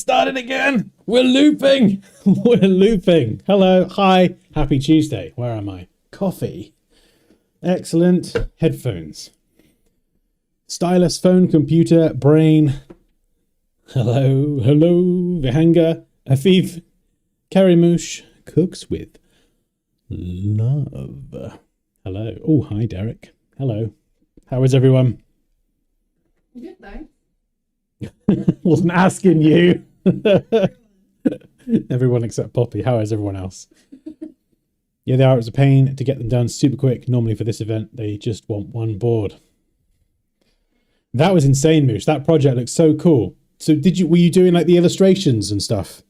Started again. We're looping. We're looping. Hello. Hi. Happy Tuesday. Where am I? Coffee. Excellent. Headphones. Stylus, phone, computer, brain. Hello. Hello. Vihanga. Afif. Karimouche. Cooks with love. Hello. Oh, hi, Derek. Hello. How is everyone? Good, thanks. Wasn't asking you. Everyone except Poppy. How is everyone else? Yeah, they are. It was a pain to get them done super quick. Normally for this event, they just want one board. That was insane, Moosh. That project looks so cool. So were you doing like the illustrations and stuff?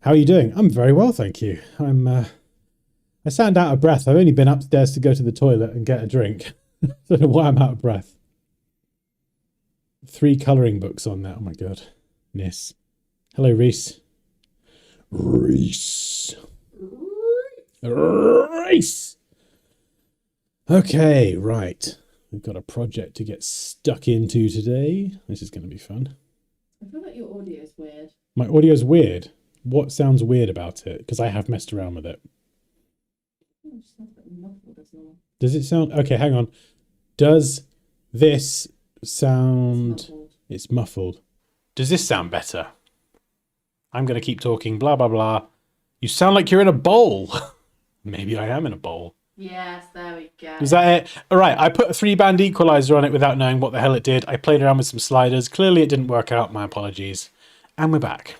How are you doing? I'm very well, thank you. I sound out of breath. I've only been upstairs to go to the toilet and get a drink. I don't know why I'm out of breath. 3 colouring books on that. Oh my god. Yes. Hello, Reese. Reese. Reese. Okay, right. We've got a project to get stuck into today. This is going to be fun. I feel like your audio is weird. My audio is weird. What sounds weird about it? Because I have messed around with it. Oh, it sounds a bit muffled as well. Does it sound... Okay, hang on. Does this sound... It's muffled. Does this sound better? I'm going to keep talking, blah, blah, blah. You sound like you're in a bowl. Maybe I am in a bowl. Yes, there we go. Is that it? All right, I put a 3-band equalizer on it without knowing what the hell it did. I played around with some sliders. Clearly it didn't work out. My apologies. And we're back.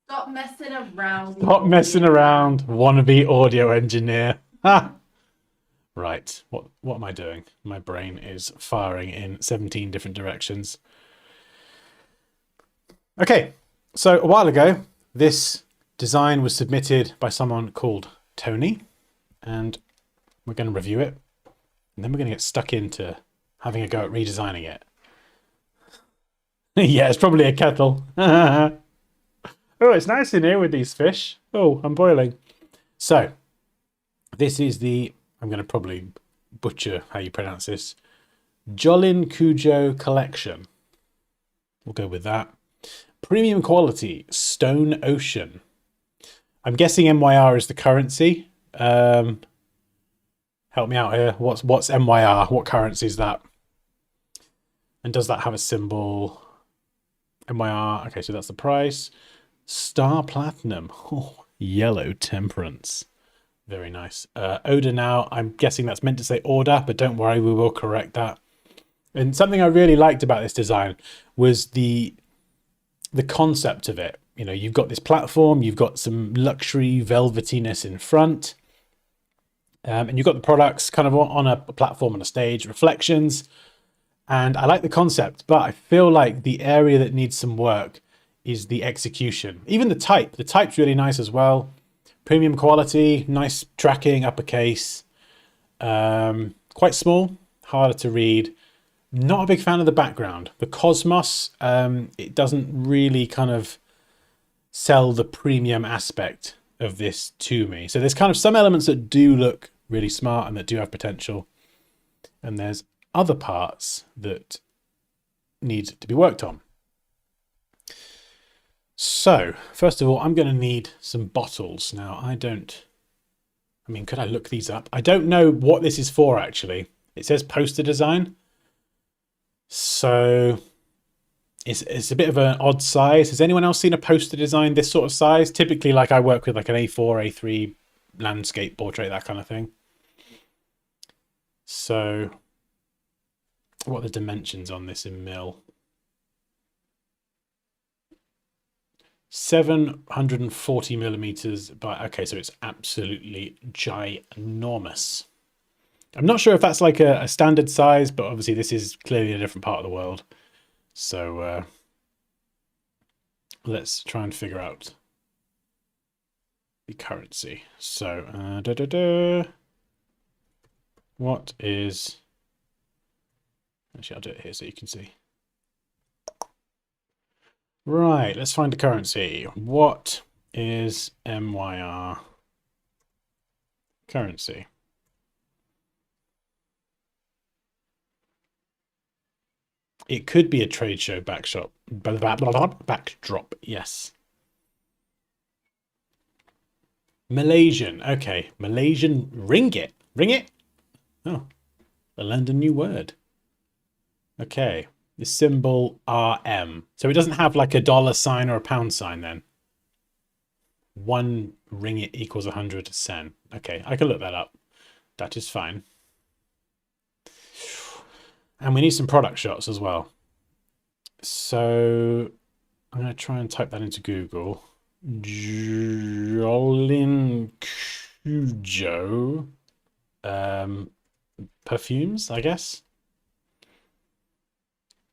Stop messing around. Stop messing around. Wannabe audio engineer. Ha! Right, what am I doing? My brain is firing in 17 different directions. Okay, so a while ago, this design was submitted by someone called Tony, and we're going to review it, and then we're going to get stuck into having a go at redesigning it. Yeah, it's probably a kettle. Oh, it's nice in here with these fish. Oh, I'm boiling. So, this is the, I'm going to probably butcher how you pronounce this, Jolin Cujo collection. We'll go with that. Premium quality, Stone Ocean. I'm guessing MYR is the currency. Help me out here. What's MYR? What currency is that? And does that have a symbol? MYR. Okay, so that's the price. Star Platinum. Oh, Yellow Temperance. Very nice. Order now. I'm guessing that's meant to say order, but don't worry, we will correct that. And something I really liked about this design was the concept of it. You know, you've got this platform, you've got some luxury velvetiness in front, and you've got the products kind of on a platform on a stage, reflections. And I like the concept, but I feel like the area that needs some work is the execution. Even the type. The type's really nice as well. Premium quality, nice tracking, uppercase. Quite small, harder to read. Not a big fan of the background. The Cosmos, it doesn't really kind of sell the premium aspect of this to me. So there's kind of some elements that do look really smart and that do have potential. And there's other parts that need to be worked on. So, first of all, I'm going to need some bottles. Now, could I look these up? I don't know what this is for, actually. It says poster design. So it's a bit of an odd size. Has anyone else seen a poster design this sort of size? Typically, like I work with like an A4, A3 landscape portrait, that kind of thing. So what are the dimensions on this in mil? 740 millimeters by, okay, so it's absolutely ginormous. I'm not sure if that's like a standard size, but obviously this is clearly a different part of the world. So let's try and figure out the currency. So what is, actually I'll do it here so you can see. Right, let's find the currency. What is MYR currency? It could be a trade show backdrop. Yes. Malaysian. Okay. Malaysian ringgit. Ringgit? Oh, I learned a new word. Okay. The symbol RM. So it doesn't have like a dollar sign or a pound sign then. 1 ringgit equals 100 sen. Okay, I can look that up. That is fine. And we need some product shots as well. So I'm going to try and type that into Google. Jolin Cujo. Perfumes, I guess.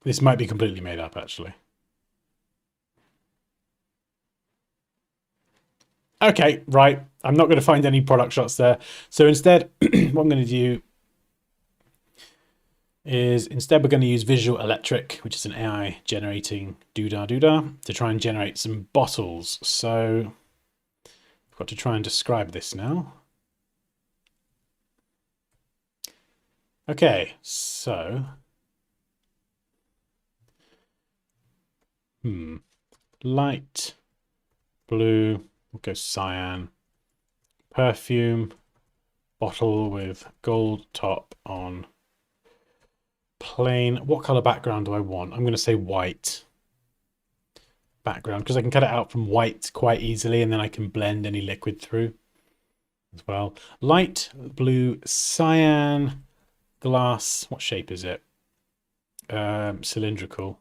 This might be completely made up, actually. Okay, right. I'm not going to find any product shots there. So instead, what I'm going to do is instead we're going to use Visual Electric, which is an AI generating doodah to try and generate some bottles. So I've got to try and describe this now. Okay, so light blue, we'll go cyan, perfume, bottle with gold top on plain. What color background do I want? I'm going to say white background because I can cut it out from white quite easily and then I can blend any liquid through as well. Light blue cyan glass. What shape is it? Cylindrical.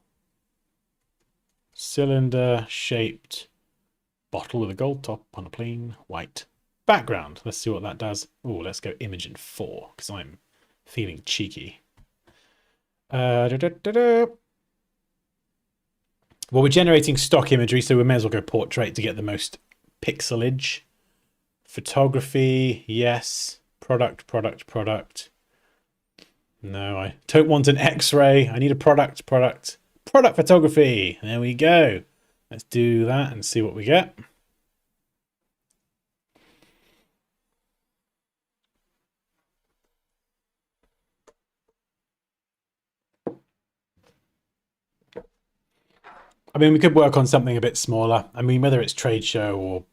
Cylinder shaped bottle with a gold top on a plain white background. Let's see what that does. Oh, let's go Imogen 4 because I'm feeling cheeky. Well, we're generating stock imagery, so we may as well go portrait to get the most pixelage. Photography, yes. Product. No, I don't want an X-ray. I need a product photography. There we go. Let's do that and see what we get. I mean, we could work on something a bit smaller. I mean, whether it's trade show or,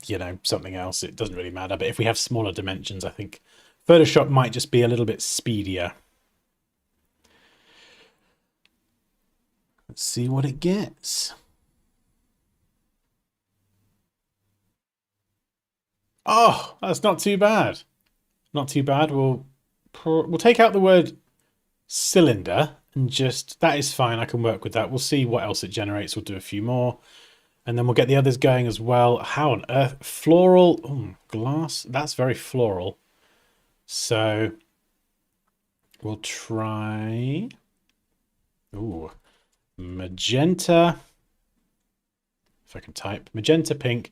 you know, something else, it doesn't really matter. But if we have smaller dimensions, I think Photoshop might just be a little bit speedier. Let's see what it gets. Oh, that's not too bad. Not too bad. We'll take out the word cylinder and just, that is fine. I can work with that. We'll see what else it generates. We'll do a few more and then we'll get the others going as well. How on earth? Floral glass. That's very floral. So we'll try. Ooh, magenta. If I can type magenta pink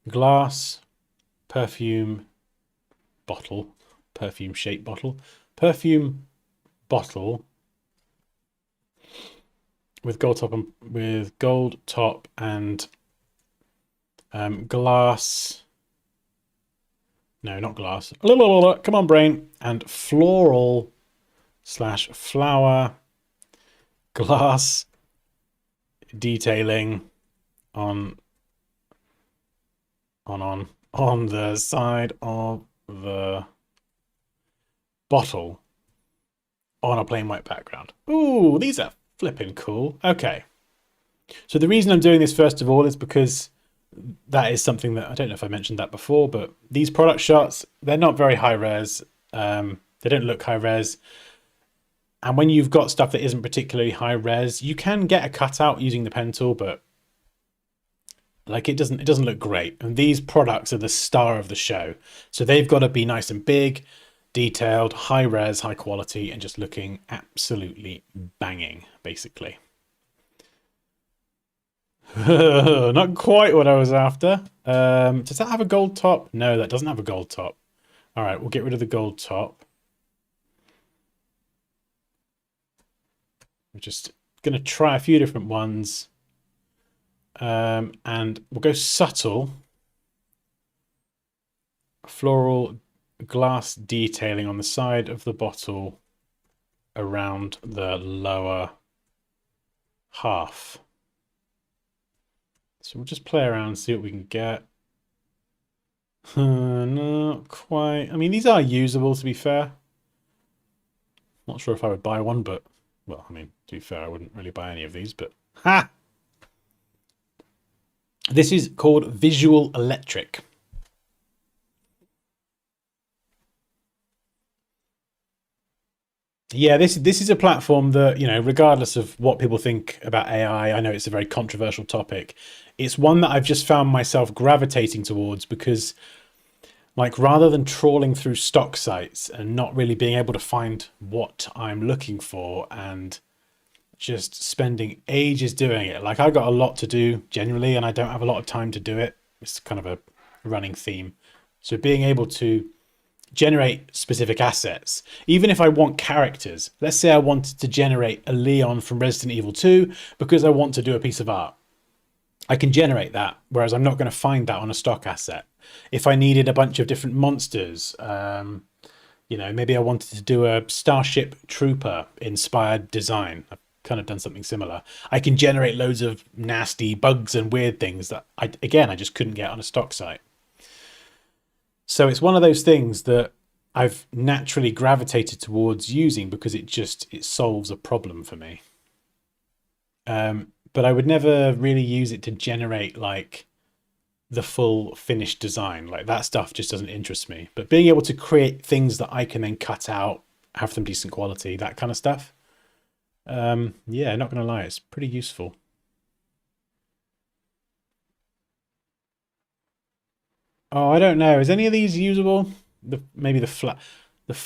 glass perfume bottle, perfume shape bottle, perfume bottle with gold top and glass. No, not glass. Come on, brain. And floral / flower glass detailing on the side of the bottle on a plain white background. Ooh, these are flipping cool. Okay. So the reason I'm doing this first of all is because that is something that I don't know if I mentioned that before, but these product shots, they're not very high res. They don't look high res. And when you've got stuff that isn't particularly high res, you can get a cutout using the pen tool, but like it doesn't look great. And these products are the star of the show. So they've got to be nice and big, detailed, high res, high quality, and just looking absolutely banging, basically. Not quite what I was after. Does that have a gold top? No, that doesn't have a gold top. All right, we'll get rid of the gold top. We're just going to try a few different ones. And we'll go subtle. Floral glass detailing on the side of the bottle around the lower half. So we'll just play around and see what we can get. Not quite. I mean, these are usable, to be fair. Not sure if I would buy one, but, well, I mean, to be fair, I wouldn't really buy any of these, but, ha! This is called Visual Electric. Yeah, this is a platform that, regardless of what people think about AI, I know it's a very controversial topic. It's one that I've just found myself gravitating towards because, like, rather than trawling through stock sites and not really being able to find what I'm looking for and just spending ages doing it, like, I got a lot to do generally and I don't have a lot of time to do it. It's kind of a running theme. So being able to generate specific assets, even if I want characters, let's say I wanted to generate a Leon from Resident Evil 2 because I want to do a piece of art, I can generate that, whereas I'm not going to find that on a stock asset. If I needed a bunch of different monsters, maybe I wanted to do a Starship Trooper inspired design. I've kind of done something similar. I can generate loads of nasty bugs and weird things that I just couldn't get on a stock site. So it's one of those things that I've naturally gravitated towards using because it solves a problem for me. But I would never really use it to generate like the full finished design. Like that stuff just doesn't interest me. But being able to create things that I can then cut out, have them decent quality, that kind of stuff. Yeah, not gonna lie, it's pretty useful. Oh, I don't know. Is any of these usable? Maybe the flat, the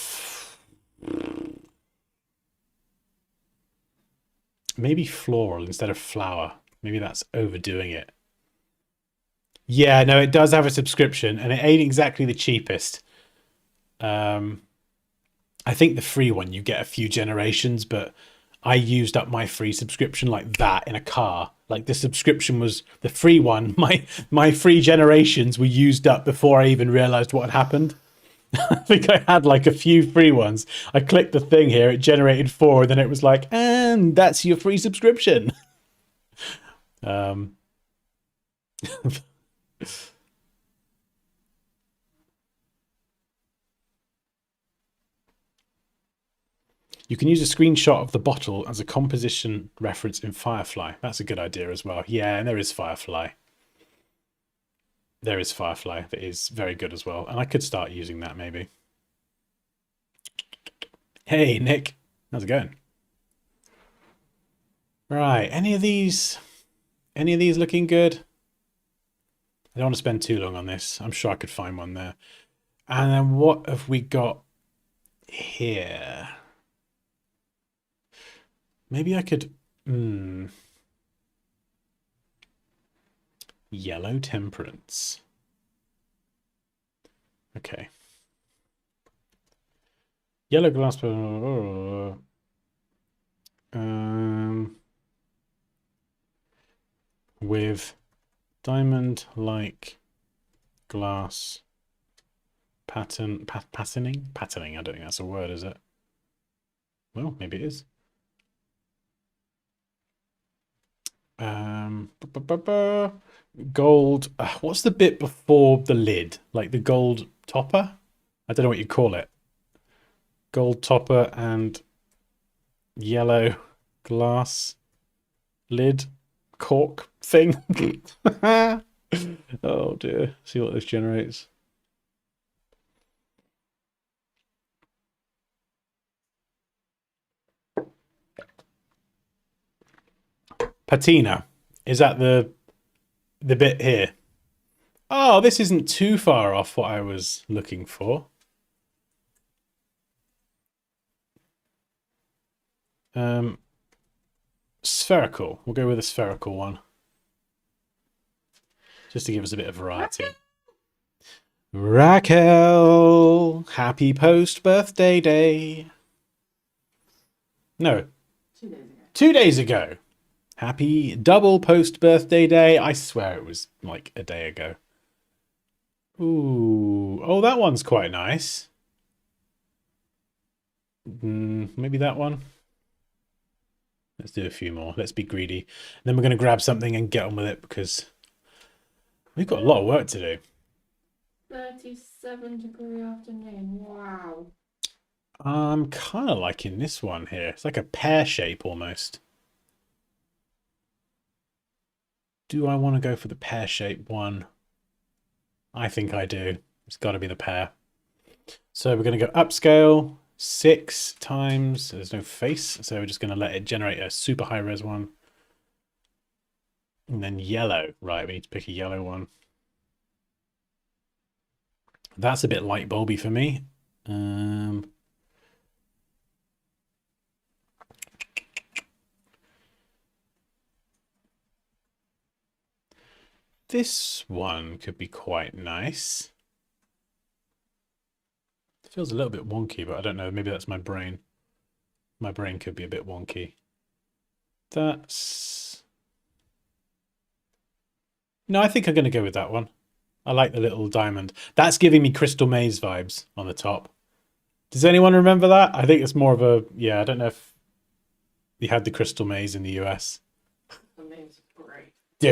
maybe floral instead of flower. Maybe that's overdoing it. Yeah, no, it does have a subscription, and it ain't exactly the cheapest. Um, I think the free one you get a few generations, but I used up my free subscription like that in a car. Like the subscription was the free one. My free generations were used up before I even realized what had happened. I think I had like a few free ones. I clicked the thing here, it generated 4, and then it was like, and that's your free subscription. Um, you can use a screenshot of the bottle as a composition reference in Firefly. That's a good idea as well. Yeah, and there is Firefly. There is Firefly that is very good as well. And I could start using that maybe. Hey, Nick. How's it going? Right, any of these looking good? I don't want to spend too long on this. I'm sure I could find one there. And then what have we got here? Maybe I could... Yellow Temperance. Okay. Yellow glass... with diamond-like glass patterning? Patterning, I don't think that's a word, is it? Well, maybe it is. Gold. What's the bit before the lid? Like the gold topper? I don't know what you call it. Gold topper and yellow glass lid cork thing. Oh dear. See what this generates. Patina. Is that the bit here? Oh, this isn't too far off what I was looking for. Spherical. We'll go with a spherical one. Just to give us a bit of variety. Raquel, happy post-birthday day. No. 2 days ago. 2 days ago. Happy double post-birthday day. I swear it was like a day ago. Ooh. Oh, that one's quite nice. Maybe that one. Let's do a few more. Let's be greedy. And then we're going to grab something and get on with it because we've got a lot of work to do. 37-degree afternoon. Wow. I'm kind of liking this one here. It's like a pear shape almost. Do I want to go for the pear shape one? I think I do. It's got to be the pear. So we're going to go upscale 6 times. There's no face, so we're just going to let it generate a super high res one. And then yellow. Right, we need to pick a yellow one. That's a bit light bulby for me. This one could be quite nice. It feels a little bit wonky, but I don't know. Maybe that's my brain. My brain could be a bit wonky. That's... No, I think I'm going to go with that one. I like the little diamond. That's giving me Crystal Maze vibes on the top. Does anyone remember that? I think it's more of a... Yeah, I don't know if you had the Crystal Maze in the US. The name's great. I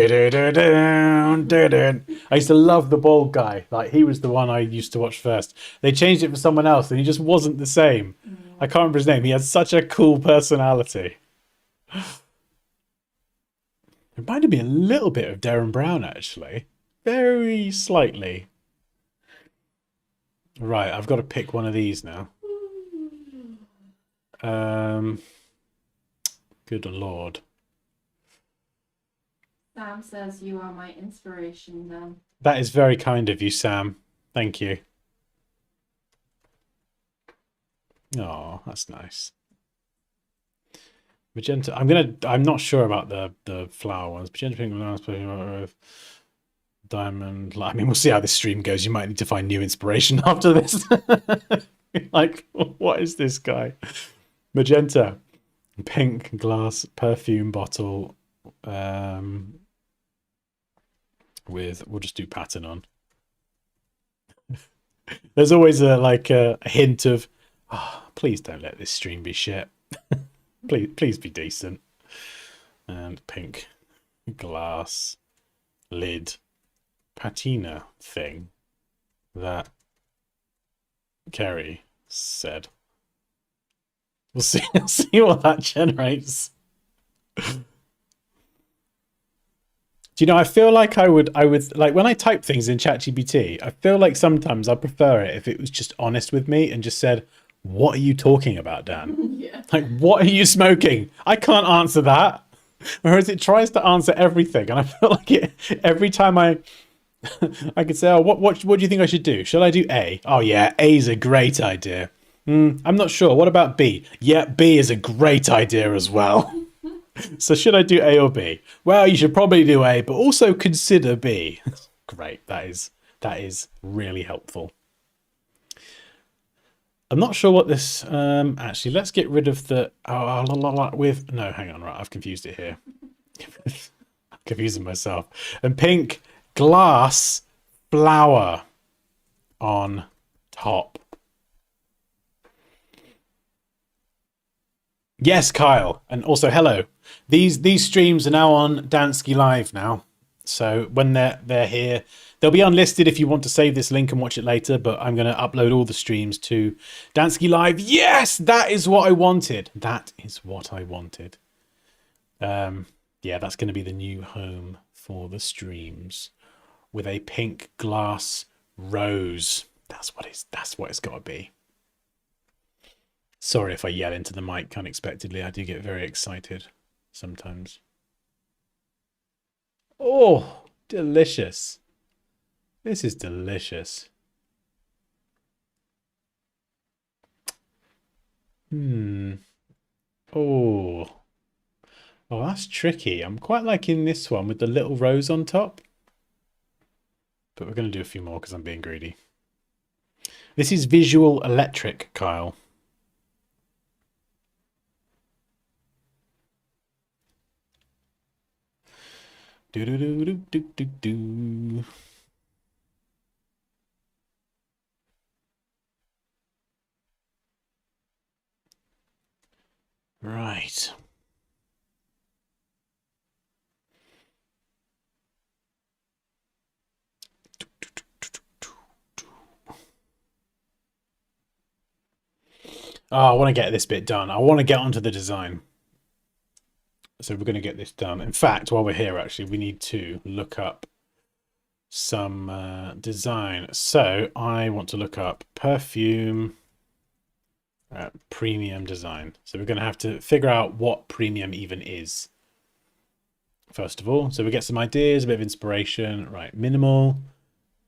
used to love the bald guy. Like, he was the one I used to watch first. They changed it for someone else and he just wasn't the same. I can't remember his name. He had such a cool personality. It reminded me a little bit of Darren Brown, actually. Very slightly. Right, I've got to pick one of these now. Good Lord. Sam says you are my inspiration then. That is very kind of you, Sam. Thank you. Oh, that's nice. Magenta. I'm not sure about the flower ones. Magenta pink, diamond. I mean, we'll see how this stream goes. You might need to find new inspiration after this. Like, what is this guy? Magenta, pink glass perfume bottle. We'll just do pattern on. There's always a hint of, oh, please don't let this stream be shit. please be decent. And pink glass lid patina thing that Kerry said. We'll see what that generates. Do you know, I feel like I would like when I type things in ChatGPT, I feel like sometimes I prefer it if it was just honest with me and just said, "What are you talking about, Dan? Yeah. Like, what are you smoking? I can't answer that." Whereas it tries to answer everything, and I feel like every time I could say, "Oh, what do you think I should do? Shall I do A? Oh yeah, A is a great idea. I'm not sure. What about B? Yeah, B is a great idea as well." So should I do A or B? Well, you should probably do A, but also consider B. Great. That is really helpful. I'm not sure what this... actually, let's get rid of the... with... No, hang on. Right, I've confused it here. I'm confusing myself. And pink glass flower on top. Yes, Kyle. And also, hello. These streams are now on Dansky Live now. So when they're here, they'll be unlisted if you want to save this link and watch it later, but I'm going to upload all the streams to Dansky Live. Yes, that is what I wanted. That is what I wanted. Yeah, that's going to be the new home for the streams with a pink glass rose. That's what it's got to be. Sorry if I yell into the mic unexpectedly. I do get very excited sometimes. Oh, delicious. This is delicious. Oh. Oh, that's tricky. I'm quite liking this one with the little rose on top. But we're going to do a few more because I'm being greedy. This is Visual Electric, Kyle. Do do do do do do do. Right. Oh, I want to get this bit done. I want to get onto the design. So we're going to get this done. In fact, while we're here, actually, we need to look up some design. So I want to look up perfume premium design. So we're going to have to figure out what premium even is, first of all. So we get some ideas, a bit of inspiration. Right, minimal.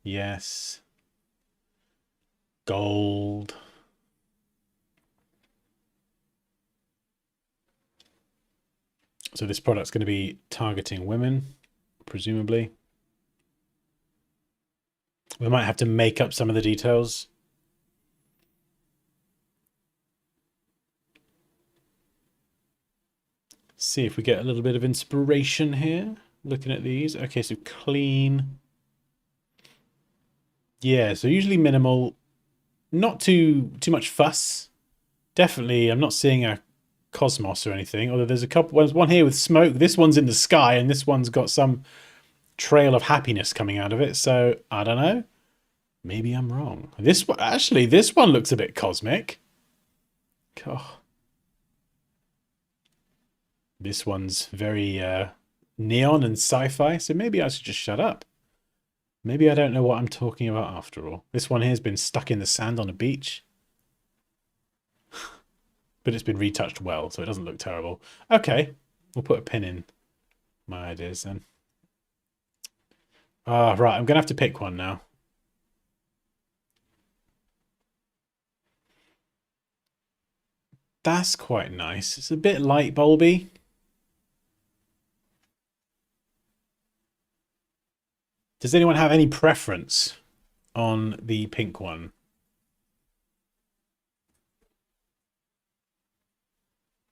Yes. Gold. So this product's going to be targeting women, presumably. We might have to make up some of the details. See if we get a little bit of inspiration here. Looking at these. Okay, so clean. Yeah, so usually minimal. Not too much fuss. Definitely, I'm not seeing a cosmos or anything, although there's a couple. There's one here with smoke. This one's in the sky, and this one's got some trail of happiness coming out of it. So I don't know. Maybe I'm wrong. This one, actually, this one looks a bit cosmic. Oh. This one's very neon and sci-fi. So maybe I should just shut up. Maybe I don't know what I'm talking about after all. This one here's been stuck in the sand on a beach. But it's been retouched well, so it doesn't look terrible. Okay, we'll put a pin in my ideas then. Ah, right, I'm going to have to pick one now. That's quite nice. It's a bit light bulby. Does anyone have any preference on the pink one?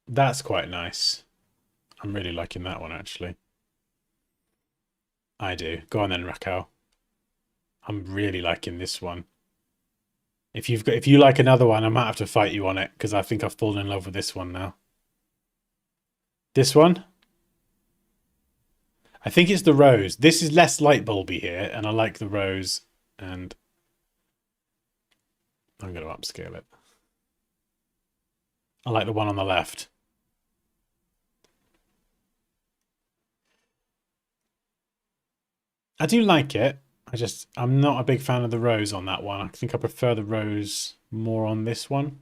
That's quite nice. I'm really liking that one, actually. I do. Go on then, Raquel. I'm really liking this one. If you like another one, I might have to fight you on it because I think I've fallen in love with this one now. This one? I think it's the rose. This is less light bulby here, and I like the rose, and I'm going to upscale it. I like the one on the left. I do like it. I'm not a big fan of the rose on that one. I think I prefer the rose more on this one.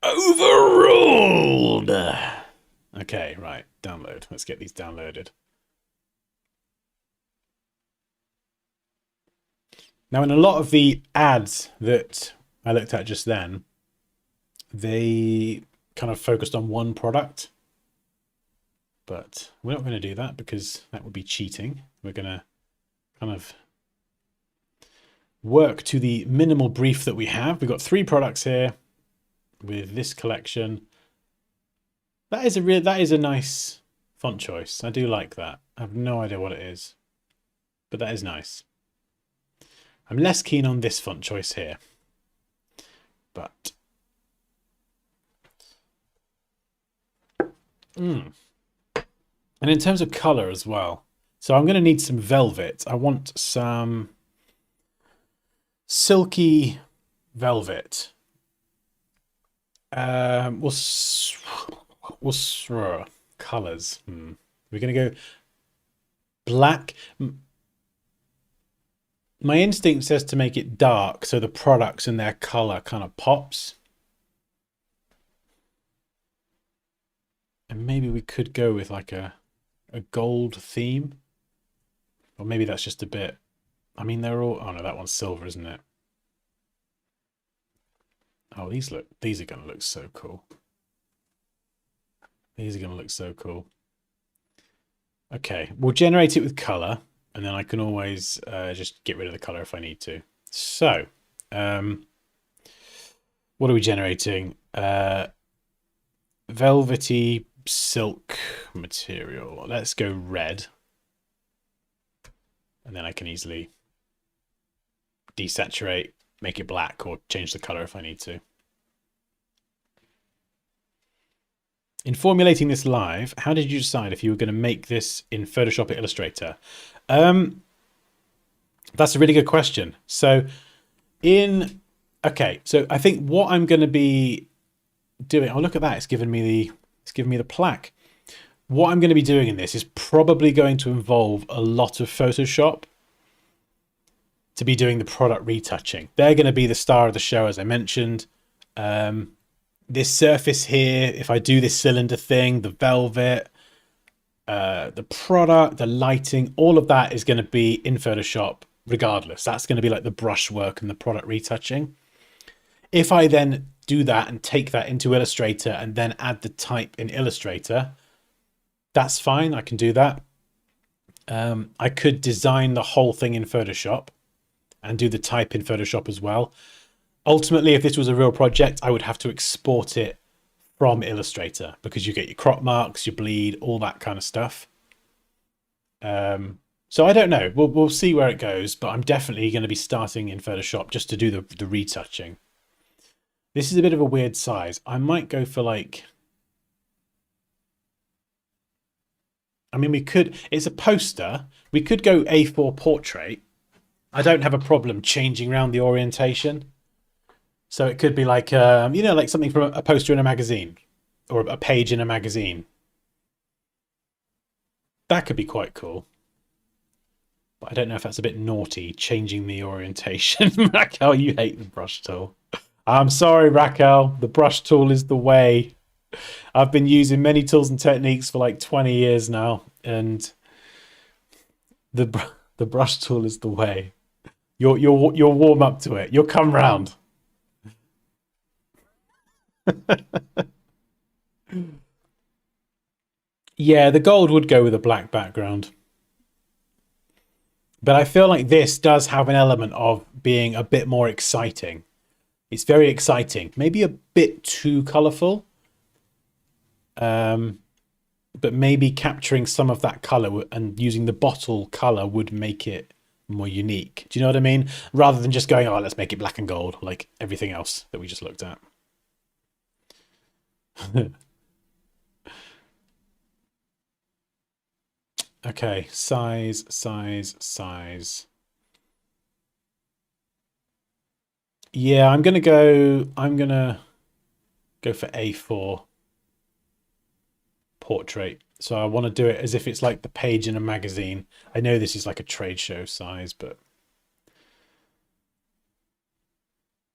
Overruled! Okay, right. Download. Let's get these downloaded. Now, in a lot of the ads that I looked at just then, they kind of focused on one product. But we're not going to do that because that would be cheating. We're going to kind of work to the minimal brief that we have. We've got 3 products here with this collection. That is a nice font choice. I do like that. I have no idea what it is, but that is nice. I'm less keen on this font choice here, but and in terms of color as well. So I'm going to need some velvet. I want some silky velvet. We'll colors. We're going to go black. My instinct says to make it dark so the products and their color kind of pops. And maybe we could go with like a gold theme. Or maybe that's just a bit... I mean, they're all... Oh no, that one's silver, isn't it? Oh, these are going to look so cool. These are going to look so cool. Okay, we'll generate it with color, and then I can always just get rid of the color if I need to. So, what are we generating? Velvety silk material. Let's go red. And then I can easily desaturate, make it black, or change the color if I need to. In formulating this live, how did you decide if you were going to make this in Photoshop or Illustrator? That's a really good question. So Okay, so I think what I'm going to be doing, oh look at that, it's given me the plaque. What I'm going to be doing in this is probably going to involve a lot of Photoshop to be doing the product retouching. They're going to be the star of the show, as I mentioned. This surface here, if I do this cylinder thing, the velvet, the product, the lighting, all of that is going to be in Photoshop regardless. That's going to be like the brushwork and the product retouching. If I then do that and take that into Illustrator and then add the type in Illustrator, that's fine. I can do that. I could design the whole thing in Photoshop and do the type in Photoshop as well. Ultimately, if this was a real project, I would have to export it from Illustrator because you get your crop marks, your bleed, all that kind of stuff. So I don't know. We'll see where it goes, but I'm definitely going to be starting in Photoshop just to do the retouching. This is a bit of a weird size. I might go for like... I mean, we could... It's a poster. We could go A4 portrait. I don't have a problem changing around the orientation. So it could be like, you know, like something from a poster in a magazine or a page in a magazine. That could be quite cool. But I don't know if that's a bit naughty, changing the orientation. Raquel, you hate the brush tool. I'm sorry, Raquel. The brush tool is the way. I've been using many tools and techniques for like 20 years now, and the brush tool is the way. You'll warm up to it. You'll come round. Yeah, the gold would go with a black background. But I feel like this does have an element of being a bit more exciting. It's very exciting. Maybe a bit too colourful. But maybe capturing some of that colour and using the bottle colour would make it more unique. Do you know what I mean? Rather than just going, oh, let's make it black and gold, like everything else that we just looked at. Okay, size. Yeah, I'm gonna go for A4 portrait. So I want to do it as if it's like the page in a magazine. I know this is like a trade show size, but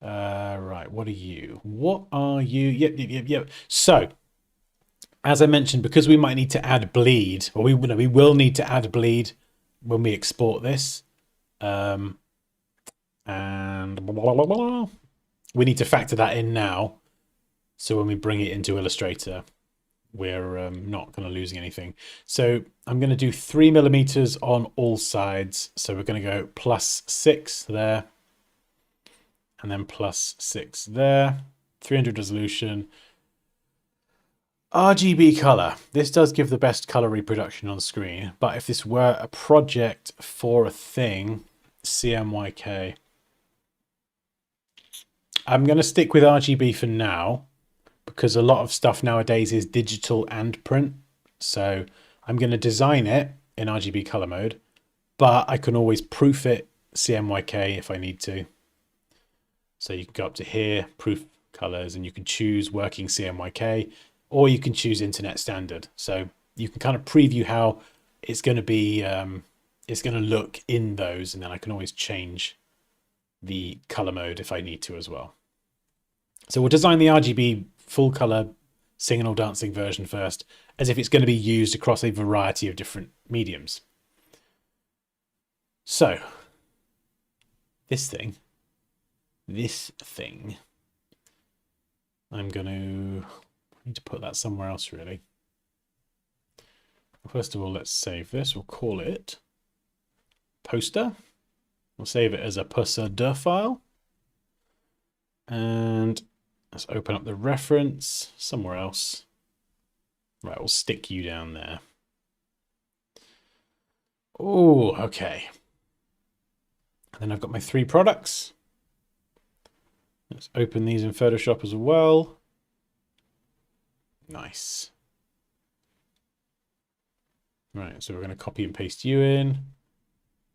right, what are you? What are you? Yep. So as I mentioned, because we might need to add bleed, or we will need to add bleed when we export this. And we need to factor that in now. So when we bring it into Illustrator, we're not kind of losing anything. So I'm going to do 3mm on all sides. So we're going to go +6 there. And then +6 there. 300 resolution. RGB color. This does give the best color reproduction on screen. But if this were a project for a thing, CMYK. I'm going to stick with RGB for now, because a lot of stuff nowadays is digital and print. So I'm going to design it in RGB color mode, but I can always proof it CMYK if I need to. So you can go up to here, proof colors, and you can choose working CMYK, or you can choose internet standard. So you can kind of preview how it's going to be, it's going to look in those, and then I can always change the color mode if I need to as well. So we'll design the RGB full color singing or dancing version first, as if it's going to be used across a variety of different mediums. So this thing, I'm going to need to put that somewhere else really. First of all, let's save this. We'll call it poster. We'll save it as a poster file. And let's open up the reference somewhere else. Right, we'll stick you down there. Oh, okay. And then I've got my 3 products. Let's open these in Photoshop as well. Nice. Right, so we're going to copy and paste you in.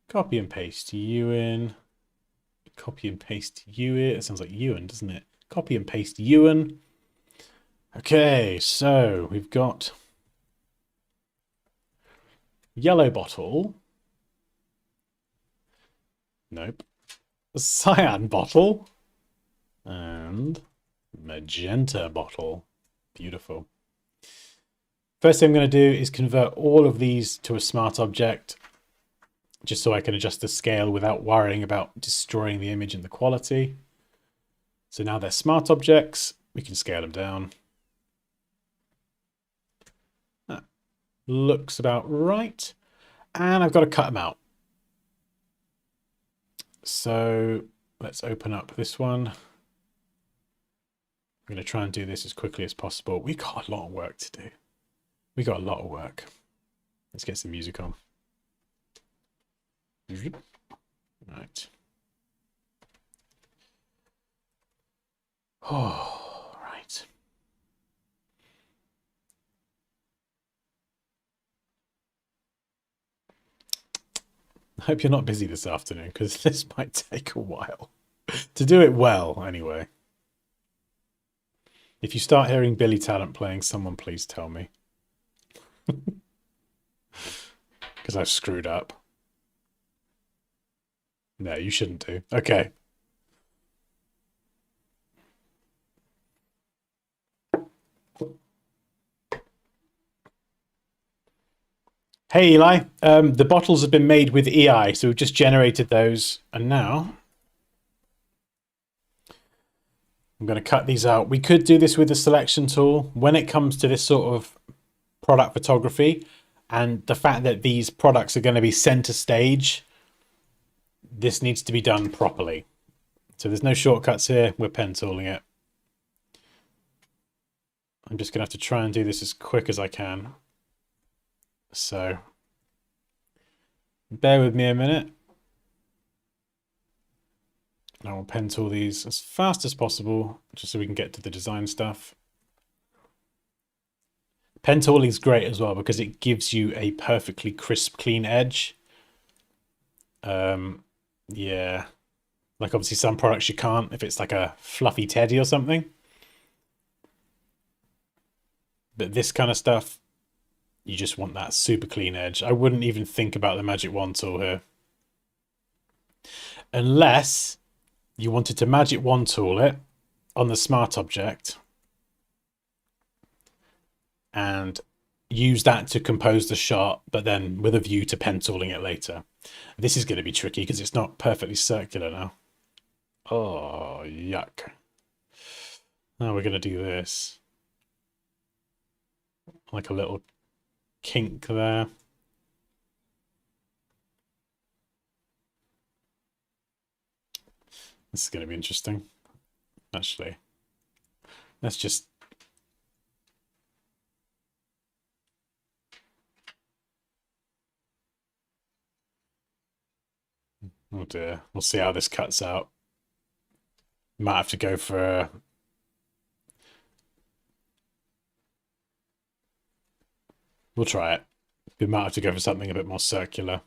Copy and paste you in. Copy and paste Ewan. It sounds like Ewan, doesn't it? Copy and paste Ewan. Okay, so we've got yellow bottle. Nope. Cyan bottle. And magenta bottle. Beautiful. First thing I'm going to do is convert all of these to a smart object, just so I can adjust the scale without worrying about destroying the image and the quality. So now they're smart objects. We can scale them down. That looks about right. And I've got to cut them out. So let's open up this one. I'm going to try and do this as quickly as possible. We've got a lot of work to do. We got a lot of work. Let's get some music on. Right. Oh, right. I hope you're not busy this afternoon, because this might take a while. To do it well, anyway. If you start hearing Billy Talent playing, someone please tell me. Because I've screwed up. No, you shouldn't do. Okay. Hey, Eli. The bottles have been made with EI, so we've just generated those. And now I'm going to cut these out. We could do this with the selection tool. When it comes to this sort of product photography and the fact that these products are going to be center stage, this needs to be done properly. So there's no shortcuts here. We're pen tooling it. I'm just going to have to try and do this as quick as I can. So bear with me a minute. I will pen tool these as fast as possible, just so we can get to the design stuff. Pen tooling is great as well because it gives you a perfectly crisp, clean edge. Yeah, like obviously some products you can't if it's like a fluffy teddy or something. But this kind of stuff, you just want that super clean edge. I wouldn't even think about the Magic Wand tool here. Unless you wanted to Magic Wand tool it on the smart object and use that to compose the shot, but then with a view to pen tooling it later. This is going to be tricky because it's not perfectly circular now. Oh, yuck. Now we're going to do this. Like a little kink there. This is going to be interesting. Actually, let's just... Oh dear. We'll see how this cuts out. Might have to go for... We'll try it. We might have to go for something a bit more circular.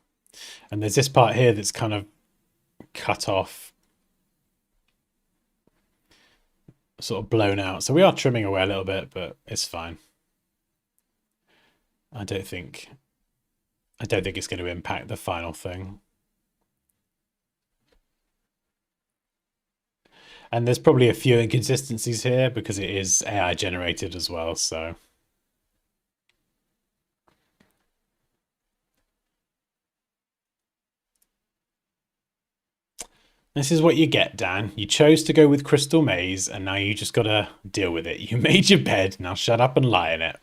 And there's this part here that's kind of cut off. Sort of blown out. So we are trimming away a little bit, but it's fine. I don't think it's going to impact the final thing. And there's probably a few inconsistencies here because it is AI generated as well, so... This is what you get, Dan. You chose to go with Crystal Maze, and now you just got to deal with it. You made your bed, now shut up and lie in it.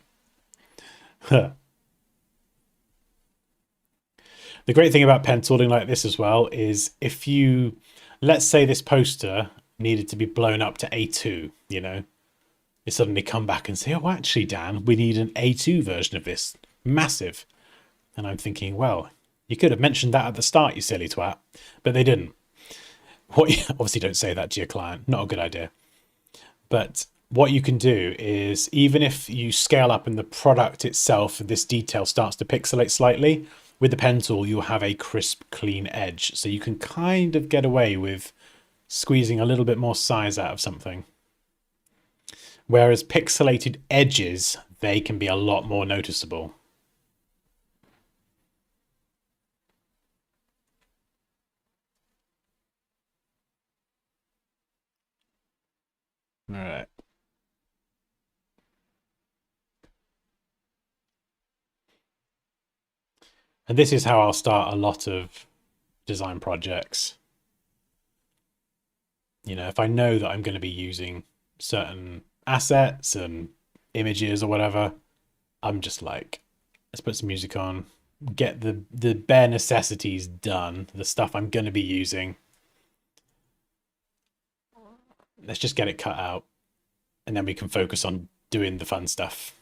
The great thing about pen tooling like this as well is if you, let's say this poster needed to be blown up to A2, you know, you suddenly come back and say, oh, actually, Dan, we need an A2 version of this. Massive. And I'm thinking, well, you could have mentioned that at the start, you silly twat, but they didn't. Obviously don't say that to your client, not a good idea. But what you can do is, even if you scale up in the product itself, this detail starts to pixelate slightly, with the pen tool, you'll have a crisp, clean edge. So you can kind of get away with squeezing a little bit more size out of something. Whereas pixelated edges, they can be a lot more noticeable. All right. And this is how I'll start a lot of design projects. You know, if I know that I'm going to be using certain assets and images or whatever, I'm just like, let's put some music on, get the bare necessities done, the stuff I'm going to be using. Let's just get it cut out, and then we can focus on doing the fun stuff.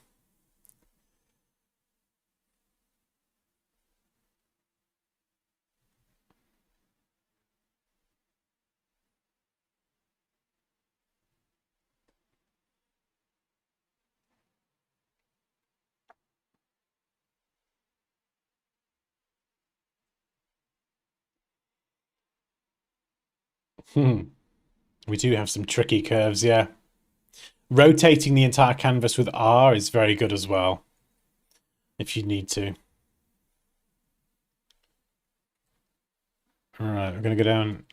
We do have some tricky curves, yeah. Rotating the entire canvas with R is very good as well, if you need to. All right, we're going to go down.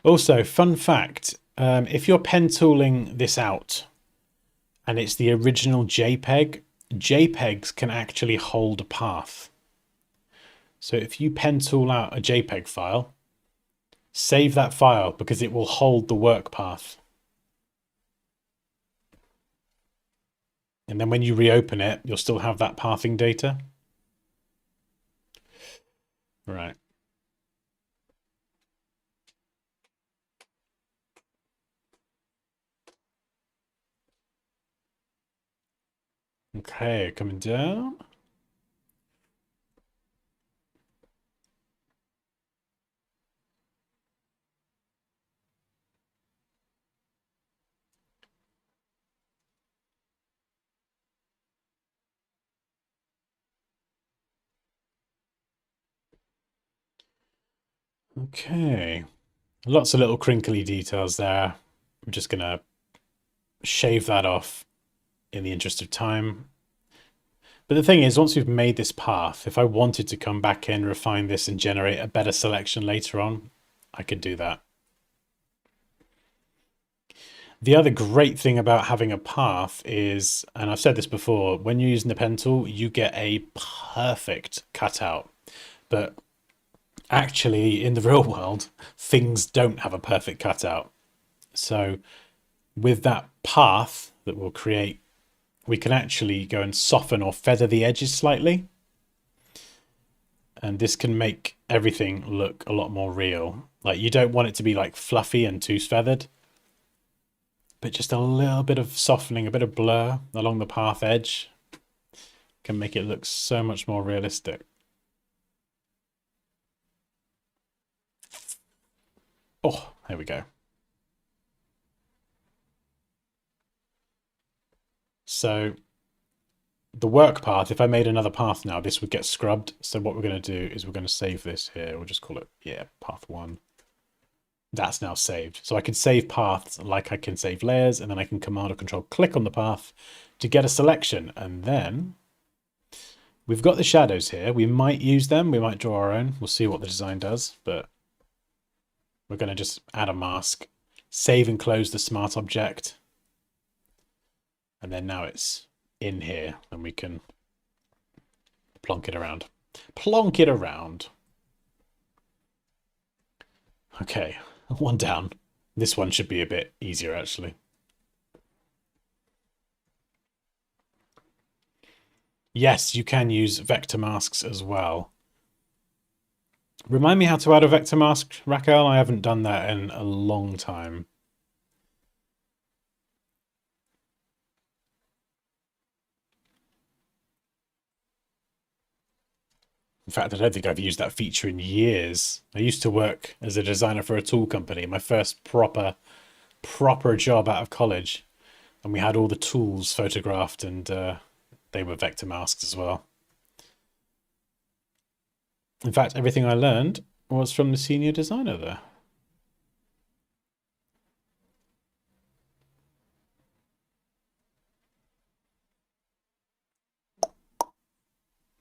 Also, fun fact, if you're pen tooling this out and it's the original JPEG, JPEGs can actually hold a path. So if you pen tool out a JPEG file, save that file because it will hold the work path. And then when you reopen it, you'll still have that pathing data. Right. Okay, coming down. Okay, lots of little crinkly details there. I'm just gonna shave that off in the interest of time. But the thing is, once we've made this path, if I wanted to come back in, refine this and generate a better selection later on, I could do that. The other great thing about having a path is, and I've said this before, when you're using the pen tool, you get a perfect cutout. But actually, in the real world, things don't have a perfect cutout. So with that path that we'll create, we can actually go and soften or feather the edges slightly. And this can make everything look a lot more real. Like, you don't want it to be like fluffy and too feathered, but just a little bit of softening, a bit of blur along the path edge can make it look so much more realistic. Oh, there we go. So the work path, if I made another path now, this would get scrubbed. So what we're going to do is we're going to save this here. We'll just call it, yeah, path 1. That's now saved. So I can save paths like I can save layers, and then I can Command or Control click on the path to get a selection. And then we've got the shadows here. We might use them. We might draw our own. We'll see what the design does, but we're going to just add a mask, save and close the smart object. And then now it's in here and we can plonk it around. Plonk it around. Okay, one down. This one should be a bit easier, actually. Yes, you can use vector masks as well. Remind me how to add a vector mask, Raquel. I haven't done that in a long time. In fact, I don't think I've used that feature in years. I used to work as a designer for a tool company, my first proper job out of college. And we had all the tools photographed, and they were vector masks as well. In fact, everything I learned was from the senior designer there.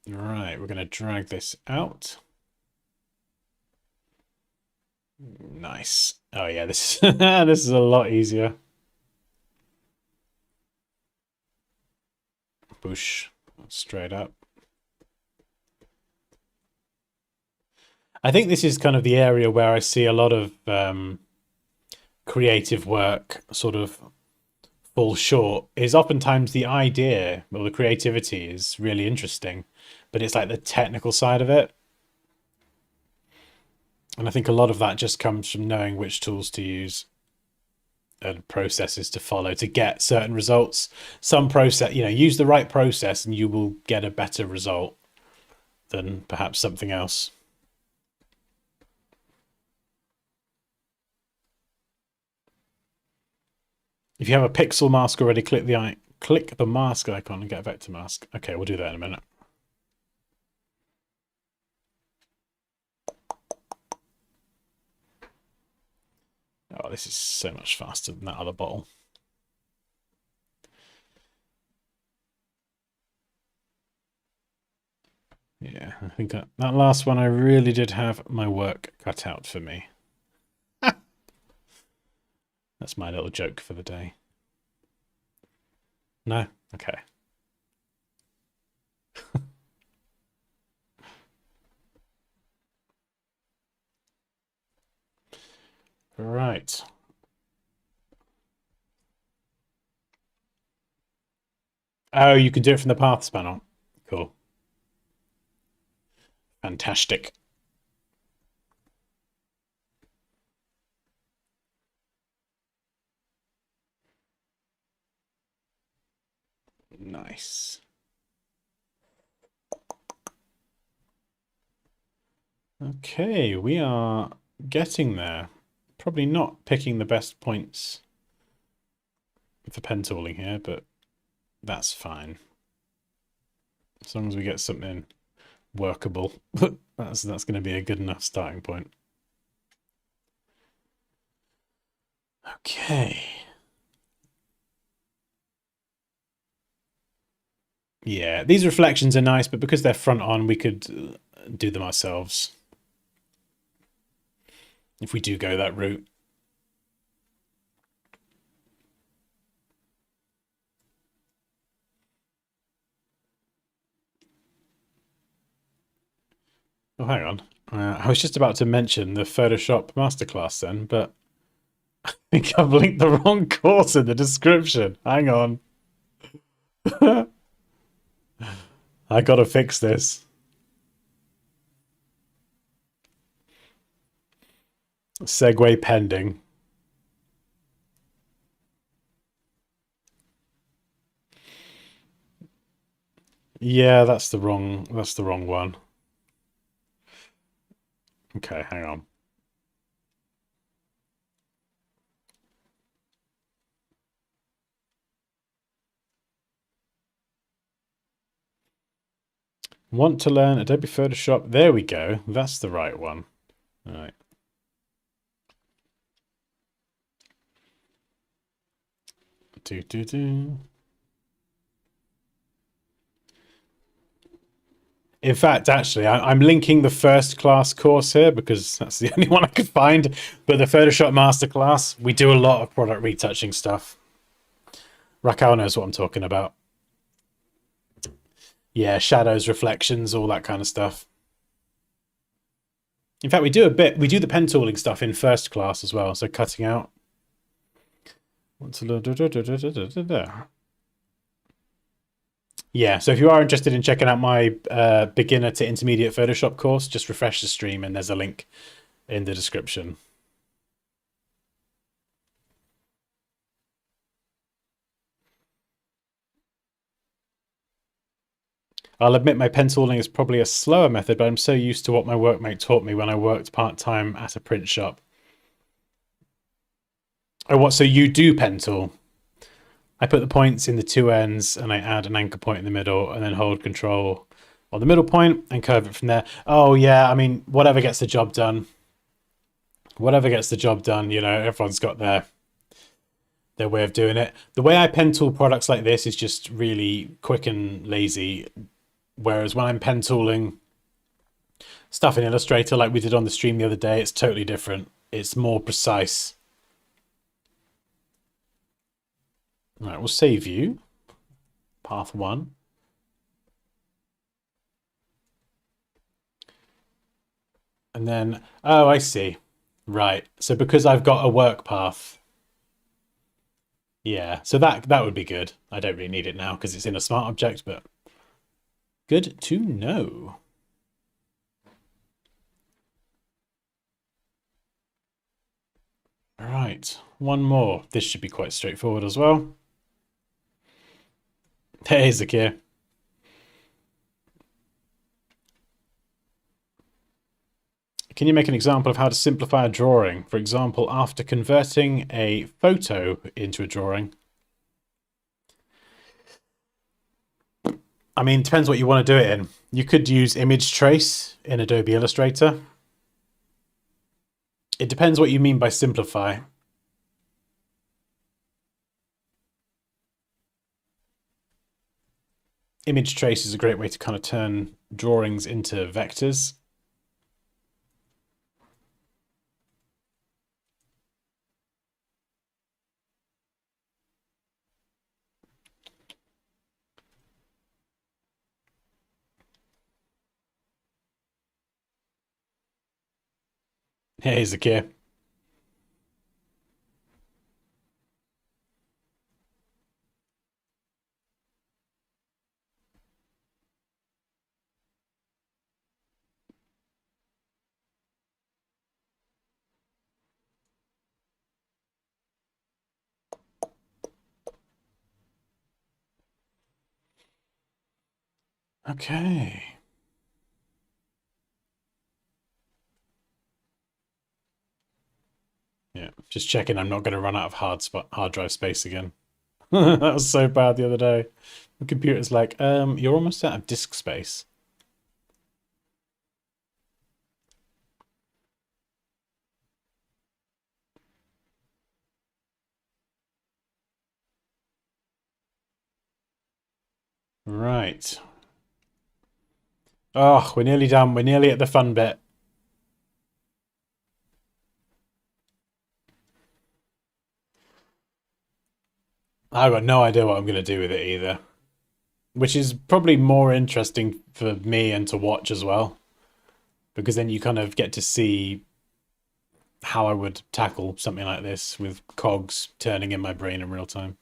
Right, we're going to drag this out. Nice. Oh yeah, this this is a lot easier. Push straight up. I think this is kind of the area where I see a lot of creative work sort of fall short. Is oftentimes the idea or the creativity is really interesting, but it's like the technical side of it. And I think a lot of that just comes from knowing which tools to use and processes to follow to get certain results. Some process, use the right process and you will get a better result than perhaps something else. If you have a pixel mask already, click the mask icon and get a vector mask. Okay, we'll do that in a minute. Oh, this is so much faster than that other bottle. Yeah, I think that last one I really did have my work cut out for me. That's my little joke for the day. No? Okay. Right. Oh, you can do it from the paths panel. Cool. Fantastic. Nice. Okay, we are getting there. Probably not picking the best points for pen tooling here, but that's fine. As long as we get something workable, that's going to be a good enough starting point. Okay. Yeah, these reflections are nice, but because they're front on, we could do them ourselves if we do go that route. Oh, hang on. I was just about to mention the Photoshop masterclass then, but I think I've linked the wrong course in the description. Hang on. I gotta fix this. Segue pending. Yeah, that's the wrong one. Okay, hang on. Want to learn Adobe Photoshop? There we go. That's the right one. All right. In fact, actually, I'm linking the first class course here because that's the only one I could find. But the Photoshop Masterclass, we do a lot of product retouching stuff. Raquel knows what I'm talking about. Yeah, shadows, reflections, all that kind of stuff. In fact, we do the pen tooling stuff in first class as well. So cutting out. Yeah, so if you are interested in checking out my beginner to intermediate Photoshop course, just refresh the stream and there's a link in the description. I'll admit my pen tooling is probably a slower method, but I'm so used to what my workmate taught me when I worked part-time at a print shop. Oh, what? So you do pen tool? I put the points in the two ends and I add an anchor point in the middle and then hold control on the middle point and curve it from there. Oh yeah, I mean, whatever gets the job done. Whatever gets the job done, you know, everyone's got their way of doing it. The way I pen tool products like this is just really quick and lazy. Whereas when I'm pen tooling stuff in Illustrator, like we did on the stream the other day, it's totally different. It's more precise. All right, we'll save you. Path 1. And then, oh, I see. Right. So because I've got a work path, yeah, so that would be good. I don't really need it now because it's in a smart object, but good to know. All right, one more. This should be quite straightforward as well. Hey, Zakir. Can you make an example of how to simplify a drawing? For example, after converting a photo into a drawing. I mean, it depends what you want to do it in. You could use image trace in Adobe Illustrator. It depends what you mean by simplify. Image trace is a great way to kind of turn drawings into vectors. Hey, Zakir. Okay. Yeah, just checking I'm not going to run out of hard drive space again. That was so bad the other day. The computer's like, you're almost out of disk space. Right. Oh, we're nearly done. We're nearly at the fun bit. I've got no idea what I'm going to do with it either. Which is probably more interesting for me and to watch as well. Because then you kind of get to see how I would tackle something like this with cogs turning in my brain in real time.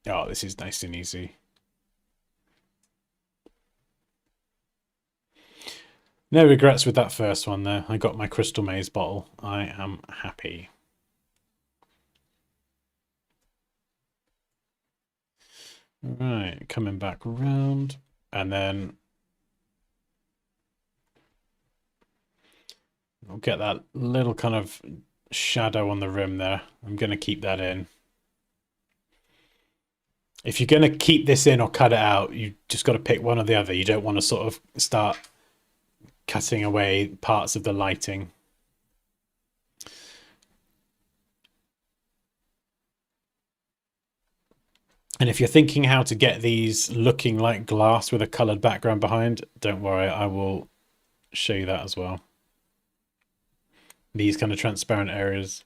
Oh, this is nice and easy. No regrets with that first one there. I got my Crystal Maze bottle. I am happy. Right, coming back around. And then we'll get that little kind of shadow on the rim there. I'm going to keep that in. If you're going to keep this in or cut it out, you just got to pick one or the other. You don't want to sort of start cutting away parts of the lighting. And if you're thinking how to get these looking like glass with a colored background behind, don't worry, I will show you that as well. These kind of transparent areas.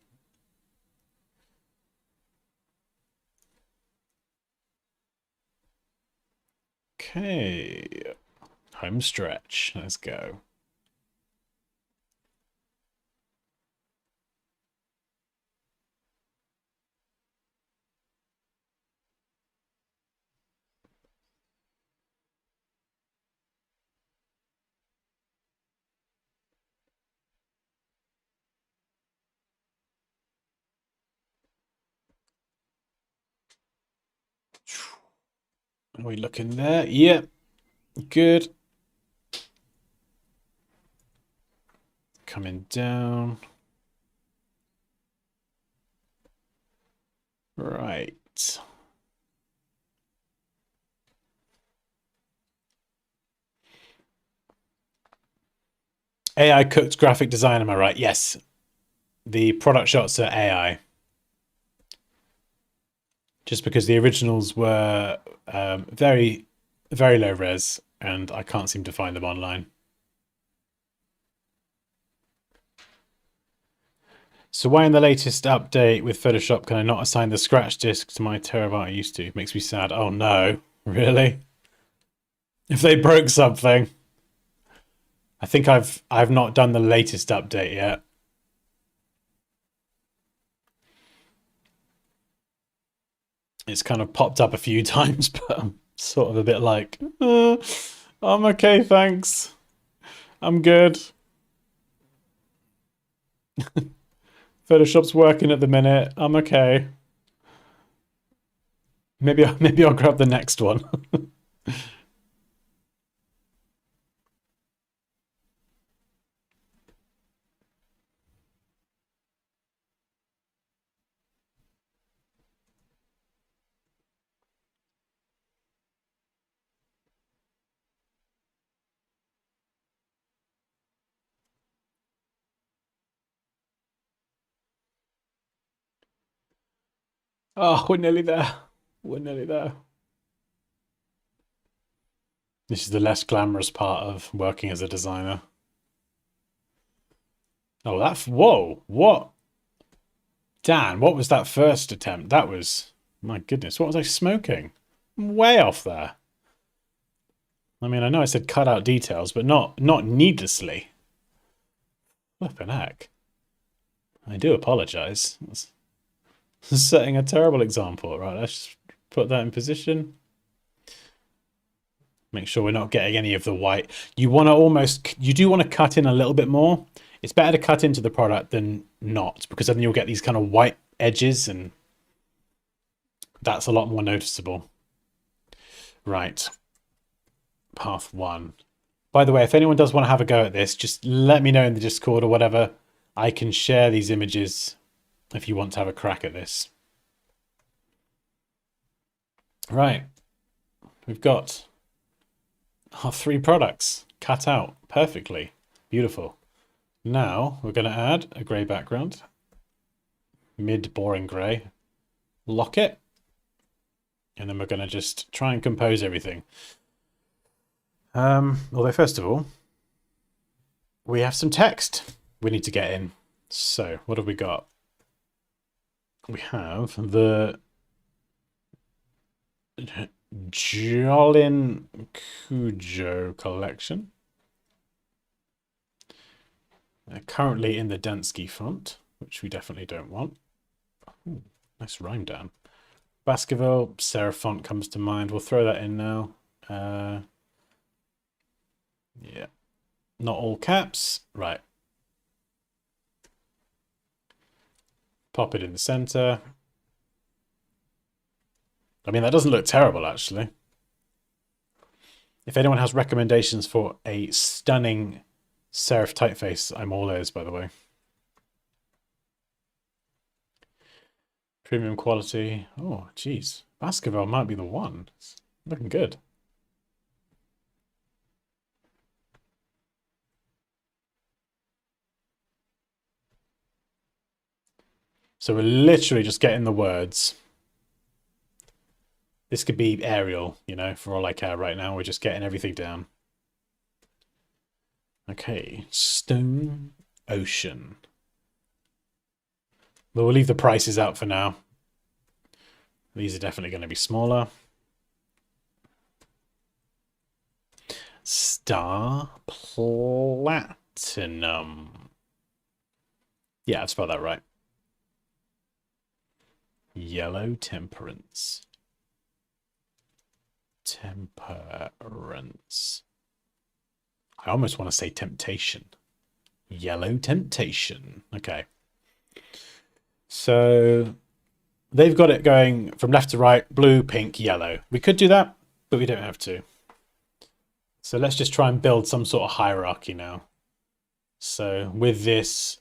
Okay, home stretch. Let's go. Are we looking there? Yep, good. Coming down. Right. AI cooked graphic design, am I right? Yes. The product shots are AI. Just because the originals were very, very low res, and I can't seem to find them online. So why in the latest update with Photoshop can I not assign the scratch disk to my terabyte I used to? It makes me sad. Oh no, really? If they broke something. I think I've not done the latest update yet. It's kind of popped up a few times, but I'm sort of a bit like, I'm okay, thanks. I'm good. Photoshop's working at the minute. I'm okay. Maybe I'll grab the next one. Oh, we're nearly there. We're nearly there. This is the less glamorous part of working as a designer. Oh, whoa, what? Dan, what was that first attempt? That was, my goodness, what was I smoking? I'm way off there. I mean, I know I said cut out details, but not needlessly. Flippin' heck. I do apologize. That's setting a terrible example. Right, let's just put that in position. Make sure we're not getting any of the white. You do want to cut in a little bit more. It's better to cut into the product than not, because then you'll get these kind of white edges, and that's a lot more noticeable. Right. Path 1. By the way, if anyone does want to have a go at this, just let me know in the Discord or whatever. I can share these images if you want to have a crack at this. Right. We've got our 3 products cut out perfectly. Beautiful. Now we're going to add a grey background. Mid-boring grey. Lock it. And then we're going to just try and compose everything. Although first of all, we have some text we need to get in. So what have we got? We have the Jolin Cujo collection. They're currently in the Dansky font, which we definitely don't want. Ooh, nice rhyme, Dan. Baskerville, serif font comes to mind. We'll throw that in now. Yeah, not all caps. Right. Pop it in the center. I mean, that doesn't look terrible, actually. If anyone has recommendations for a stunning serif typeface, I'm all ears, by the way. Premium quality. Oh, geez. Baskerville might be the one. It's looking good. So we're literally just getting the words. This could be Arial, you know, for all I care right now. We're just getting everything down. Okay, Stone Ocean. But we'll leave the prices out for now. These are definitely going to be smaller. Star Platinum. Yeah, I've spelled that right. Yellow Temperance. Temperance. I almost want to say Temptation. Yellow Temptation. Okay. So they've got it going from left to right, blue, pink, yellow. We could do that, but we don't have to. So let's just try and build some sort of hierarchy now. So with this,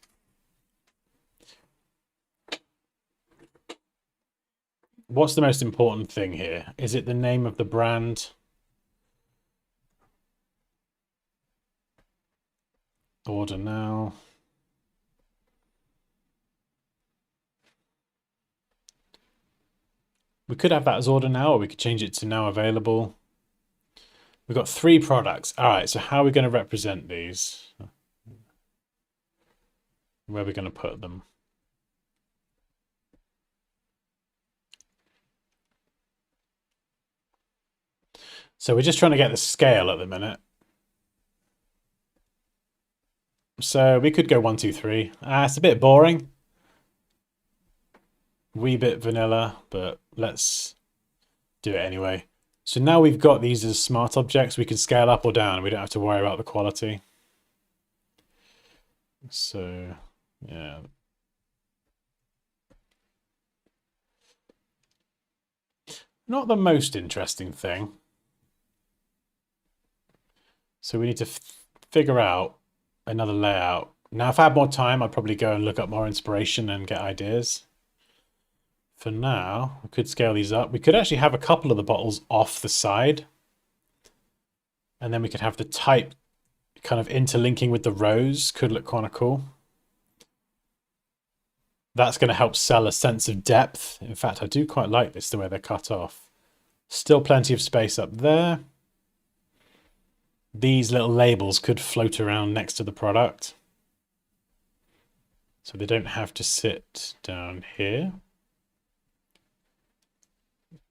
what's the most important thing here? Is it the name of the brand? Order now. We could have that as order now, or we could change it to now available. We've got 3 products. All right, so how are we going to represent these? Where are we going to put them? So we're just trying to get the scale at the minute. So we could go 1, 2, 3. It's a bit boring. Wee bit vanilla, but let's do it anyway. So now we've got these as smart objects. We can scale up or down. We don't have to worry about the quality. So, yeah. Not the most interesting thing. So we need to figure out another layout. Now, if I had more time, I'd probably go and look up more inspiration and get ideas. For now, we could scale these up. We could actually have a couple of the bottles off the side. And then we could have the type kind of interlinking with the rows. Could look kind of cool. That's going to help sell a sense of depth. In fact, I do quite like this, the way they're cut off. Still plenty of space up there. These little labels could float around next to the product. So they don't have to sit down here.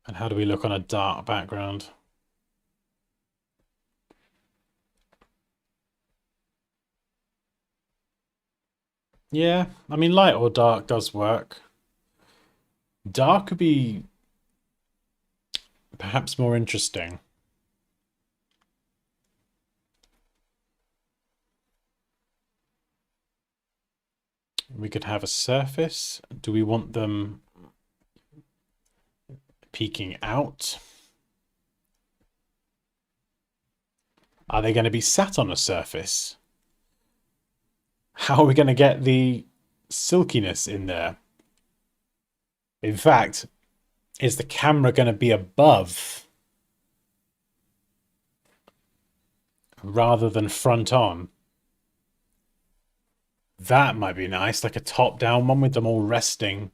And how do we look on a dark background? Yeah, I mean, light or dark does work. Dark could be perhaps more interesting. We could have a surface. Do we want them peeking out? Are they going to be sat on a surface? How are we going to get the silkiness in there? In fact, is the camera going to be above rather than front on? That might be nice, like a top-down one with them all resting.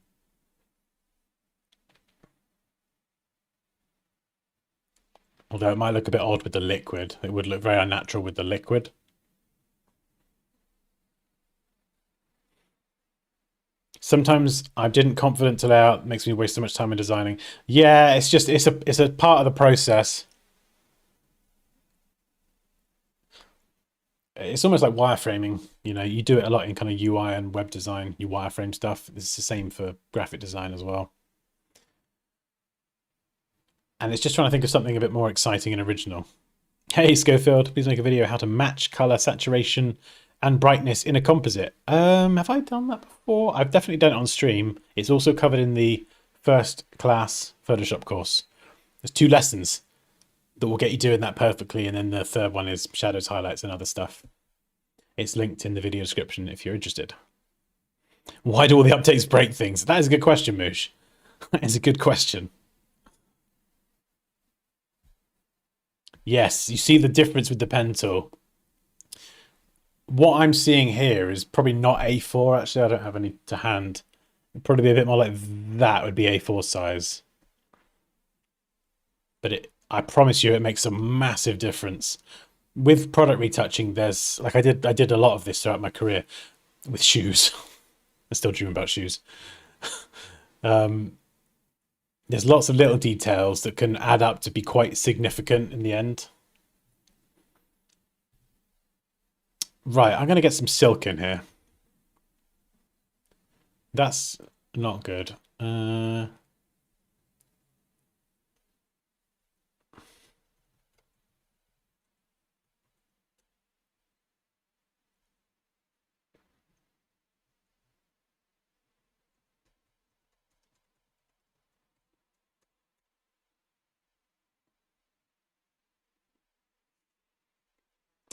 Although it might look a bit odd with the liquid. It would look very unnatural with the liquid. Sometimes I didn't confident to lay out. It makes me waste so much time in designing. Yeah, it's just it's a part of the process. It's almost like wireframing. You know, you do it a lot in kind of UI and web design. You wireframe stuff. It's the same for graphic design as well. And it's just trying to think of something a bit more exciting and original. Hey, Schofield, please make a video how to match color, saturation, and brightness in a composite. Have I done that before? I've definitely done it on stream. It's also covered in the first class Photoshop course. There's 2 lessons that will get you doing that perfectly, and then the third one is shadows, highlights, and other stuff. It's linked in the video description if you're interested. Why do all the updates break things? That is a good question, Moosh. That is a good question. Yes, you see the difference with the pen tool. What I'm seeing here is probably not A4. Actually, I don't have any to hand. It'd probably be a bit more like that would be A4 size. But I promise you, it makes a massive difference. With product retouching, there's like I did a lot of this throughout my career with shoes. I still dream about shoes. There's lots of little details that can add up to be quite significant in the end. Right, I'm going to get some silk in here. That's not good.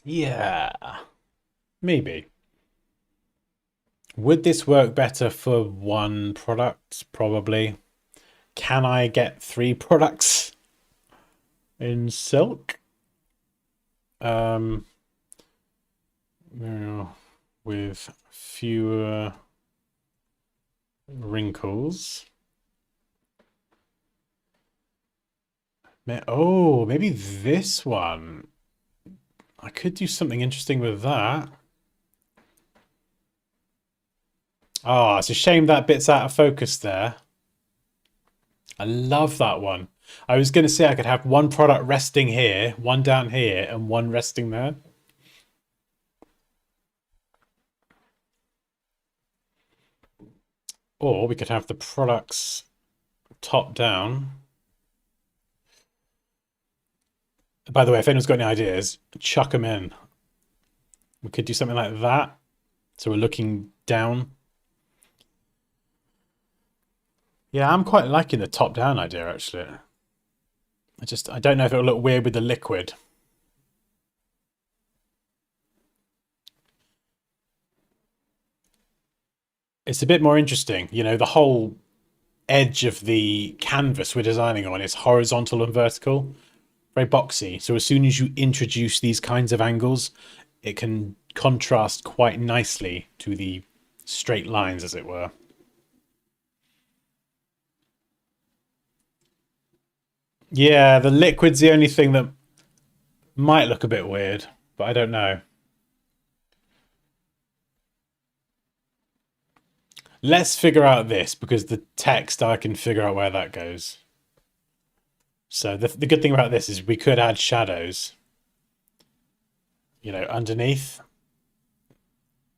Yeah, maybe. Would this work better for one product? Probably. Can I get 3 products in silk? With fewer wrinkles. Oh, maybe this one. I could do something interesting with that. Oh, it's a shame that bit's out of focus there. I love that one. I was going to say I could have one product resting here, one down here, and one resting there. Or we could have the products top down. By the way, if anyone's got any ideas, chuck them in. We could do something like that. So we're looking down. Yeah, I'm quite liking the top down idea, actually. I don't know if it'll look weird with the liquid. It's a bit more interesting. You know, the whole edge of the canvas we're designing on is horizontal and vertical. Very boxy. So as soon as you introduce these kinds of angles, it can contrast quite nicely to the straight lines, as it were. Yeah, the liquid's the only thing that might look a bit weird, but I don't know. Let's figure out this, because the text, I can figure out where that goes. So the good thing about this is we could add shadows, you know, underneath.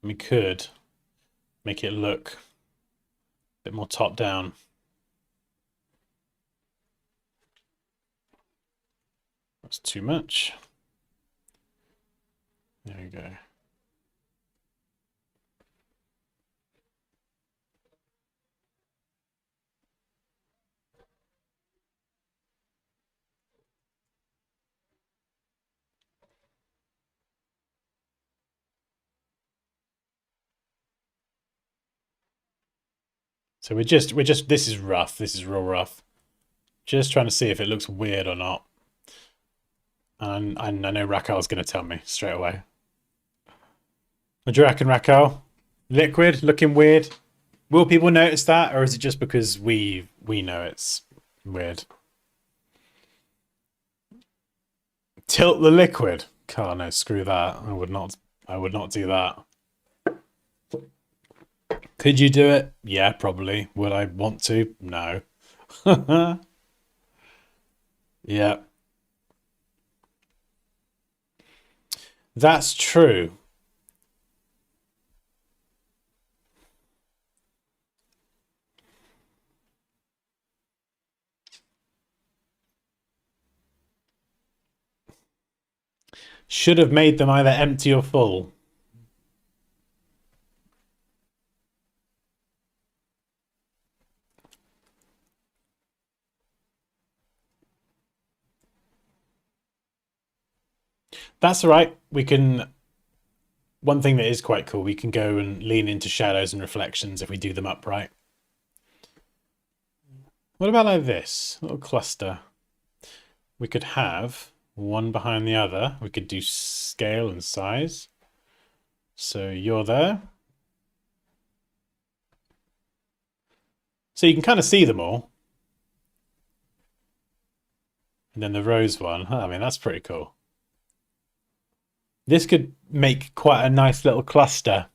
We could make it look a bit more top down. That's too much. There we go. So this is rough. This is real rough. Just trying to see if it looks weird or not. And I know Raquel's going to tell me straight away. What do you reckon, Raquel? Liquid looking weird. Will people notice that, or is it just because we know it's weird? Tilt the liquid. God, no, screw that. I would not do that. Could you do it? Yeah, probably. Would I want to? No. Yeah. That's true. Should have made them either empty or full. That's all right. We can. One thing that is quite cool, we can go and lean into shadows and reflections if we do them upright. What about like this little cluster? We could have one behind the other. We could do scale and size. So you're there. So you can kind of see them all. And then the rose one. I mean, that's pretty cool. This could make quite a nice little cluster.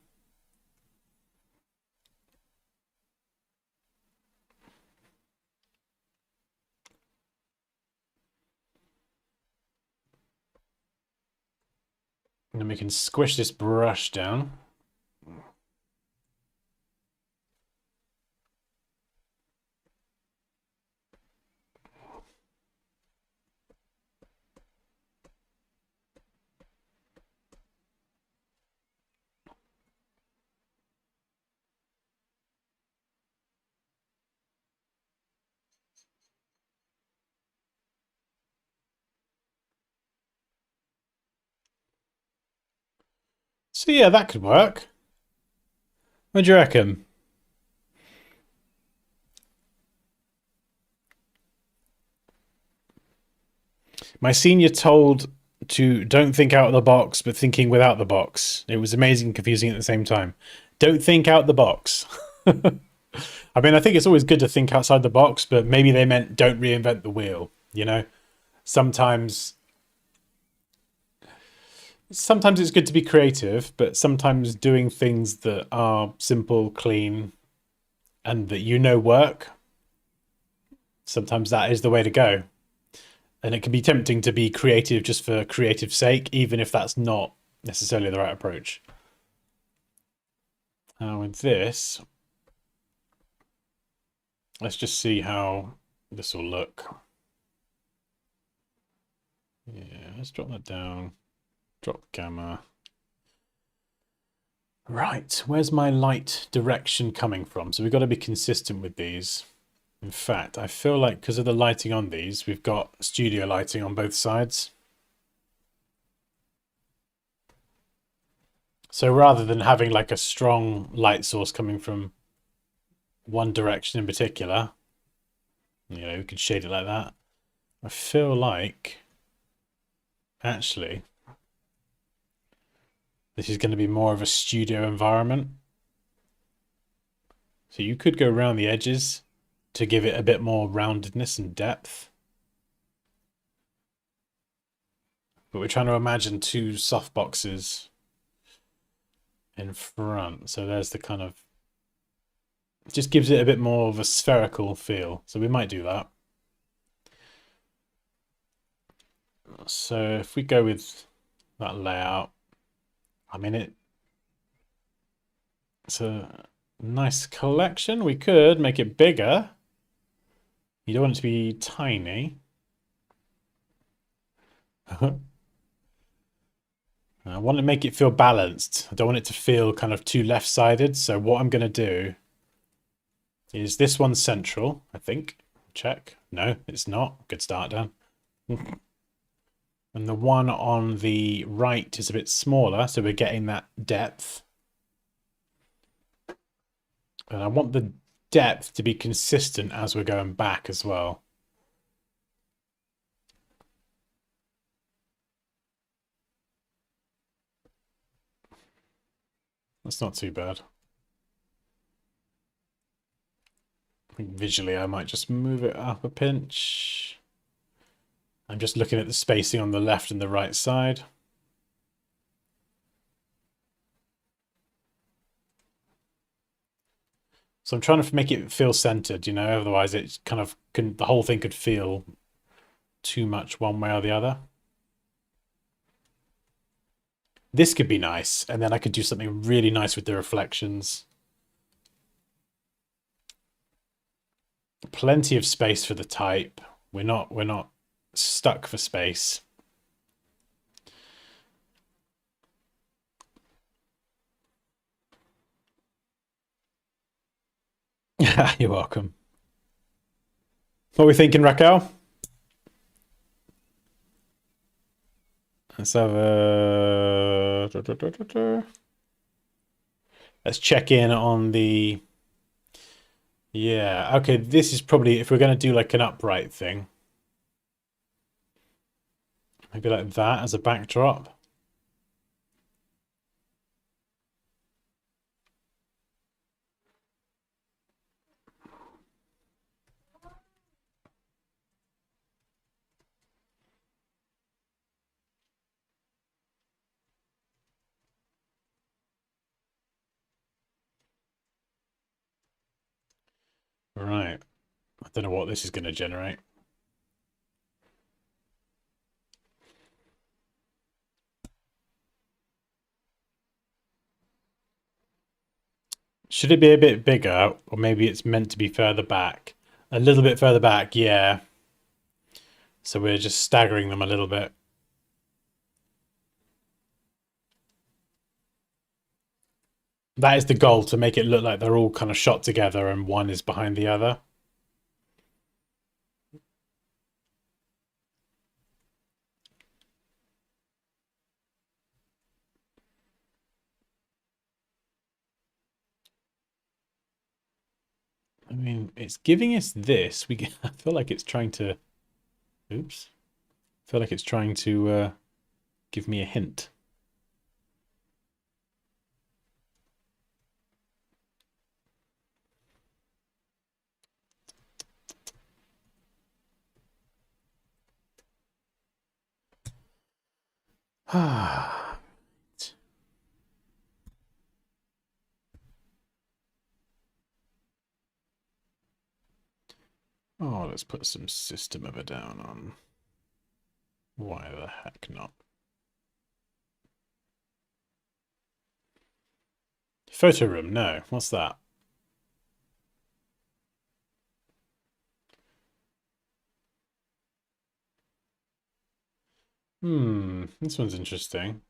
And then we can squish this brush down. So yeah, that could work. What do you reckon? My senior told to don't think out of the box, but thinking without the box. It was amazing and confusing at the same time. Don't think out the box. I mean, I think it's always good to think outside the box, but maybe they meant don't reinvent the wheel, you know? Sometimes it's good to be creative, but sometimes doing things that are simple, clean, and that you know work, sometimes that is the way to go. And it can be tempting to be creative just for creative sake, even if that's not necessarily the right approach. Now with this, let's just see how this will look. Yeah, let's drop that down. Drop gamma. Right, where's my light direction coming from? So we've got to be consistent with these. In fact, I feel like because of the lighting on these, we've got studio lighting on both sides. So rather than having like a strong light source coming from one direction in particular, you know, we could shade it like that. I feel like actually this is going to be more of a studio environment. So you could go around the edges to give it a bit more roundedness and depth. But we're trying to imagine two soft boxes in front. So there's the kind of, just gives it a bit more of a spherical feel. So we might do that. So if we go with that layout, I mean, it's a nice collection. We could make it bigger. You don't want it to be tiny. I want to make it feel balanced. I don't want it to feel kind of too left-sided. So what I'm going to do is this one's central, I think. Check. No, it's not. Good start, Dan. And the one on the right is a bit smaller, so we're getting that depth. And I want the depth to be consistent as we're going back as well. That's not too bad. I think visually I might just move it up a pinch. I'm just looking at the spacing on the left and the right side. So I'm trying to make it feel centered, you know, otherwise it kind of the whole thing could feel too much one way or the other. This could be nice, and then I could do something really nice with the reflections. Plenty of space for the type. We're not stuck for space. You're welcome. What are we thinking, Raquel? Let's have a... Let's check in on the... Yeah, okay, this is probably, if we're going to do like an upright thing, maybe like that as a backdrop. Right. I don't know what this is going to generate. Should it be a bit bigger, or maybe it's meant to be further back? A little bit further back, yeah. So we're just staggering them a little bit. That is the goal, to make it look like they're all kind of shot together and one is behind the other. I mean, it's giving us this. I feel like it's trying to... Oops. I feel like it's trying to give me a hint. Ah. Oh, let's put some system of a down on. Why the heck not? Photo room, no. What's that? This one's interesting.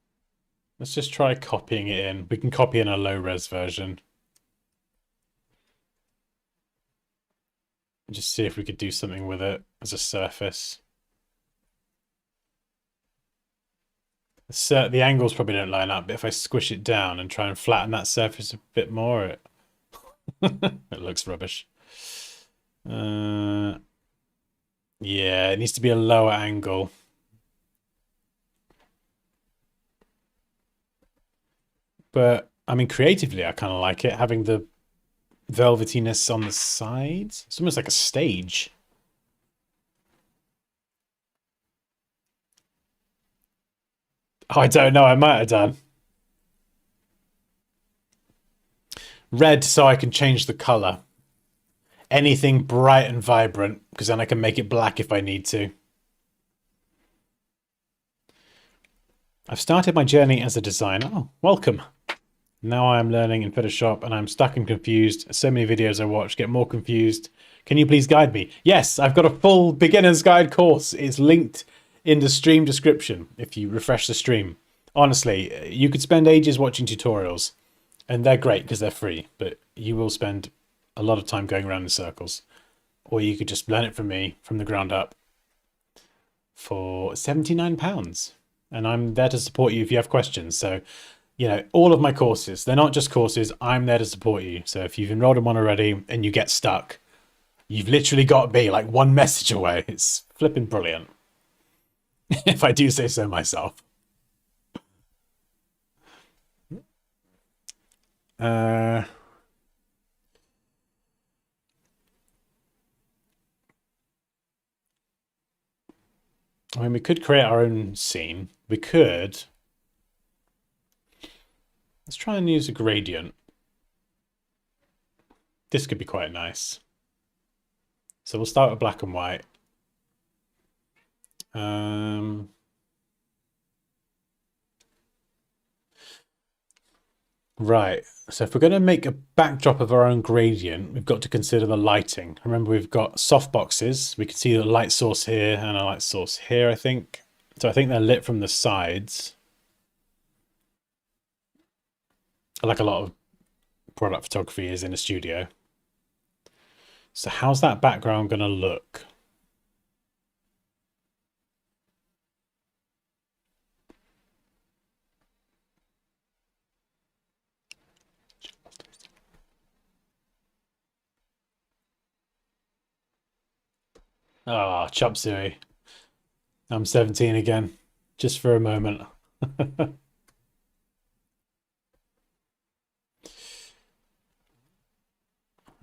Let's just try copying it in. We can copy in a low-res version. And just see if we could do something with it as a surface. The angles probably don't line up, but if I squish it down and try and flatten that surface a bit more, it, it looks rubbish. Yeah, it needs to be a lower angle. But, I mean, creatively, I kind of like it, having the velvetiness on the sides. It's almost like a stage. Oh, I don't know. I might have done. Red so I can change the color. Anything bright and vibrant, because then I can make it black if I need to. I've started my journey as a designer. Oh, welcome. Now I am learning in Photoshop and I'm stuck and confused. So many videos I watch get more confused. Can you please guide me? Yes, I've got a full beginner's guide course. It's linked in the stream description if you refresh the stream. Honestly, you could spend ages watching tutorials and they're great because they're free, but you will spend a lot of time going around in circles. Or you could just learn it from me from the ground up for £79. And I'm there to support you if you have questions. So, you know, all of my courses, they're not just courses. I'm there to support you. So if you've enrolled in one already and you get stuck, you've literally got me like one message away. It's flipping brilliant. If I do say so myself. I mean, we could create our own scene. We could. Let's try and use a gradient. This could be quite nice. So we'll start with black and white. Right. So if we're going to make a backdrop of our own gradient, we've got to consider the lighting. Remember, we've got soft boxes. We can see the light source here and a light source here, I think. So I think they're lit from the sides. Like a lot of product photography is in a studio. So how's that background going to look? Ah, chop suey. I'm 17 again, just for a moment.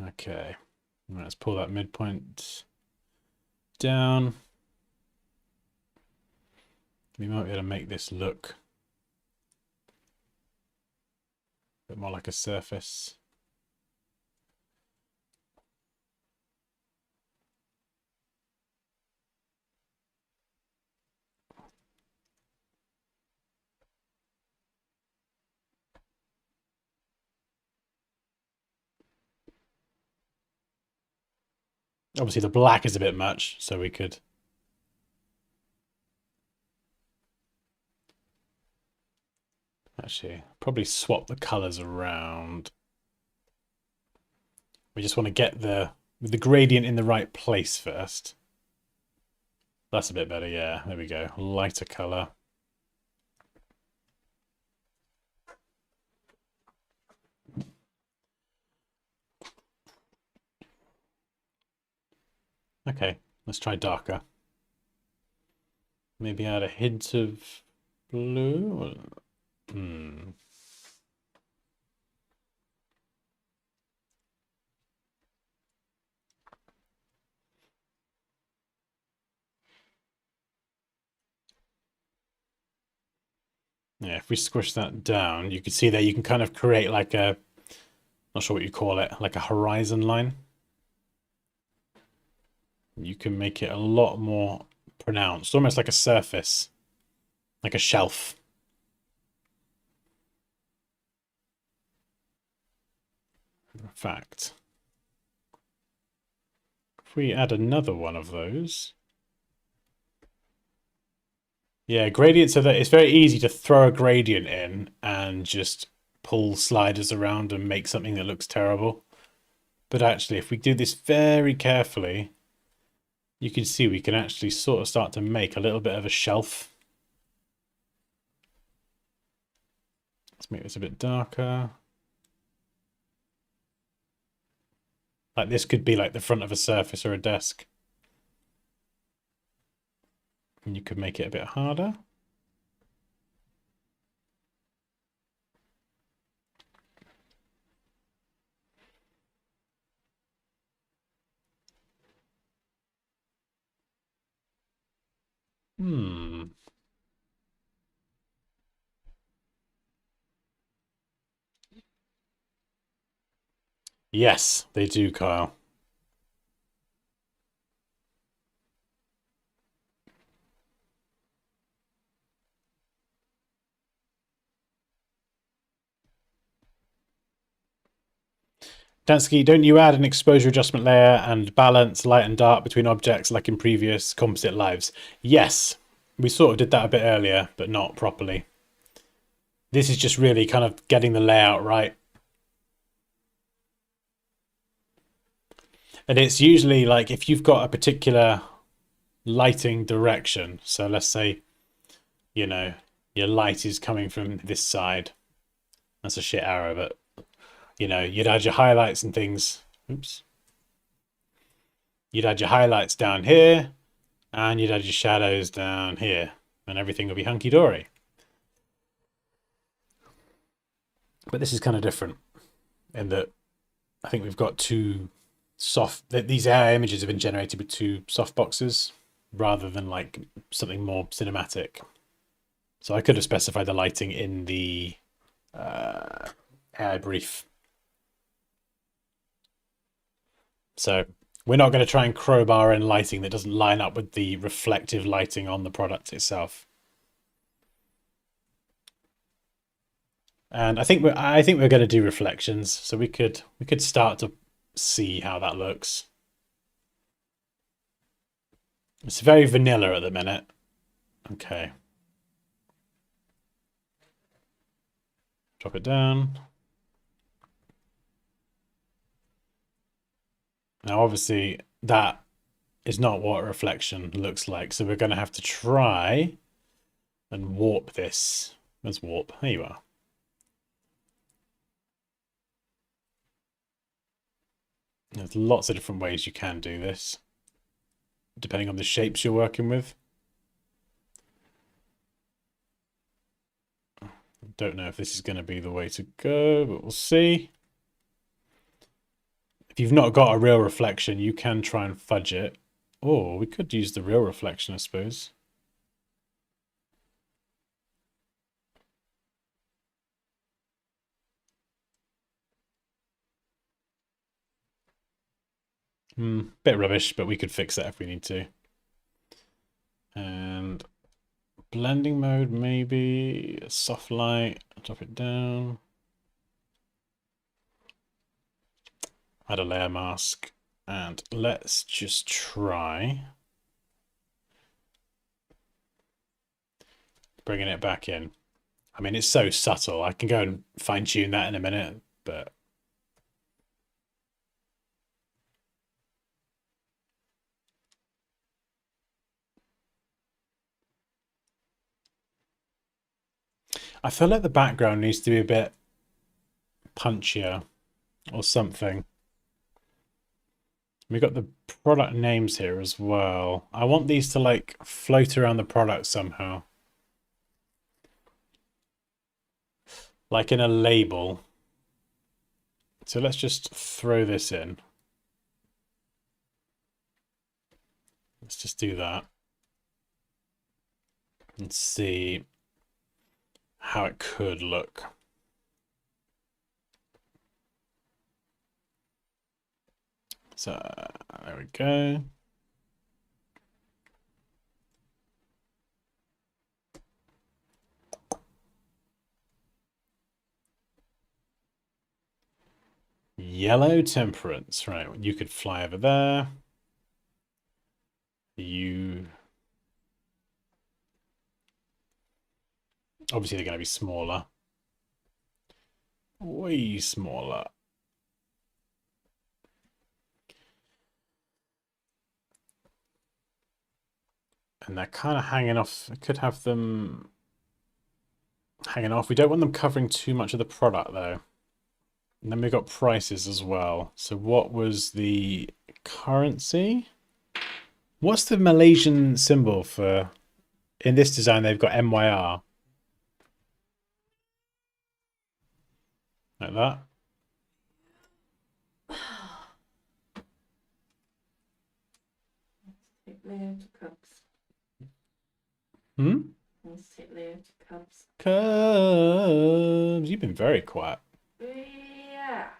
Okay, let's pull that midpoint down. We might be able to make this look a bit more like a surface. Obviously the black is a bit much, so we could actually probably swap the colors around. We just want to get the gradient in the right place first. That's a bit better, yeah. There we go. Lighter color. Okay, let's try darker. Maybe add a hint of blue. Hmm. Yeah, if we squish that down, you can see that you can kind of create like a, not sure what you call it, like a horizon line. You can make it a lot more pronounced, almost like a surface, like a shelf. In fact, if we add another one of those. Yeah, gradients are that it's very easy to throw a gradient in and just pull sliders around and make something that looks terrible. But actually, if we do this very carefully, you can see we can actually sort of start to make a little bit of a shelf. Let's make this a bit darker. Like this could be like the front of a surface or a desk. And you could make it a bit harder. Hmm. Yes, they do, Kyle. Dansky, don't you add an exposure adjustment layer and balance light and dark between objects like in previous composite lives? Yes, we sort of did that a bit earlier, but not properly. This is just really kind of getting the layout right. And it's usually like if you've got a particular lighting direction, so let's say, you know, your light is coming from this side. That's a shit arrow, but you know, you'd add your highlights and things. Oops. You'd add your highlights down here, and you'd add your shadows down here, and everything will be hunky-dory. But this is kind of different in that I think we've got two soft, these AI images have been generated with two soft boxes rather than like something more cinematic. So I could have specified the lighting in the AI brief. So we're not going to try and crowbar in lighting that doesn't line up with the reflective lighting on the product itself. And I think we're going to do reflections, so we could start to see how that looks. It's very vanilla at the minute. Okay. Drop it down. Now, obviously, that is not what a reflection looks like, so we're going to have to try and warp this. Let's warp. There you are. There's lots of different ways you can do this, depending on the shapes you're working with. Don't know if this is going to be the way to go, but we'll see. If you've not got a real reflection, you can try and fudge it. Or we could use the real reflection, I suppose. Bit rubbish, but we could fix that if we need to. And blending mode, maybe a soft light, drop it down. Add a layer mask, and let's just try bringing it back in. I mean, it's so subtle. I can go and fine tune that in a minute, but I feel like the background needs to be a bit punchier or something. We got the product names here as well. I want these to like float around the product somehow. Like in a label. So let's just throw this in. Let's just do that. And see how it could look. So there we go. Yellow temperance, right? You could fly over there. Obviously they're going to be smaller. Way smaller. And they're kind of hanging off. I could have them hanging off. We don't want them covering too much of the product though. And then we've got prices as well. So what was the currency? What's the Malaysian symbol for, in this design, they've got MYR. Like that. Take layout to cubs. Let's take layout to cubs. Cubs. You've been very quiet. Yeah.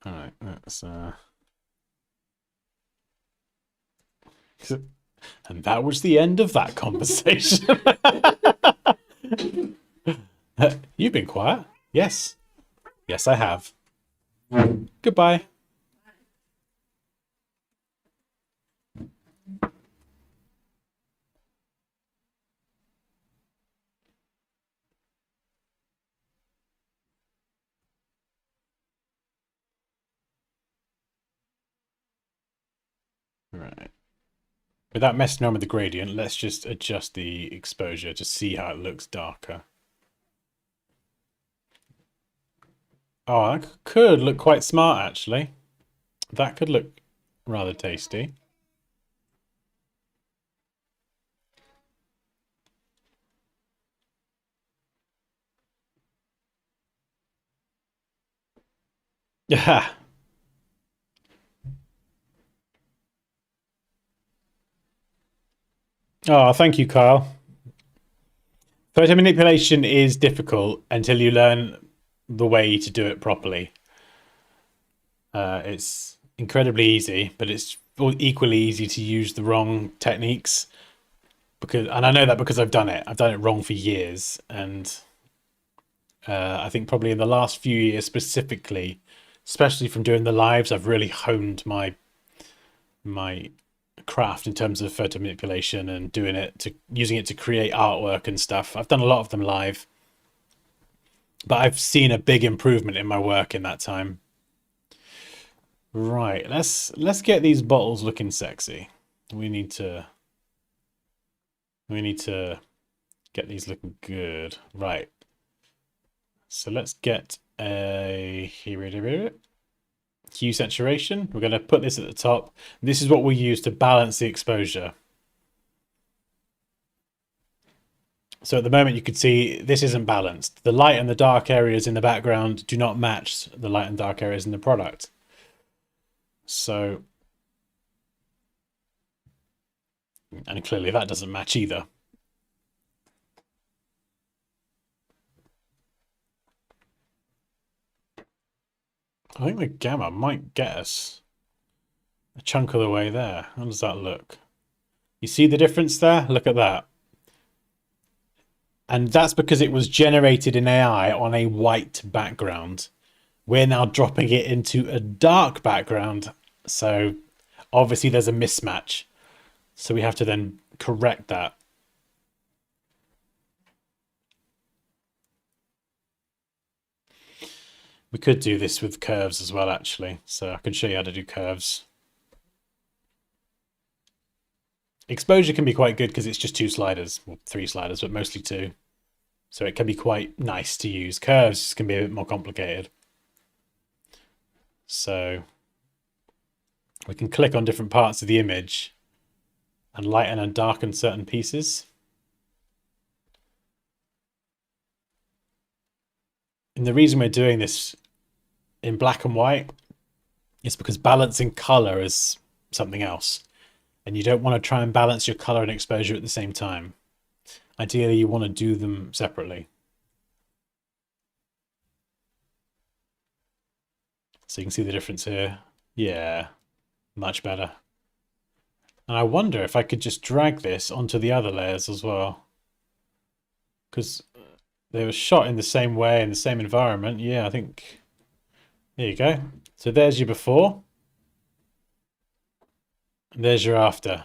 All right, that's and that was the end of that conversation. You've been quiet. Yes. Yes, I have. Goodbye. Right. Without messing around with the gradient, let's just adjust the exposure to see how it looks darker. Oh, that could look quite smart, actually. That could look rather tasty. Yeah. Oh, thank you, Kyle. Photo manipulation is difficult until you learn the way to do it properly. It's incredibly easy, but it's equally easy to use the wrong techniques. And I know that because I've done it. I've done it wrong for years, and I think probably in the last few years specifically, especially from doing the lives, I've really honed my craft in terms of photo manipulation and using it to create artwork and stuff. I've done a lot of them live, but I've seen a big improvement in my work in that time. Right, let's get these bottles looking sexy. We need to get these looking good. Right. So let's get a hue saturation. We're going to put this at the top. This is what we use to balance the exposure. So at the moment you can see this isn't balanced. The light and the dark areas in the background do not match the light and dark areas in the product. So, and clearly that doesn't match either. I think the gamma might get us a chunk of the way there. How does that look? You see the difference there? Look at that. And that's because it was generated in AI on a white background. We're now dropping it into a dark background. So obviously there's a mismatch. So we have to then correct that. We could do this with curves as well, actually. So I can show you how to do curves. Exposure can be quite good because it's just 2 sliders, well, 3 sliders, but mostly 2. So it can be quite nice to use. Curves can be a bit more complicated. So we can click on different parts of the image and lighten and darken certain pieces. And the reason we're doing this in black and white is because balancing color is something else. And you don't want to try and balance your color and exposure at the same time. Ideally, you want to do them separately. So you can see the difference here. Yeah, much better. And I wonder if I could just drag this onto the other layers as well. Because they were shot in the same way, in the same environment. Yeah, I think... There you go. So there's your before. And there's your after.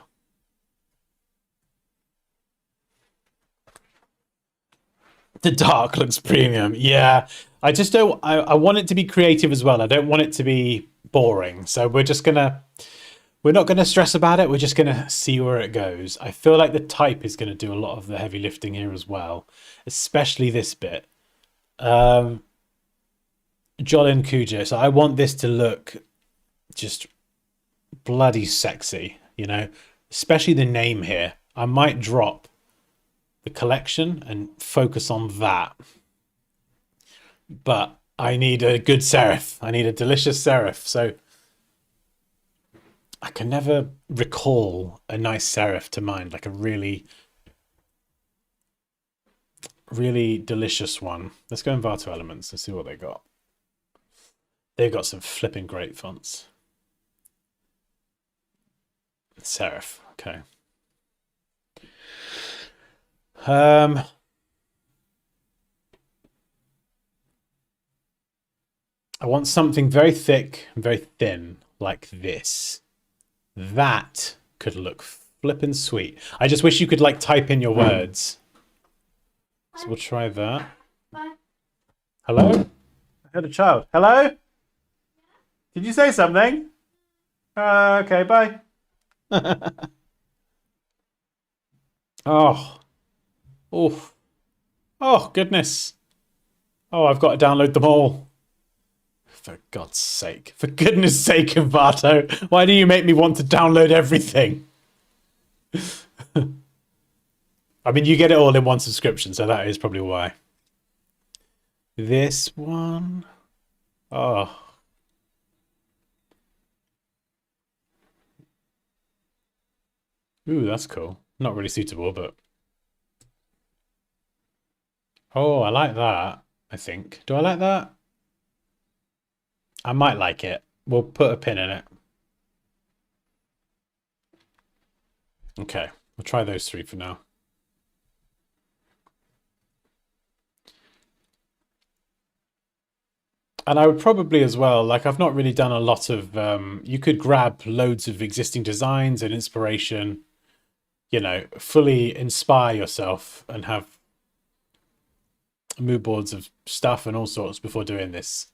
The dark looks premium. Yeah. I just don't... I want it to be creative as well. I don't want it to be boring. So we're just going to... We're not going to stress about it. We're just going to see where it goes. I feel like the type is going to do a lot of the heavy lifting here as well. Especially this bit. Jolin Kujo. So I want this to look just bloody sexy, you know, especially the name here. I might drop the collection and focus on that. But I need a good serif. I need a delicious serif. So I can never recall a nice serif to mind, like a really, really delicious one. Let's go in Vato Elements and see what they got. They've got some flipping great fonts. Serif, okay. I want something very thick and very thin, like this. That could look flippin' sweet. I just wish you could like type in your words. So we'll try that. Hello? I heard a child. Hello? Did you say something? Okay, bye. Oh. Oof. Oh, goodness. Oh, I've got to download them all. For God's sake. For goodness sake, Envato. Why do you make me want to download everything? I mean, you get it all in one subscription, so that is probably why. This one. Oh. Ooh, that's cool. Not really suitable, but... Oh, I like that, I think. Do I like that? I might like it. We'll put a pin in it. Okay, we'll try those three for now. And I would probably as well, like I've not really done a lot of, you could grab loads of existing designs and inspiration, you know, fully inspire yourself and have mood boards of stuff and all sorts before doing this.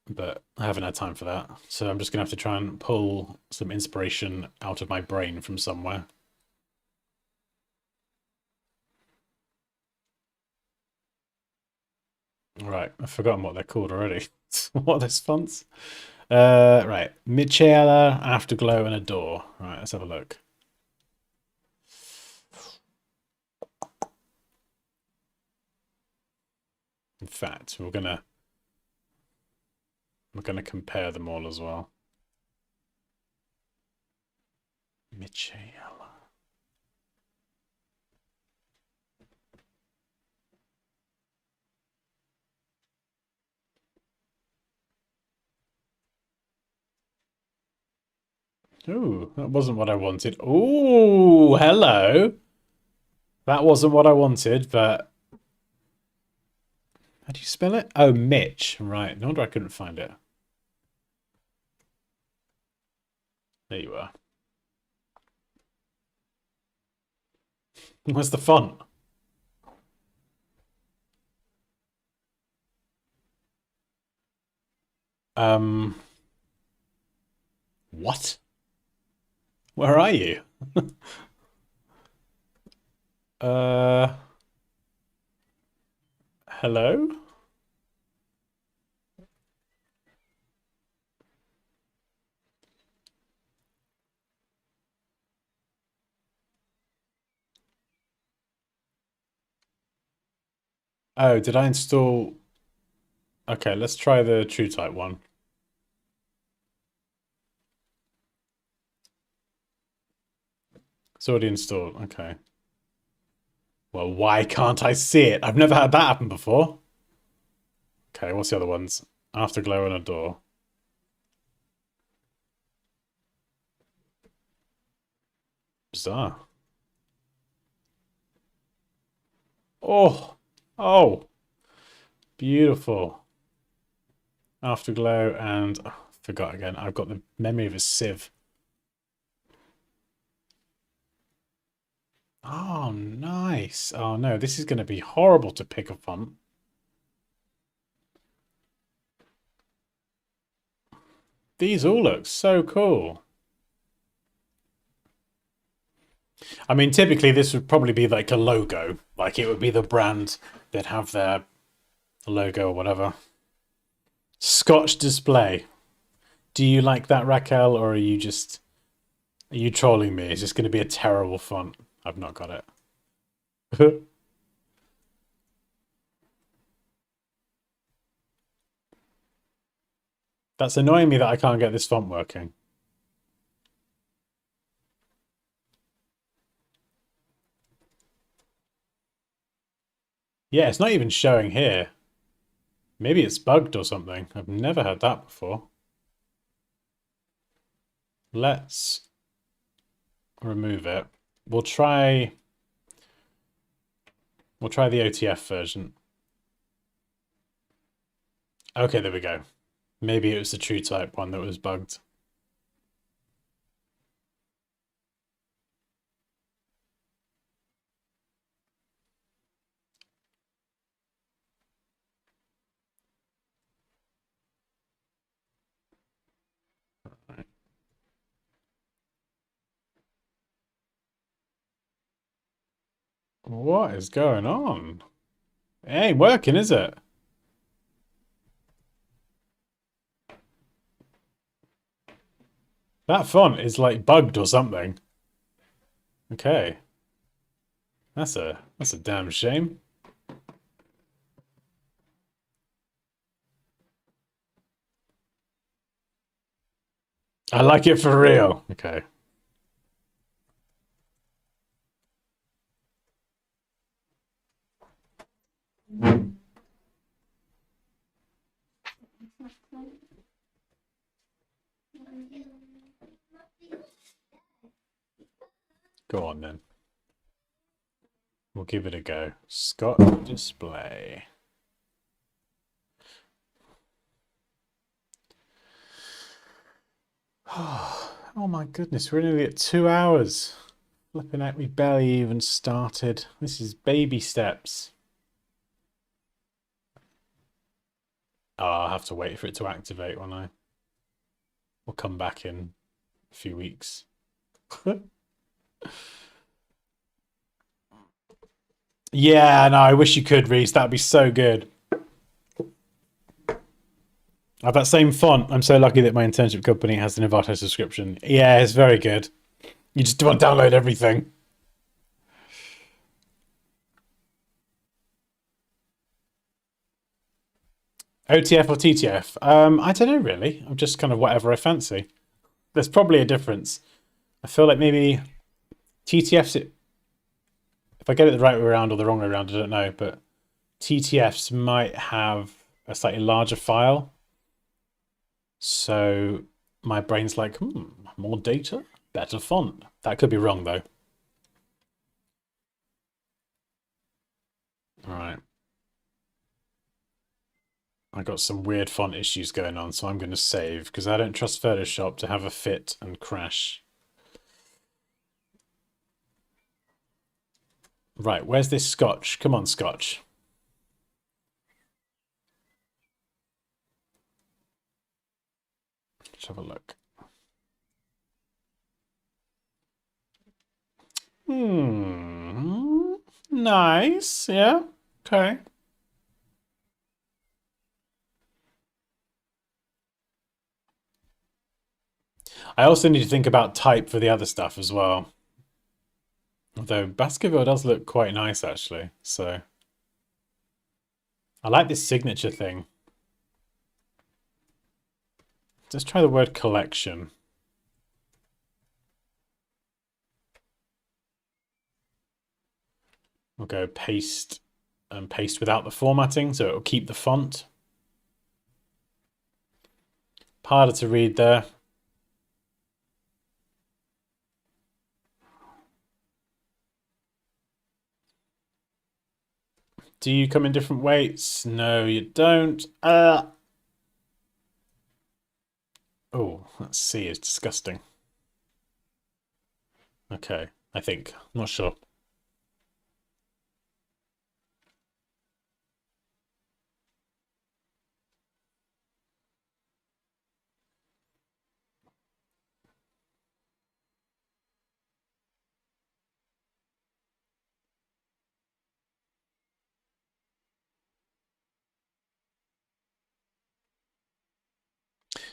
But I haven't had time for that. So I'm just going to have to try and pull some inspiration out of my brain from somewhere. Right, I've forgotten what they're called already. What are those fonts? Right, Michaela, Afterglow, and Adore. Right, let's have a look. In fact, we're gonna compare them all as well. Michaela. Ooh, that wasn't what I wanted. Ooh, hello. That wasn't what I wanted, but... How do you spell it? Oh, Mitch. Right, no wonder I couldn't find it. There you are. Where's the font? What? Where are you? Hello? Oh, did I install? Okay, let's try the TrueType one. It's already installed. Okay. Well, why can't I see it? I've never had that happen before. Okay, what's the other ones? Afterglow and Adore. Bizarre. Oh, oh, beautiful. Afterglow and forgot again. I've got the memory of a sieve. Oh, nice. Oh no, this is going to be horrible to pick a font. These all look so cool. I mean, typically this would probably be like a logo. Like it would be the brand that have their logo or whatever. Scotch display. Do you like that, Raquel, or are you trolling me? Is this going to be a terrible font? I've not got it. That's annoying me that I can't get this font working. Yeah, it's not even showing here. Maybe it's bugged or something. I've never had that before. Let's remove it. We'll try the OTF version. Okay, there we go. Maybe it was the TrueType one that was bugged. What is going on? It ain't working, is it? That font is like bugged or something. Okay. That's a damn shame. I like it for real. Okay. Go on then. We'll give it a go. Scott display. Oh my goodness, we're nearly at 2 hours. Flipping out, we barely even started. This is baby steps. Oh, I'll have to wait for it to activate when I will come back in a few weeks. Yeah, no, I wish you could, Reese. That'd be so good. I have that same font. I'm so lucky that my internship company has an Envato subscription. Yeah, it's very good. You just want to download everything. OTF or TTF? I don't know really. I'm just kind of whatever I fancy. There's probably a difference. I feel like maybe TTF's it. If I get it the right way around or the wrong way around, I don't know. But TTFs might have a slightly larger file. So my brain's like, more data, better font. That could be wrong though. All right. I got some weird font issues going on, so I'm going to save because I don't trust Photoshop to have a fit and crash. Right, where's this Scotch? Come on, Scotch. Let's have a look. Nice. Yeah. Okay. I also need to think about type for the other stuff as well. Although Baskerville does look quite nice actually, so I like this signature thing. Let's try the word collection. We'll go paste and paste without the formatting, so it'll keep the font. Harder to read there. Do you come in different weights? No, you don't. Oh, let's see. It's disgusting. Okay, I think. I'm not sure.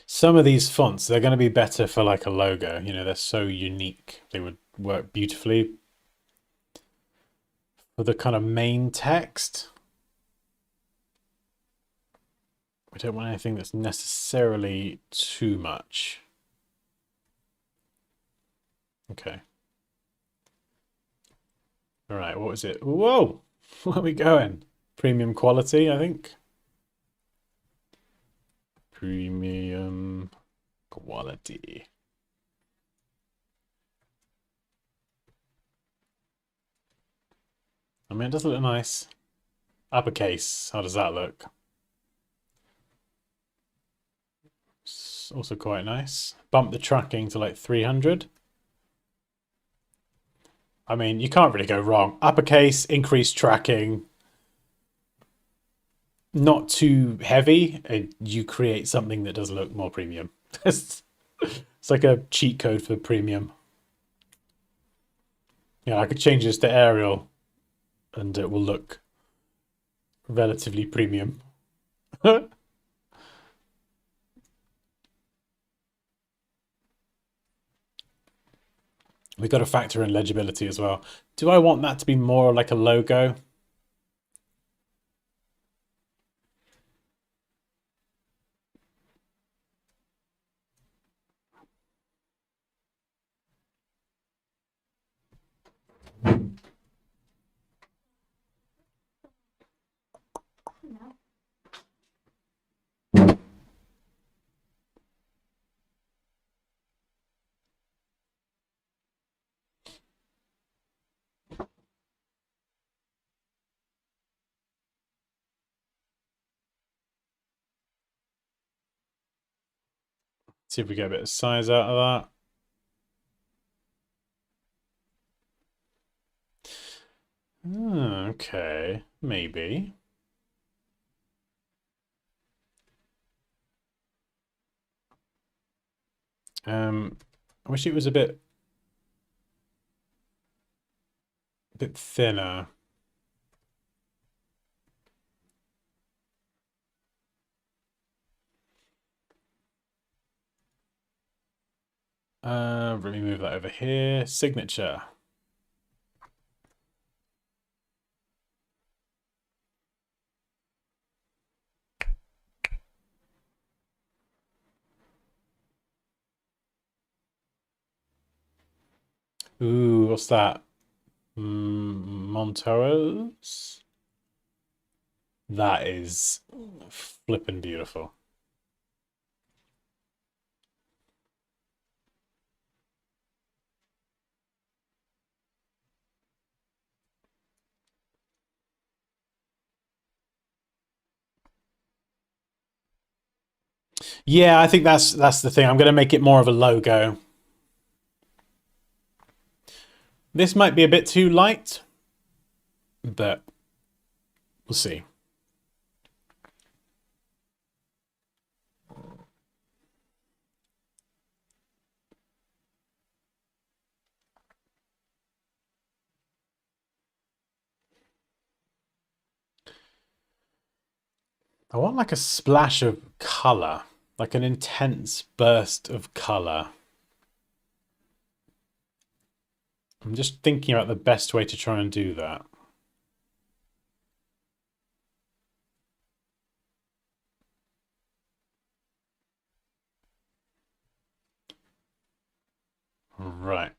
Some of these fonts, they're going to be better for like a logo. You know, they're so unique. They would work beautifully for the kind of main text. We don't want anything that's necessarily too much. Okay. All right, what was it? Whoa! Where are we going? Premium quality, I think. Premium quality. I mean, it does look nice. Uppercase, how does that look? It's also quite nice. Bump the tracking to like 300. I mean, you can't really go wrong. Uppercase, increased tracking. Not too heavy, and you create something that does look more premium. It's like a cheat code for premium. Yeah, I could change this to Arial and it will look relatively premium. We've got to factor in legibility as well. Do I want that to be more like a logo? See if we get a bit of size out of that. Okay, maybe. I wish it was a bit thinner. Let me move that over here. Signature. Ooh, what's that? Monteros? That is flippin' beautiful. Yeah, I think that's the thing. I'm going to make it more of a logo. This might be a bit too light, but we'll see. I want like a splash of color, like an intense burst of color. I'm just thinking about the best way to try and do that. Right.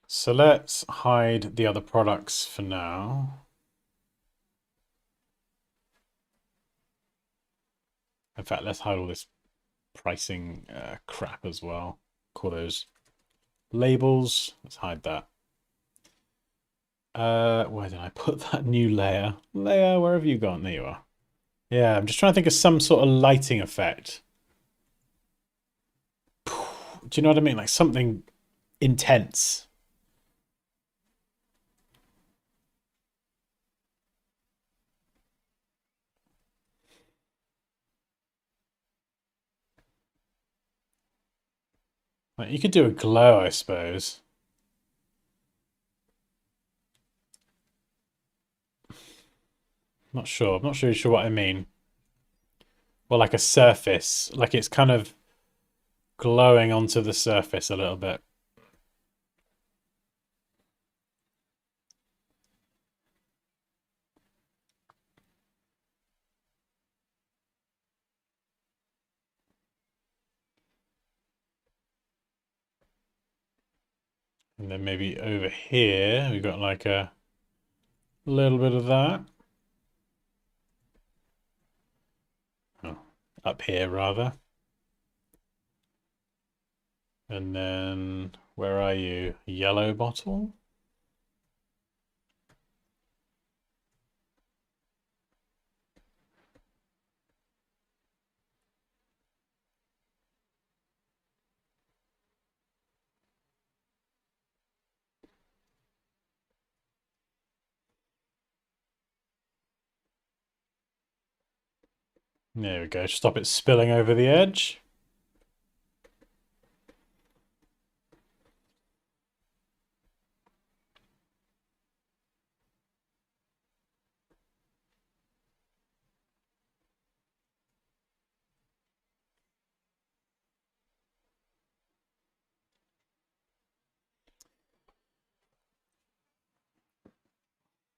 So let's hide the other products for now. In fact, let's hide all this pricing crap as well. Call those labels. Let's hide that. Where did I put that new layer? Layer, where have you gone? There you are. Yeah, I'm just trying to think of some sort of lighting effect. Do you know what I mean? Like something intense. Like you could do a glow, I suppose. Not sure. I'm not sure what I mean. Well, like a surface. Like it's kind of glowing onto the surface a little bit. And then maybe over here, we've got like a little bit of that. Oh, up here, rather. And then, where are you? Yellow bottle? There we go. Stop it spilling over the edge.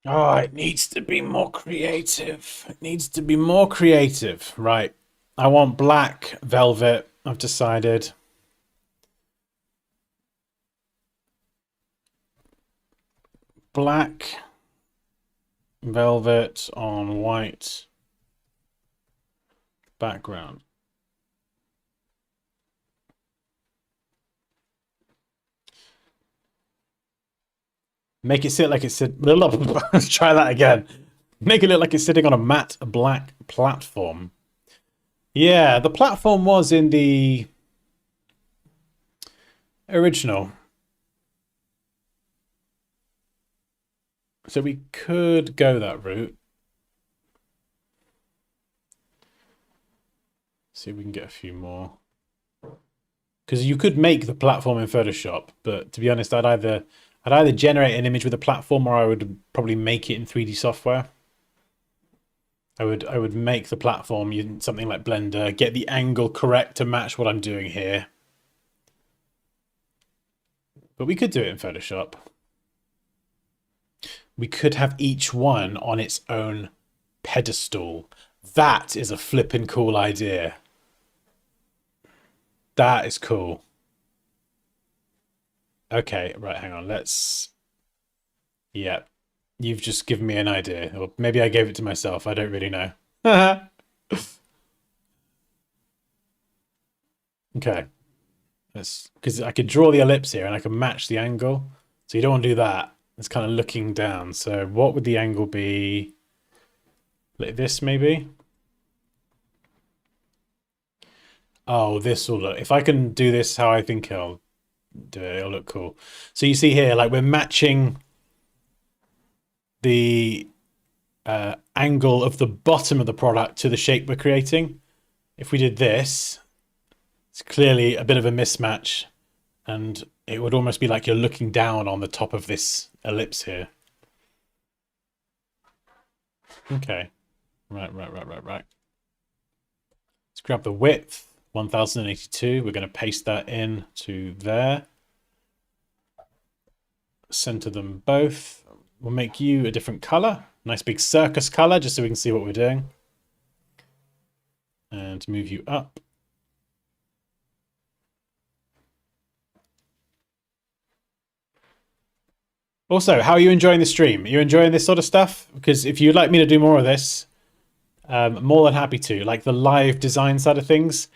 Oh, it needs to be more creative. It needs to be more creative. Right. I want black velvet. I've decided. Black velvet on white background. Make it sit like it's sit. Let's try that again. Make it look like it's sitting on a matte black platform. Yeah, the platform was in the original. So we could go that route. See if we can get a few more. Because you could make the platform in Photoshop, but to be honest, I'd either generate an image with a platform or I would probably make it in 3D software. I would make the platform using something like Blender, get the angle correct to match what I'm doing here. But we could do it in Photoshop. We could have each one on its own pedestal. That is a flippin' cool idea. That is cool. Okay, right, hang on. Yeah, you've just given me an idea. Or maybe I gave it to myself. I don't really know. Okay. Because I could draw the ellipse here and I can match the angle. So you don't want to do that. It's kind of looking down. So what would the angle be? Like this, maybe? Oh, this will look... If I can do this how I think I'll do it, it'll look cool. So you see here, like we're matching the angle of the bottom of the product to the shape we're creating. If we did this, it's clearly a bit of a mismatch, and it would almost be like you're looking down on the top of this ellipse here. Okay. Right. Let's grab the width, 1082. We're going to paste that in to there. Center them both. We'll make you a different color. Nice big circus color, just so we can see what we're doing. And move you up. Also, how are you enjoying the stream? Are you enjoying this sort of stuff? Because if you'd like me to do more of this, more than happy to. Like the live design side of things.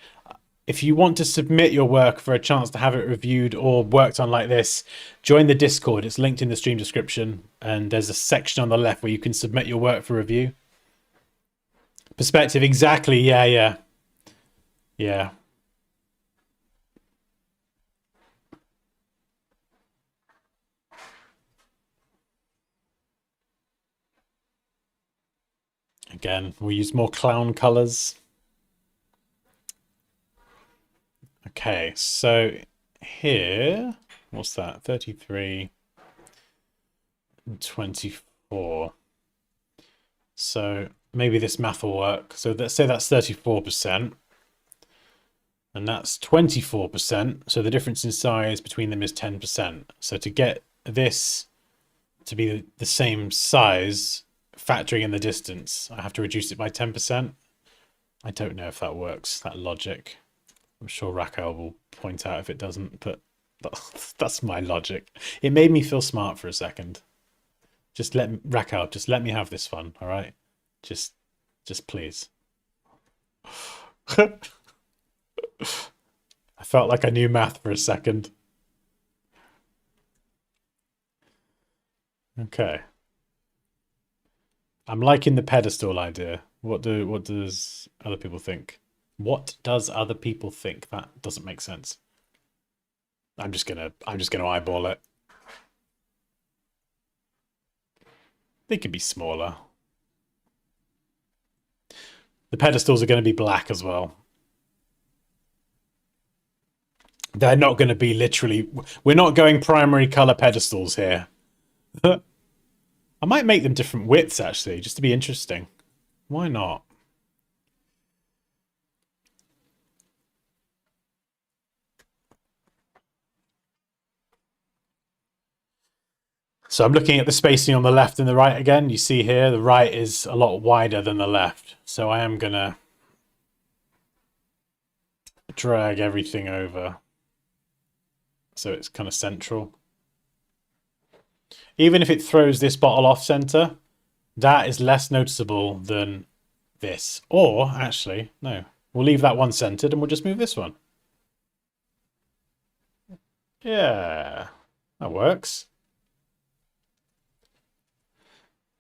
If you want to submit your work for a chance to have it reviewed or worked on like this, join the Discord. It's linked in the stream description. And there's a section on the left where you can submit your work for review. Perspective, exactly. Yeah. Again, we'll use more clown colors. Okay, so here, what's that? 33 and 24. So maybe this math will work. So let's say that's 34%. And that's 24%. So the difference in size between them is 10%. So to get this to be the same size, factoring in the distance, I have to reduce it by 10%. I don't know if that works, that logic. I'm sure Raquel will point out if it doesn't, but that's my logic. It made me feel smart for a second. Just Raquel, just let me have this fun, all right? Just please. I felt like I knew math for a second. Okay. I'm liking the pedestal idea. What does other people think? What does other people think? That doesn't make sense. I'm just gonna eyeball it. They could be smaller. The pedestals are going to be black as well. They're not going to be literally... We're not going primary color pedestals here. I might make them different widths, actually, just to be interesting. Why not? So I'm looking at the spacing on the left and the right again. You see here, the right is a lot wider than the left. So I am going to drag everything over so it's kind of central. Even if it throws this bottle off center, that is less noticeable than this. Or, actually, no. We'll leave that one centered and we'll just move this one. Yeah, that works.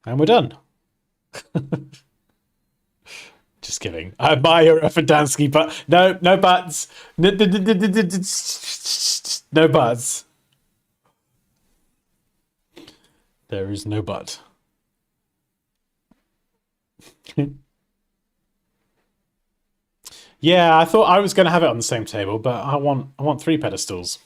And we're done. Just kidding. I admire her for Dansky, but no buts. No buts. There is no but. Yeah, I thought I was going to have it on the same table, but I want 3 pedestals.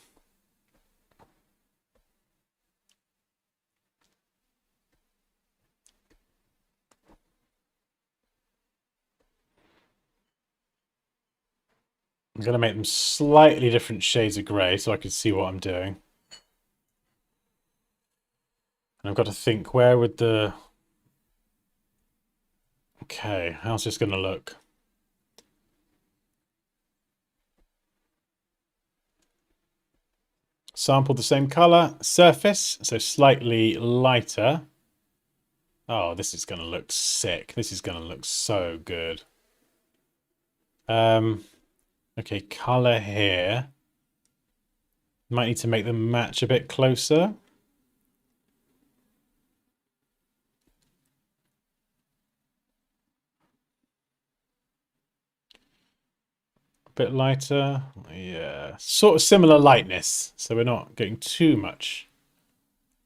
I'm going to make them slightly different shades of grey so I can see what I'm doing. And I've got to think, where would the... Okay, how's this going to look? Sample the same color, surface, so slightly lighter. Oh, this is going to look sick. This is going to look so good. Okay, color here. Might need to make them match a bit closer. A bit lighter. Yeah, sort of similar lightness. So we're not getting too much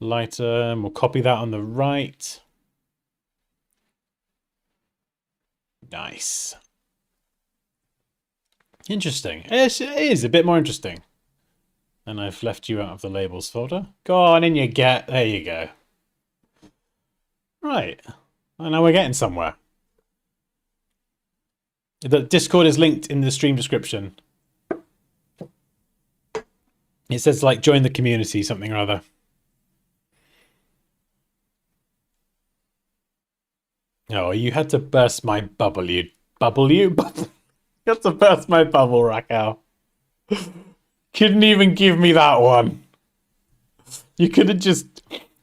lighter. And we'll copy that on the right. Nice. Interesting. It is a bit more interesting. And I've left you out of the labels folder. Go on, in you get. There you go. Right. And now we're getting somewhere. The Discord is linked in the stream description. It says, like, join the community, something or other. Oh, you had to burst my bubble, you. You had to burst my bubble, Raquel. Couldn't even give me that one. You could have just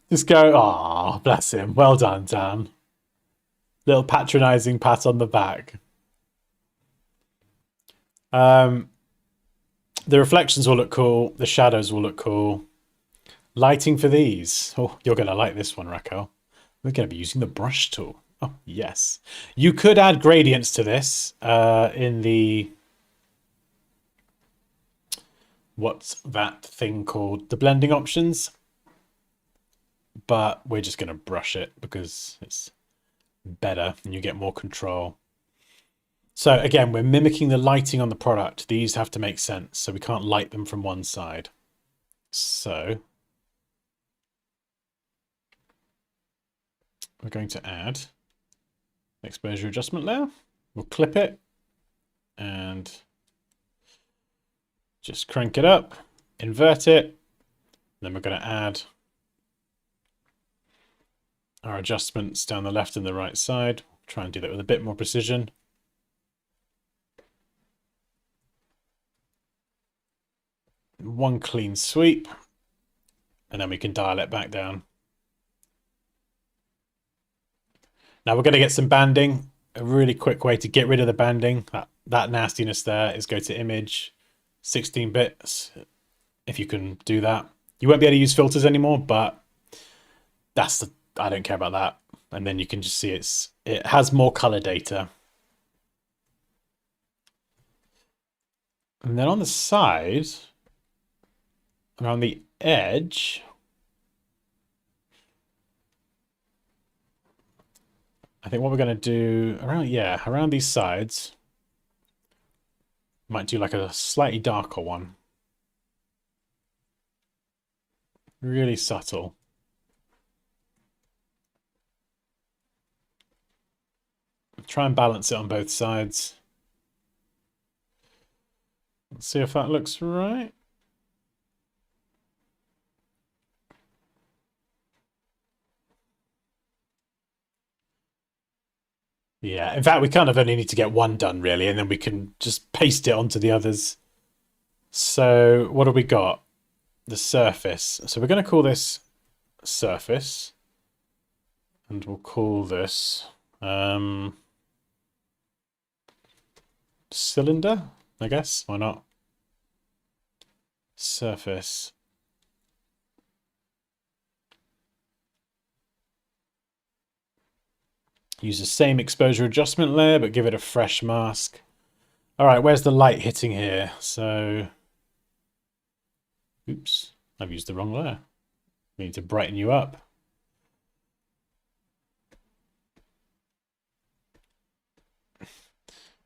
Just go, oh, bless him. Well done, Dan. Little patronizing pat on the back. The reflections will look cool. The shadows will look cool. Lighting for these. Oh, you're going to like this one, Raquel. We're going to be using the brush tool. Oh, yes. You could add gradients to this in the... What's that thing called? The blending options. But we're just going to brush it because it's better and you get more control. So again, we're mimicking the lighting on the product. These have to make sense. So we can't light them from one side. So we're going to add exposure adjustment layer. We'll clip it and just crank it up, invert it. Then we're going to add our adjustments down the left and the right side. Try and do that with a bit more precision. One clean sweep, and then we can dial it back down. Now we're going to get some banding. A really quick way to get rid of the banding, that nastiness there, is go to image, 16 bits, if you can do that. You won't be able to use filters anymore, but I don't care about that. And then you can just see it has more color data. And then on the side, around the edge, I think what we're going to do around these sides, might do like a slightly darker one. Really subtle. Try and balance it on both sides. Let's see if that looks right. Yeah, in fact, we kind of only need to get one done, really, and then we can just paste it onto the others. So what have we got? The surface. So we're going to call this surface, and we'll call this cylinder, I guess. Why not? Surface. Use the same exposure adjustment layer, but give it a fresh mask. All right, where's the light hitting here? So, oops, I've used the wrong layer. We need to brighten you up.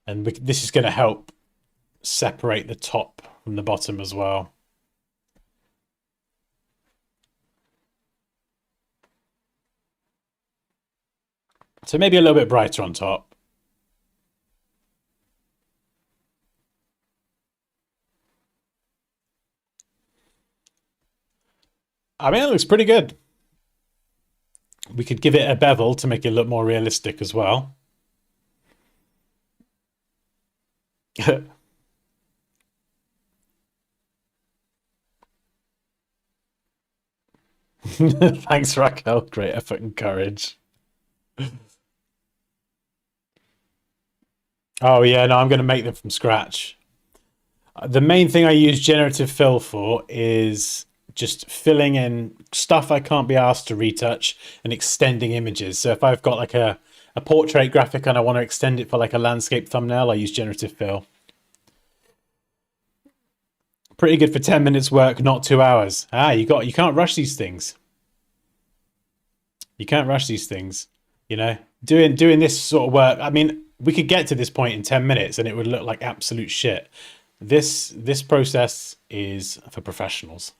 And this is going to help separate the top from the bottom as well. So maybe a little bit brighter on top. I mean, it looks pretty good. We could give it a bevel to make it look more realistic as well. Thanks, Raquel. Great effort and courage. Oh, yeah, no, I'm going to make them from scratch. The main thing I use generative fill for is just filling in stuff I can't be asked to retouch and extending images. So if I've got like a portrait graphic and I want to extend it for like a landscape thumbnail, I use generative fill. Pretty good for 10 minutes work, not 2 hours. You can't rush these things. You can't rush these things. You know, doing this sort of work. I mean, we could get to this point in 10 minutes and it would look like absolute shit. This process is for professionals.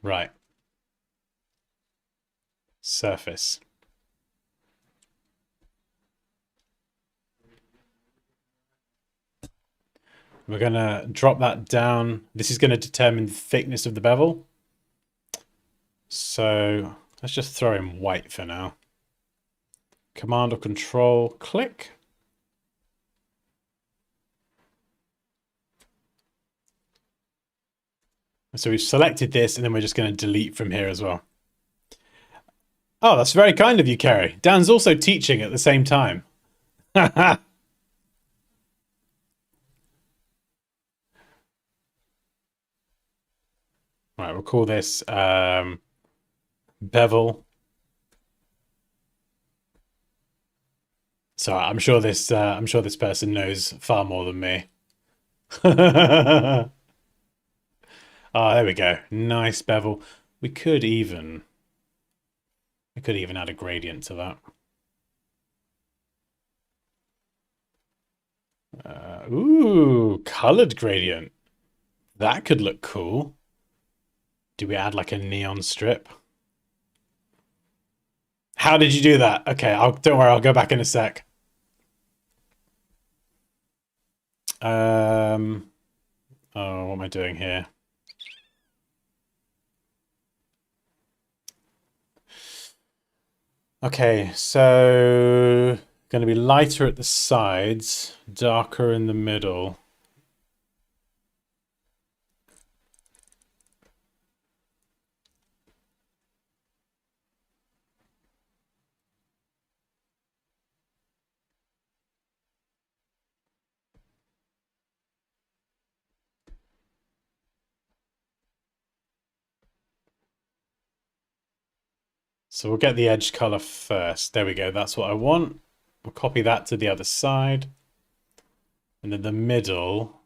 Right. Surface. We're going to drop that down. This is going to determine the thickness of the bevel. So let's just throw in white for now. Command or Control, click. So we've selected this, and then we're just going to delete from here as well. Oh, that's very kind of you, Kerry. Dan's also teaching at the same time. Right, we'll call this bevel. So I'm sure this person knows far more than me. Oh, there we go. Nice bevel. We could even add a gradient to that. Ooh, colored gradient. That could look cool. Do we add like a neon strip? How did you do that? Okay, don't worry, I'll go back in a sec. Oh, what am I doing here? Okay, so going to be lighter at the sides, darker in the middle. So we'll get the edge color first. There we go. That's what I want. We'll copy that to the other side. And then the middle.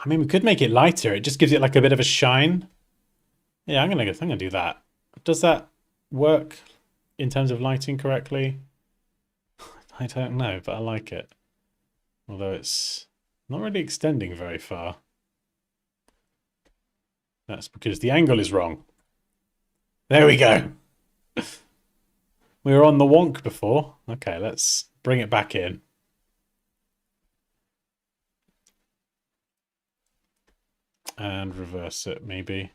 I mean, we could make it lighter. It just gives it like a bit of a shine. Yeah, I'm gonna do that. Does that work in terms of lighting correctly? I don't know, but I like it. Although it's not really extending very far. That's because the angle is wrong. There we go. We were on the wonk before. Okay, let's bring it back in. And reverse it, maybe.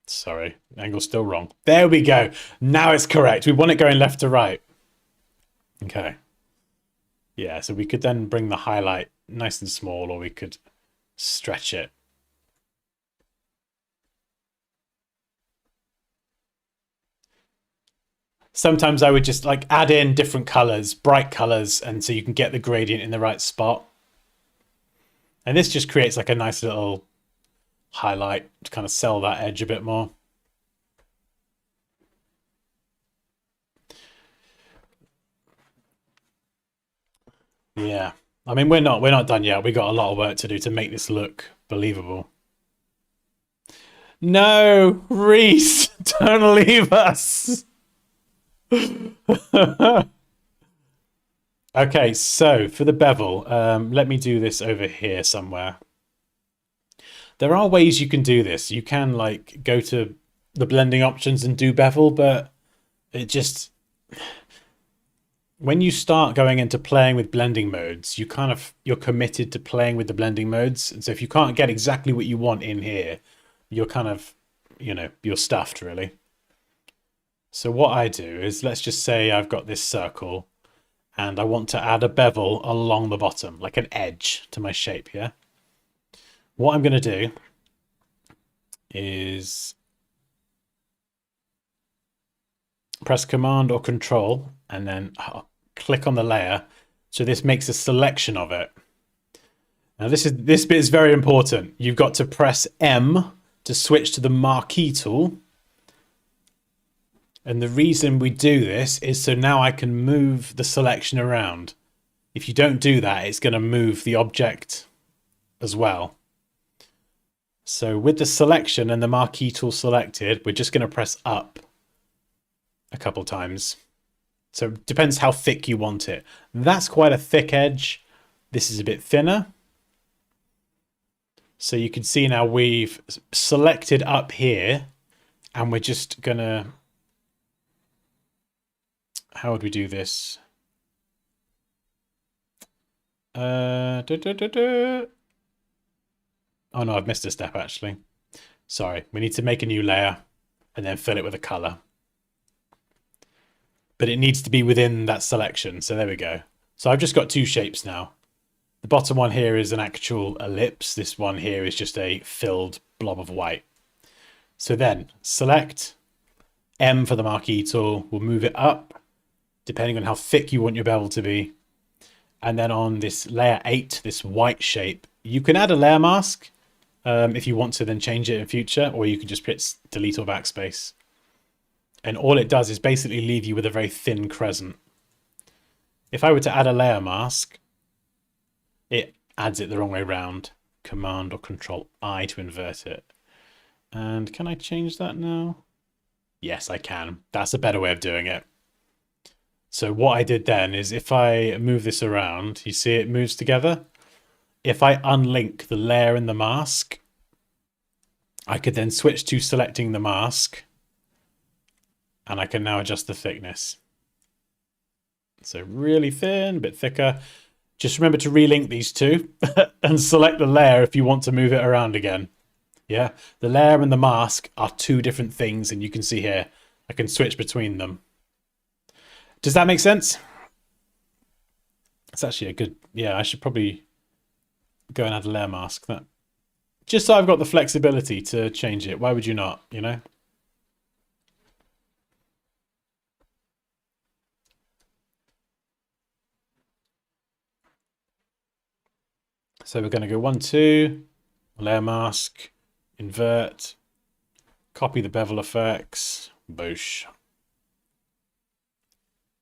Sorry, angle's still wrong. There we go. Now it's correct. We want it going left to right. Okay. Yeah, so we could then bring the highlight nice and small, or we could stretch it. Sometimes I would just like add in different colors, bright colors, and so you can get the gradient in the right spot. And this just creates like a nice little highlight to kind of sell that edge a bit more. Yeah. I mean, we're not done yet. We got a lot of work to do to make this look believable. No, Reese, don't leave us. Okay, so for the bevel, let me do this over here somewhere. There are ways you can do this. You can like go to the blending options and do bevel, but it just, when you start going into playing with blending modes, you're committed to playing with the blending modes. And so if you can't get exactly what you want in here, you're kind of, you're stuffed really. So what I do is, let's just say I've got this circle and I want to add a bevel along the bottom, like an edge to my shape here. What I'm going to do is press Command or Control and then click on the layer. So this makes a selection of it. Now this bit is very important. You've got to press M to switch to the marquee tool. And the reason we do this is so now I can move the selection around. If you don't do that, it's going to move the object as well. So with the selection and the marquee tool selected, we're just going to press up a couple times. So it depends how thick you want it. That's quite a thick edge. This is a bit thinner. So you can see now we've selected up here and we're just going to, how would we do this? Oh no, I've missed a step actually. Sorry, we need to make a new layer and then fill it with a color. But it needs to be within that selection. So there we go. So I've just got two shapes now. The bottom one here is an actual ellipse. This one here is just a filled blob of white. So then select M for the marquee tool. We'll move it up depending on how thick you want your bevel to be. And then on this layer 8, this white shape, you can add a layer mask if you want to then change it in future, or you can just hit delete or backspace. And all it does is basically leave you with a very thin crescent. If I were to add a layer mask, it adds it the wrong way around. Command or Control I to invert it. And can I change that now? Yes, I can. That's a better way of doing it. So what I did then is if I move this around, you see it moves together. If I unlink the layer and the mask, I could then switch to selecting the mask, and I can now adjust the thickness. So really thin, a bit thicker. Just remember to relink these two and select the layer if you want to move it around again. Yeah, the layer and the mask are two different things, and you can see here, I can switch between them. Does that make sense? It's actually a good, yeah, I should probably go and add a layer mask. That just so I've got the flexibility to change it. Why would you not, you know? So we're going to go 1, 2, layer mask, invert, copy the bevel effects, boosh.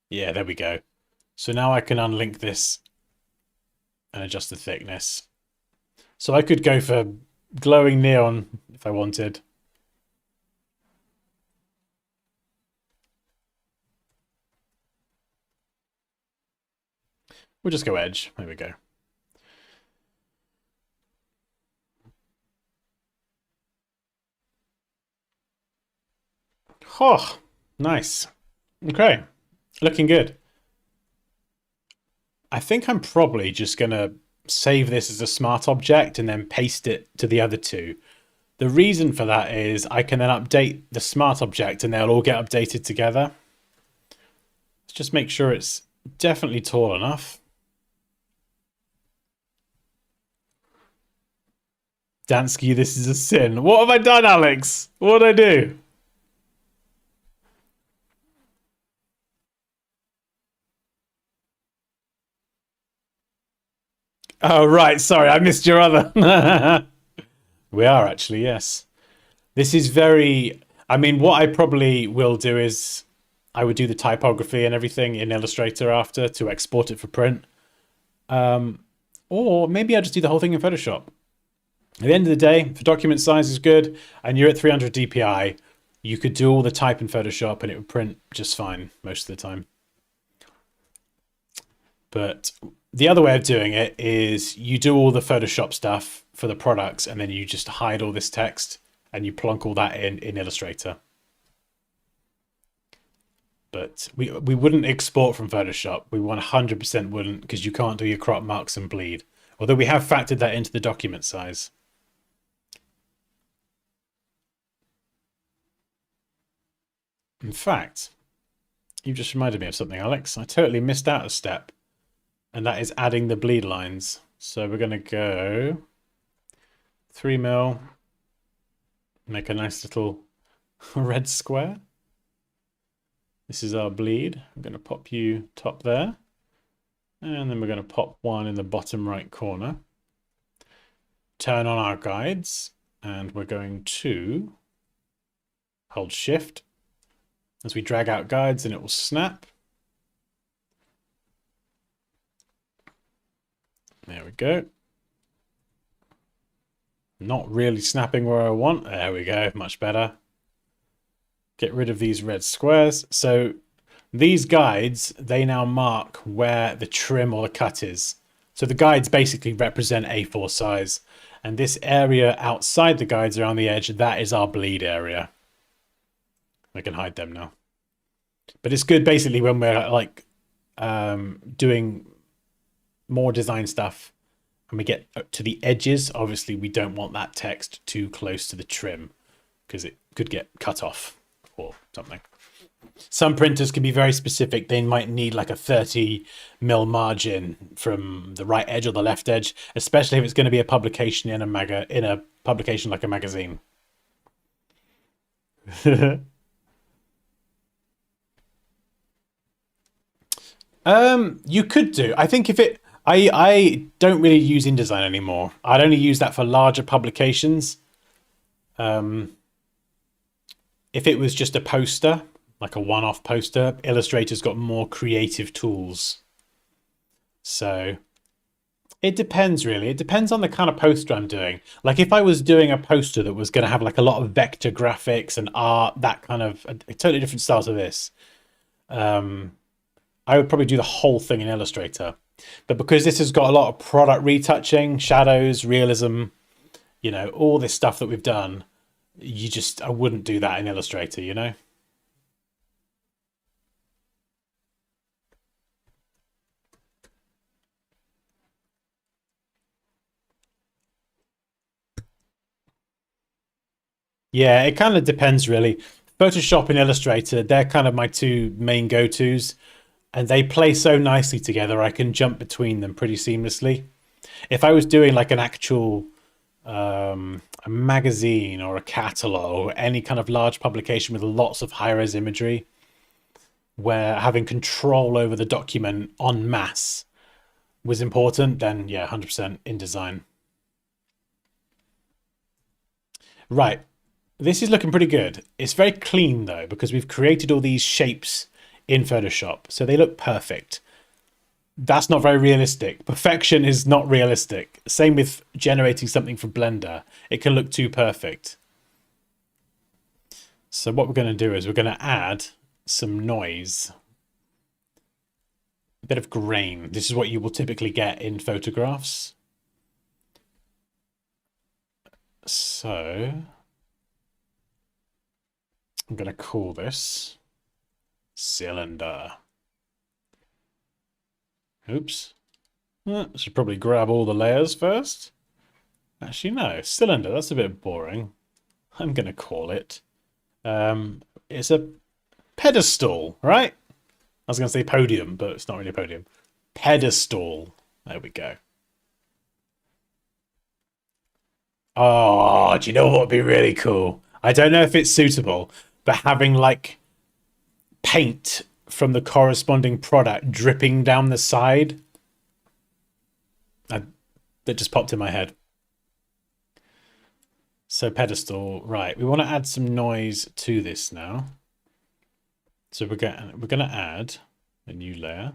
Yeah, there we go. So now I can unlink this and adjust the thickness. So I could go for glowing neon if I wanted. We'll just go edge. There we go. Oh, nice. Okay, looking good. I think I'm probably just going to save this as a smart object and then paste it to the other two. The reason for that is I can then update the smart object and they'll all get updated together. Let's just make sure it's definitely tall enough. Dansky, this is a sin. What have I done, Alex? What did I do? Oh, right. Sorry, I missed your other. We are actually, yes. This is very... I mean, what I probably will do is I would do the typography and everything in Illustrator after to export it for print. Or maybe I'll just do the whole thing in Photoshop. At the end of the day, if the document size is good and you're at 300 DPI, you could do all the type in Photoshop and it would print just fine most of the time. But the other way of doing it is you do all the Photoshop stuff for the products and then you just hide all this text and you plonk all that in Illustrator. But we wouldn't export from Photoshop. We 100% wouldn't, because you can't do your crop marks and bleed. Although we have factored that into the document size. In fact, you just reminded me of something, Alex. I totally missed out a step. And that is adding the bleed lines. So we're going to go 3 mil, make a nice little red square. This is our bleed. I'm going to pop you top there. And then we're going to pop one in the bottom right corner. Turn on our guides. And we're going to hold shift as we drag out guides and it will snap. There we go. Not really snapping where I want. There we go, much better. Get rid of these red squares. So these guides, they now mark where the trim or the cut is. So the guides basically represent A4 size. And this area outside the guides around the edge, that is our bleed area. I can hide them now. But it's good basically when we're like doing more design stuff and we get to the edges. Obviously, we don't want that text too close to the trim because it could get cut off or something. Some printers can be very specific. They might need like a 30 mm margin from the right edge or the left edge, especially if it's going to be a publication in a publication like a magazine. You could do. I think if it, I don't really use InDesign anymore. I'd only use that for larger publications. If it was just a poster, like a one-off poster, Illustrator's got more creative tools. So it depends really. It depends on the kind of poster I'm doing. Like if I was doing a poster that was going to have like a lot of vector graphics and art, that kind of a totally different style to this, I would probably do the whole thing in Illustrator. But because this has got a lot of product retouching, shadows, realism, you know, all this stuff that we've done, I wouldn't do that in Illustrator, you know? Yeah, it kind of depends really. Photoshop and Illustrator, they're kind of my two main go-tos, and they play so nicely together. I can jump between them pretty seamlessly. If I was doing like an actual a magazine or a catalog or any kind of large publication with lots of high-res imagery, where having control over the document en masse was important, then yeah, 100% InDesign. Right. This is looking pretty good. It's very clean though, because we've created all these shapes in Photoshop, so they look perfect. That's not very realistic. Perfection is not realistic. Same with generating something from Blender. It can look too perfect. So what we're going to do is we're going to add some noise, a bit of grain. This is what you will typically get in photographs. So I'm going to call this cylinder. Oops. Should probably grab all the layers first. Actually, no. Cylinder, that's a bit boring. I'm going to call it. It's a pedestal, right? I was going to say podium, but it's not really a podium. Pedestal. There we go. Oh, do you know what would be really cool? I don't know if it's suitable, but having like paint from the corresponding product dripping down the side. That just popped in my head. So pedestal, right. We want to add some noise to this now. So we're going to add a new layer.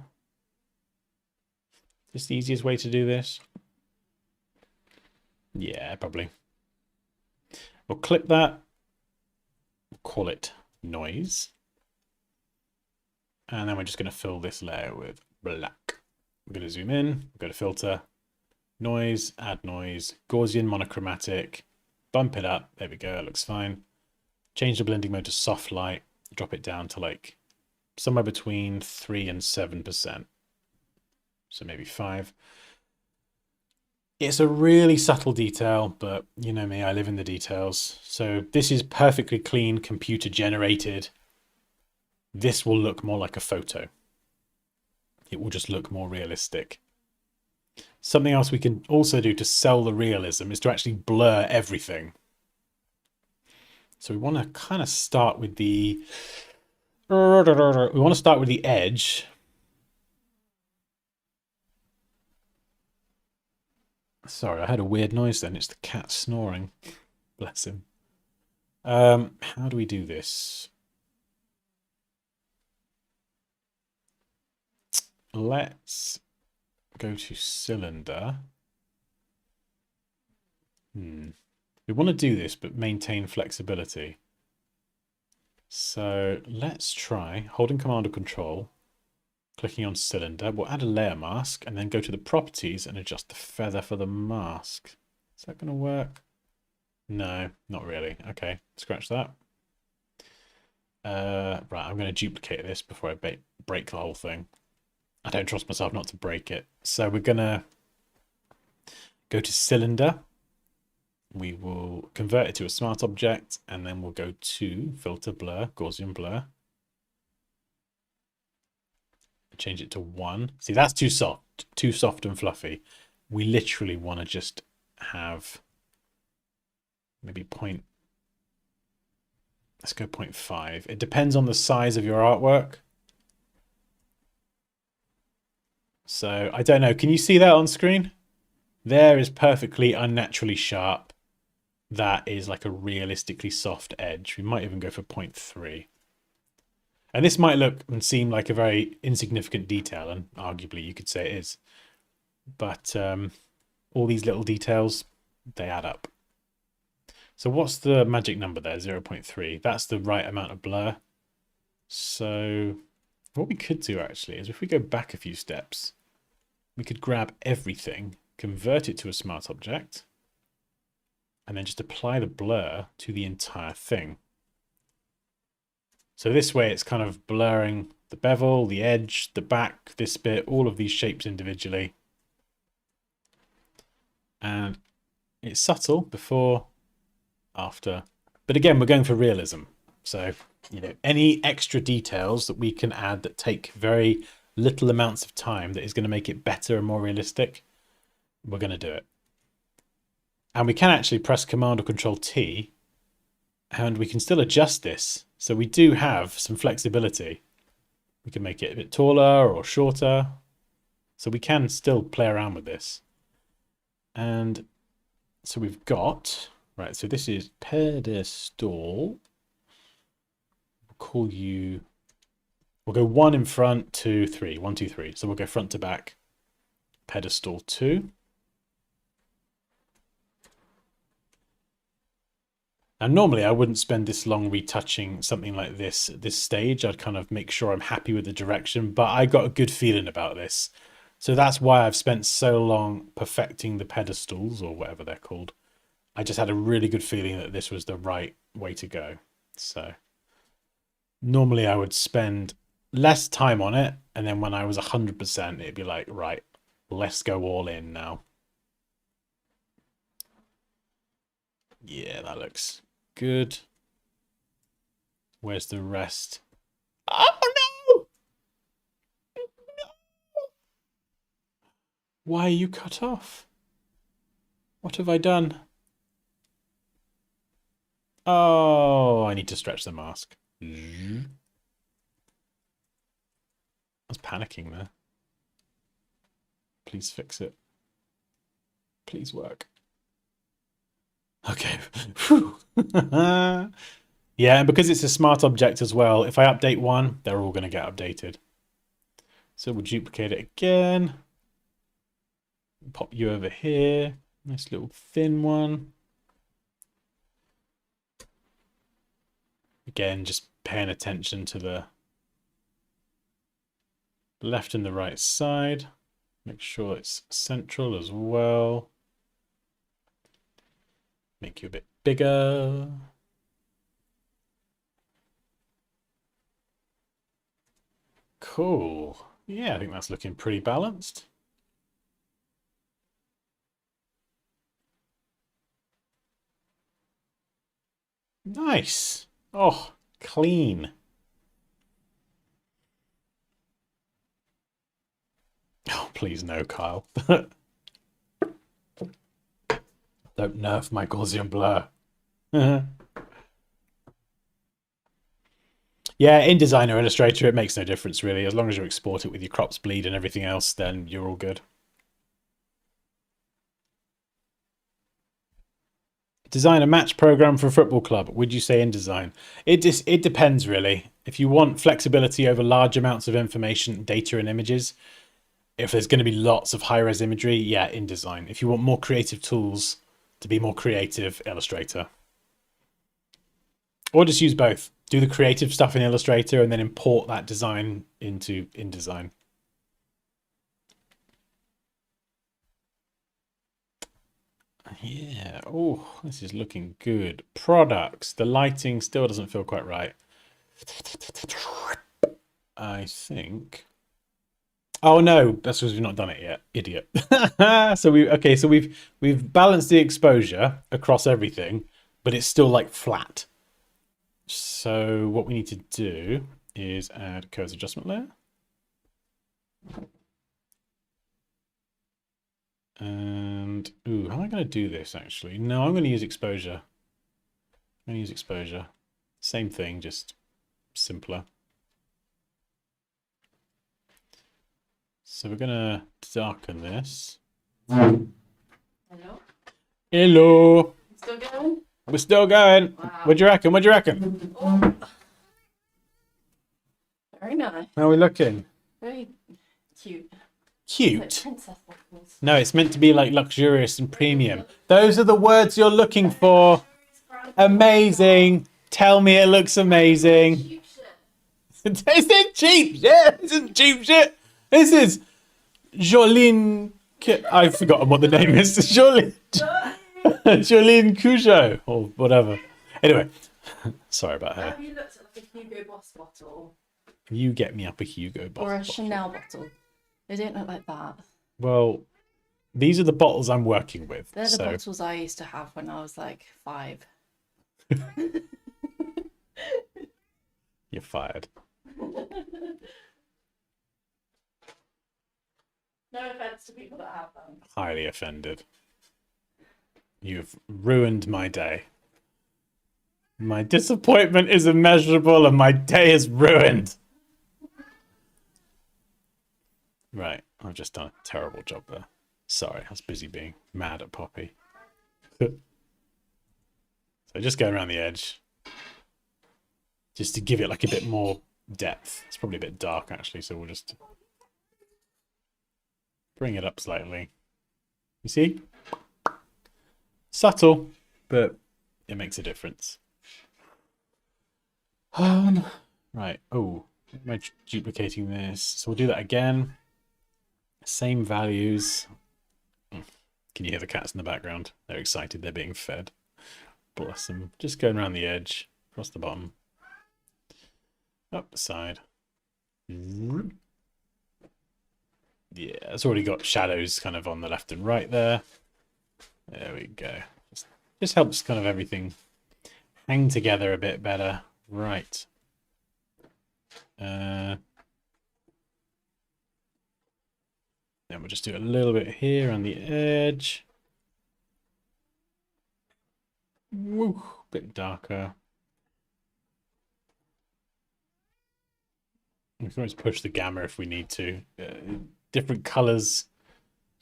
Is this the easiest way to do this? Yeah, probably. We'll clip that. We'll call it noise. And then we're just going to fill this layer with black. We're going to zoom in, go to filter, noise, add noise, Gaussian monochromatic, bump it up. There we go, it looks fine. Change the blending mode to soft light, drop it down to like somewhere between 3 and 7%. So maybe 5. It's a really subtle detail, but you know me, I live in the details. So this is perfectly clean, computer generated. This will look more like a photo. It will just look more realistic. Something else we can also do to sell the realism is to actually blur everything. So we want to kind of start with the... We want to start with the edge. Sorry, I had a weird noise then. It's the cat snoring. Bless him. How do we do this? Let's go to cylinder. We want to do this, but maintain flexibility. So let's try holding Command or Control, clicking on cylinder. We'll add a layer mask and then go to the properties and adjust the feather for the mask. Is that going to work? No, not really. Okay, scratch that. Right, I'm going to duplicate this before I break the whole thing. I don't trust myself not to break it. So we're going to go to cylinder. We will convert it to a smart object, and then we'll go to filter blur, Gaussian blur. change it to 1. See, that's too soft and fluffy. We literally want to just have maybe let's go 0.5. It depends on the size of your artwork. So I don't know. Can you see that on screen? There is perfectly unnaturally sharp. That is like a realistically soft edge. We might even go for 0.3. And this might look and seem like a very insignificant detail, and arguably you could say it is. But all these little details, they add up. So what's the magic number there? 0.3. That's the right amount of blur. So what we could do actually is if we go back a few steps, we could grab everything, convert it to a smart object, and then just apply the blur to the entire thing. So this way it's kind of blurring the bevel, the edge, the back, this bit, all of these shapes individually. And it's subtle before, after. But again, we're going for realism. So, you know, any extra details that we can add that take very little amounts of time that is going to make it better and more realistic, we're going to do it. And we can actually press Command or Control T, and we can still adjust this. So we do have some flexibility. We can make it a bit taller or shorter. So we can still play around with this. And so we've got, right, so this is pedestal. We'll call you, we'll go 1 in front, 2, 3, 1, 2, 3. So we'll go front to back, pedestal 2. And normally I wouldn't spend this long retouching something like this at this stage. I'd kind of make sure I'm happy with the direction, but I got a good feeling about this. So that's why I've spent so long perfecting the pedestals, or whatever they're called. I just had a really good feeling that this was the right way to go. So normally I would spend less time on it, and then when I was 100%, it'd be like, right, let's go all in now. Yeah, that looks good. Where's the rest? Oh no! No! Why are you cut off? What have I done? Oh, I need to stretch the mask. I was panicking there. Please fix it. Please work. Okay. Yeah, and because it's a smart object as well, if I update one, they're all going to get updated. So we'll duplicate it again. Pop you over here. Nice little thin one. Again, just paying attention to the left and the right side. Make sure it's central as well. Make you a bit bigger. Cool. Yeah, I think that's looking pretty balanced. Nice. Oh, clean. Oh, please no, Kyle. Don't nerf my Gaussian blur. Yeah, in Designer Illustrator, it makes no difference really. As long as you export it with your crops bleed and everything else, then you're all good. Design a match program for a football club. Would you say InDesign? It depends really. If you want flexibility over large amounts of information, data and images, if there's going to be lots of high-res imagery, yeah, InDesign. If you want more creative tools to be more creative, Illustrator. Or just use both. Do the creative stuff in Illustrator and then import that design into InDesign. Yeah. Oh, this is looking good. Products. The lighting still doesn't feel quite right. I think. Oh no, that's because we've not done it yet, idiot. So we've balanced the exposure across everything, but it's still like flat. So what we need to do is add curves adjustment layer. And, ooh, how am I going to do this actually? No, I'm going to use exposure. I'm going to use exposure. Same thing, just simpler. So we're going to darken this. Hello? Hello. Still going? We're still going. Wow. What do you reckon? What do you reckon? Oh. Very nice. How are we looking? Very cute. Like Cute. princess bottles. No, it's meant to be like luxurious and premium. Those are the words you're looking for. Amazing. Tell me it looks amazing. Cheap shit. This isn't cheap shit. This isn't cheap shit. This is Jolene. I've forgotten what the name is. Jolene. Jolene Cujo or whatever. Anyway, sorry about her. Have you looked at like a Hugo Boss bottle? You get me up a Hugo bottle. Or a Chanel bottle? They don't look like that. Well, these are the bottles I'm working with. They're the so bottles I used to have when I was like 5. you're fired. No offense to people that have them. Highly offended. You've ruined my day. My disappointment is immeasurable and my day is ruined. Right, I've just done a terrible job there. Sorry, I was busy being mad at Poppy. So just going around the edge. Just to give it like a bit more depth. It's probably a bit dark actually, so we'll just bring it up slightly. You see? Subtle, but it makes a difference. Right. Oh, am I duplicating this? So we'll do that again. Same values. Can you hear the cats in the background? They're excited. They're being fed. Bless them. Just going around the edge, across the bottom, up the side. Yeah, it's already got shadows kind of on the left and right there. There we go. Just helps kind of everything hang together a bit better. Right. Then we'll just do a little bit here on the edge. Woo, bit darker. We can always push the gamma if we need to. Different colors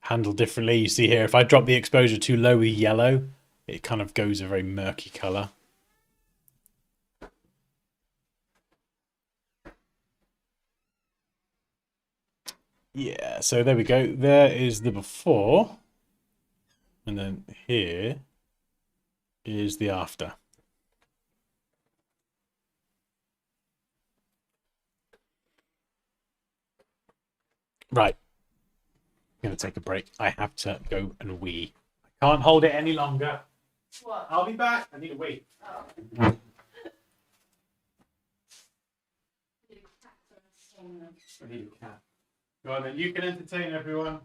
handle differently. You see here, if I drop the exposure too low with yellow, it kind of goes a very murky color. Yeah, so there we go. There is the before. And then here is the after. Right. I'm going to take a break. I have to go and wee. I can't hold it any longer. What? I'll be back. I need a wee. Oh. I need a cat. Go on then, you can entertain everyone.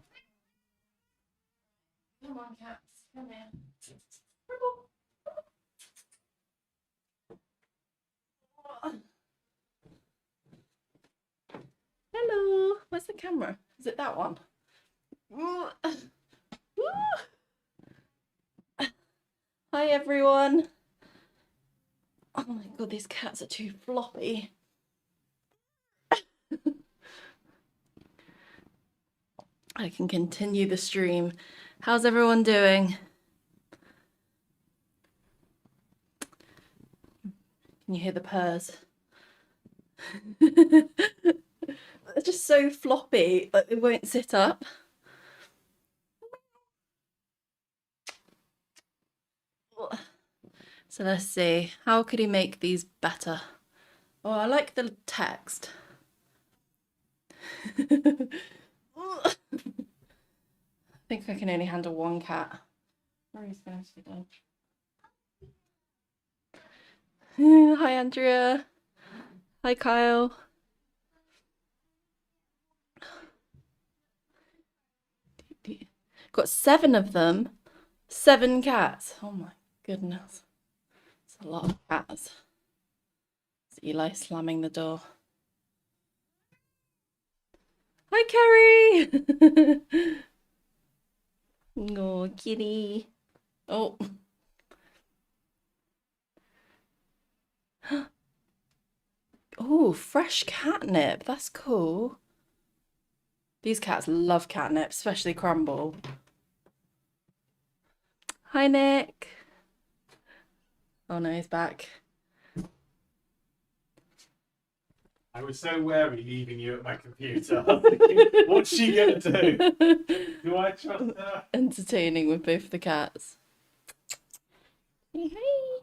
Come on, cats. Come here. Hello. Where's the camera? Is it that one? Hi, everyone. Oh my god, these cats are too floppy. I can continue the stream. How's everyone doing? Can you hear the purrs? They're just so floppy, like they won't sit up. So let's see, how could he make these better? Oh, I like the text. I think I can only handle one cat. Rory's finished again. Hi, Andrea. Hi, Kyle. Got 7 of them. 7 cats. Oh my goodness. It's a lot of cats. It's Eli slamming the door. Hi, Kerry. Oh, kitty. Oh. Oh, fresh catnip. That's cool. These cats love catnip, especially Crumble. Hi, Nick. Oh no, he's back. I was so wary leaving you at my computer. I was thinking, what's she gonna do? Do I trust her? Entertaining with both the cats. Hey, hey.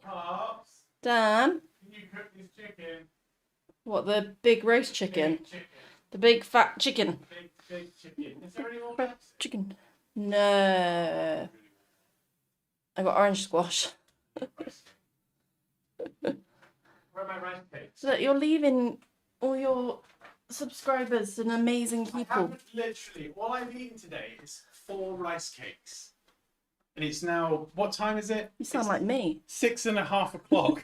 Pops, Dan. can you cook this chicken? What, the big roast chicken? Big chicken. The big fat chicken. Big chicken. Is there any more Fat rice? chicken. No. I got orange squash. Where are my rice cakes? So you're leaving all your subscribers and amazing I people. haven't literally. All I've eaten today is 4 rice cakes, and it's now what time is it? You sound It's like me. 6:30 o'clock.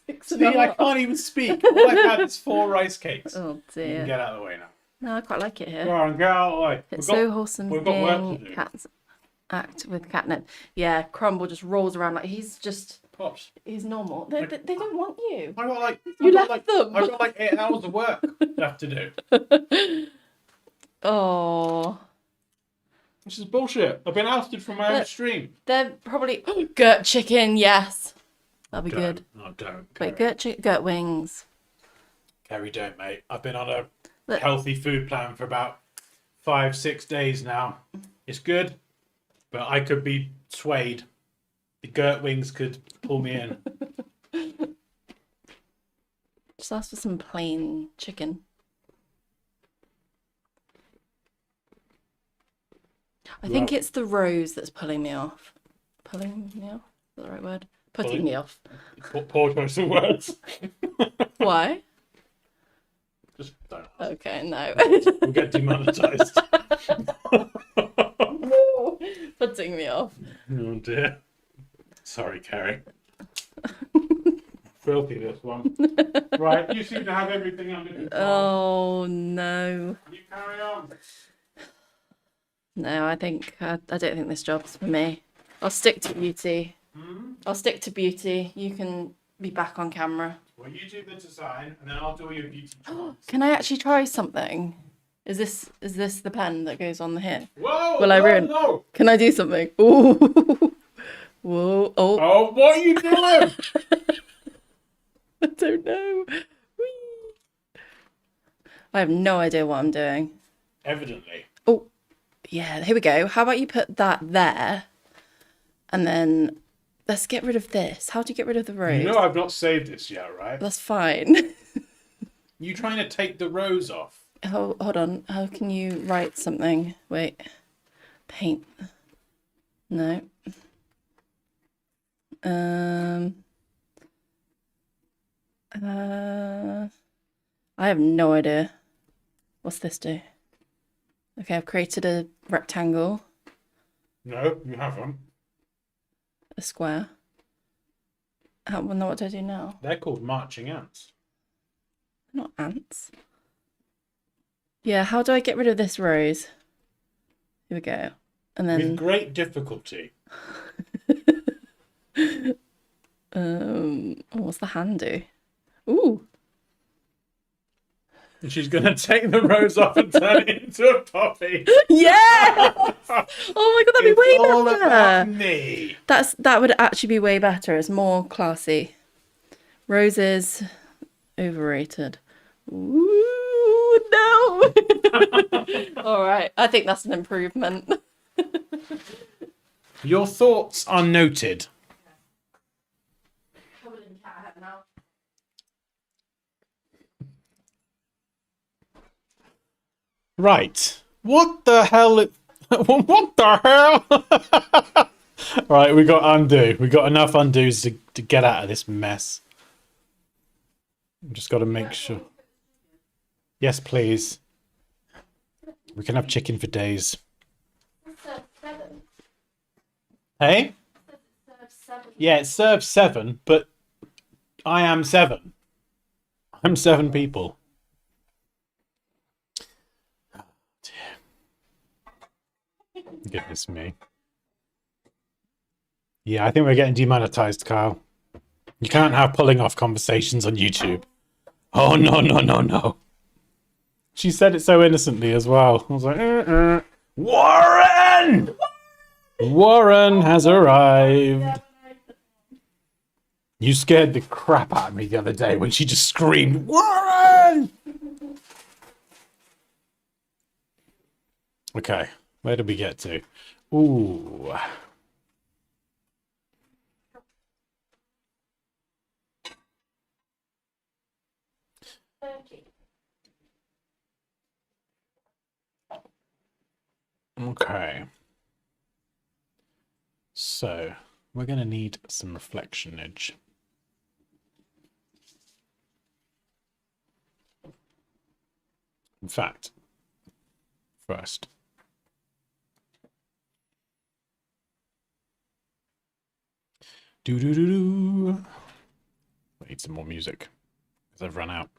6 See, I can't even speak. All I've had is 4 rice cakes. Oh You can dear. get out of the way now. No, I quite like it Go here. on, get out of the way. It's so wholesome we've got work to seeing do. cats act with catnip. Yeah, Crumble just rolls around like he's Pops. normal. They don't want you. I got like You I got left like them. I got like 8 hours of work left to do. Oh, This is bullshit. I've been ousted from my own But- stream. they're probably Gert chicken. Yes, that'll be good. No, don't. Wait, Kerry. Gert wings. Kerry, don't, mate. I've been on a Look. healthy food plan for about 5-6 days now. It's good, but I could be swayed. The Gert wings could pull me in. Just ask for some plain chicken. I think it's the rose that's pulling me off. Pulling me off? Is that the right word? Putting Pulling? me off. Poor choice of words. Why? Just don't. Okay, no. We'll get demonetized. Putting me off. Oh dear. Sorry, Kerry. Filthy this one. Right, you seem to have everything under control. Oh no. You carry on. No, I don't think this job's for me. I'll stick to beauty. I'll stick to beauty. You can be back on camera. Well, you do the design, and then I'll do all your beauty tricks. Can I actually try something? Is this the pen that goes on here? Whoa! Will I no, ruin? No! Can I do something? Ooh. Whoa. Oh. Oh, what are you doing? I don't know. Whee! I have no idea what I'm doing. Evidently. Oh, yeah, here we go. How about you put that there? And then let's get rid of this. How do you get rid of the rose? You know I've not saved this yet, right? That's fine. You trying to take the rose off? Hold on. How can you write something? Wait. Paint. No. I have no idea. What's this do? Okay, I've created a rectangle, No, you haven't. a square. Well, now what do I do now? They're called marching ants. Not ants. Yeah, how do I get rid of this rose? Here we go. And With then great difficulty. what's the hand do? Ooh. And she's going to take the rose off and turn it into a poppy. Yeah! Oh my god, that'd be It's way all better. about me. That would actually be way better. It's more classy. Roses overrated. Ooh, no. All right, I think that's an improvement. Your thoughts are noted. Right. What the hell? What the hell? Right, we got undo. We got enough undos to get out of this mess. Just got to make sure. Yes, please. We can have chicken for days. Hey? Yeah, it serves 7, but I am 7. I'm 7 people. Goodness me. Yeah, I think we're getting demonetized, Kyle. You can't have pulling off conversations on YouTube. Oh, no, no, no, no. She said it so innocently as well. I was like, Warren! Warren has arrived. You scared the crap out of me the other day when she just screamed, Warren! Okay, where did we get to? Ooh. Okay. So, we're going to need some reflectionage. In fact, first, do. I need some more music because I've run out.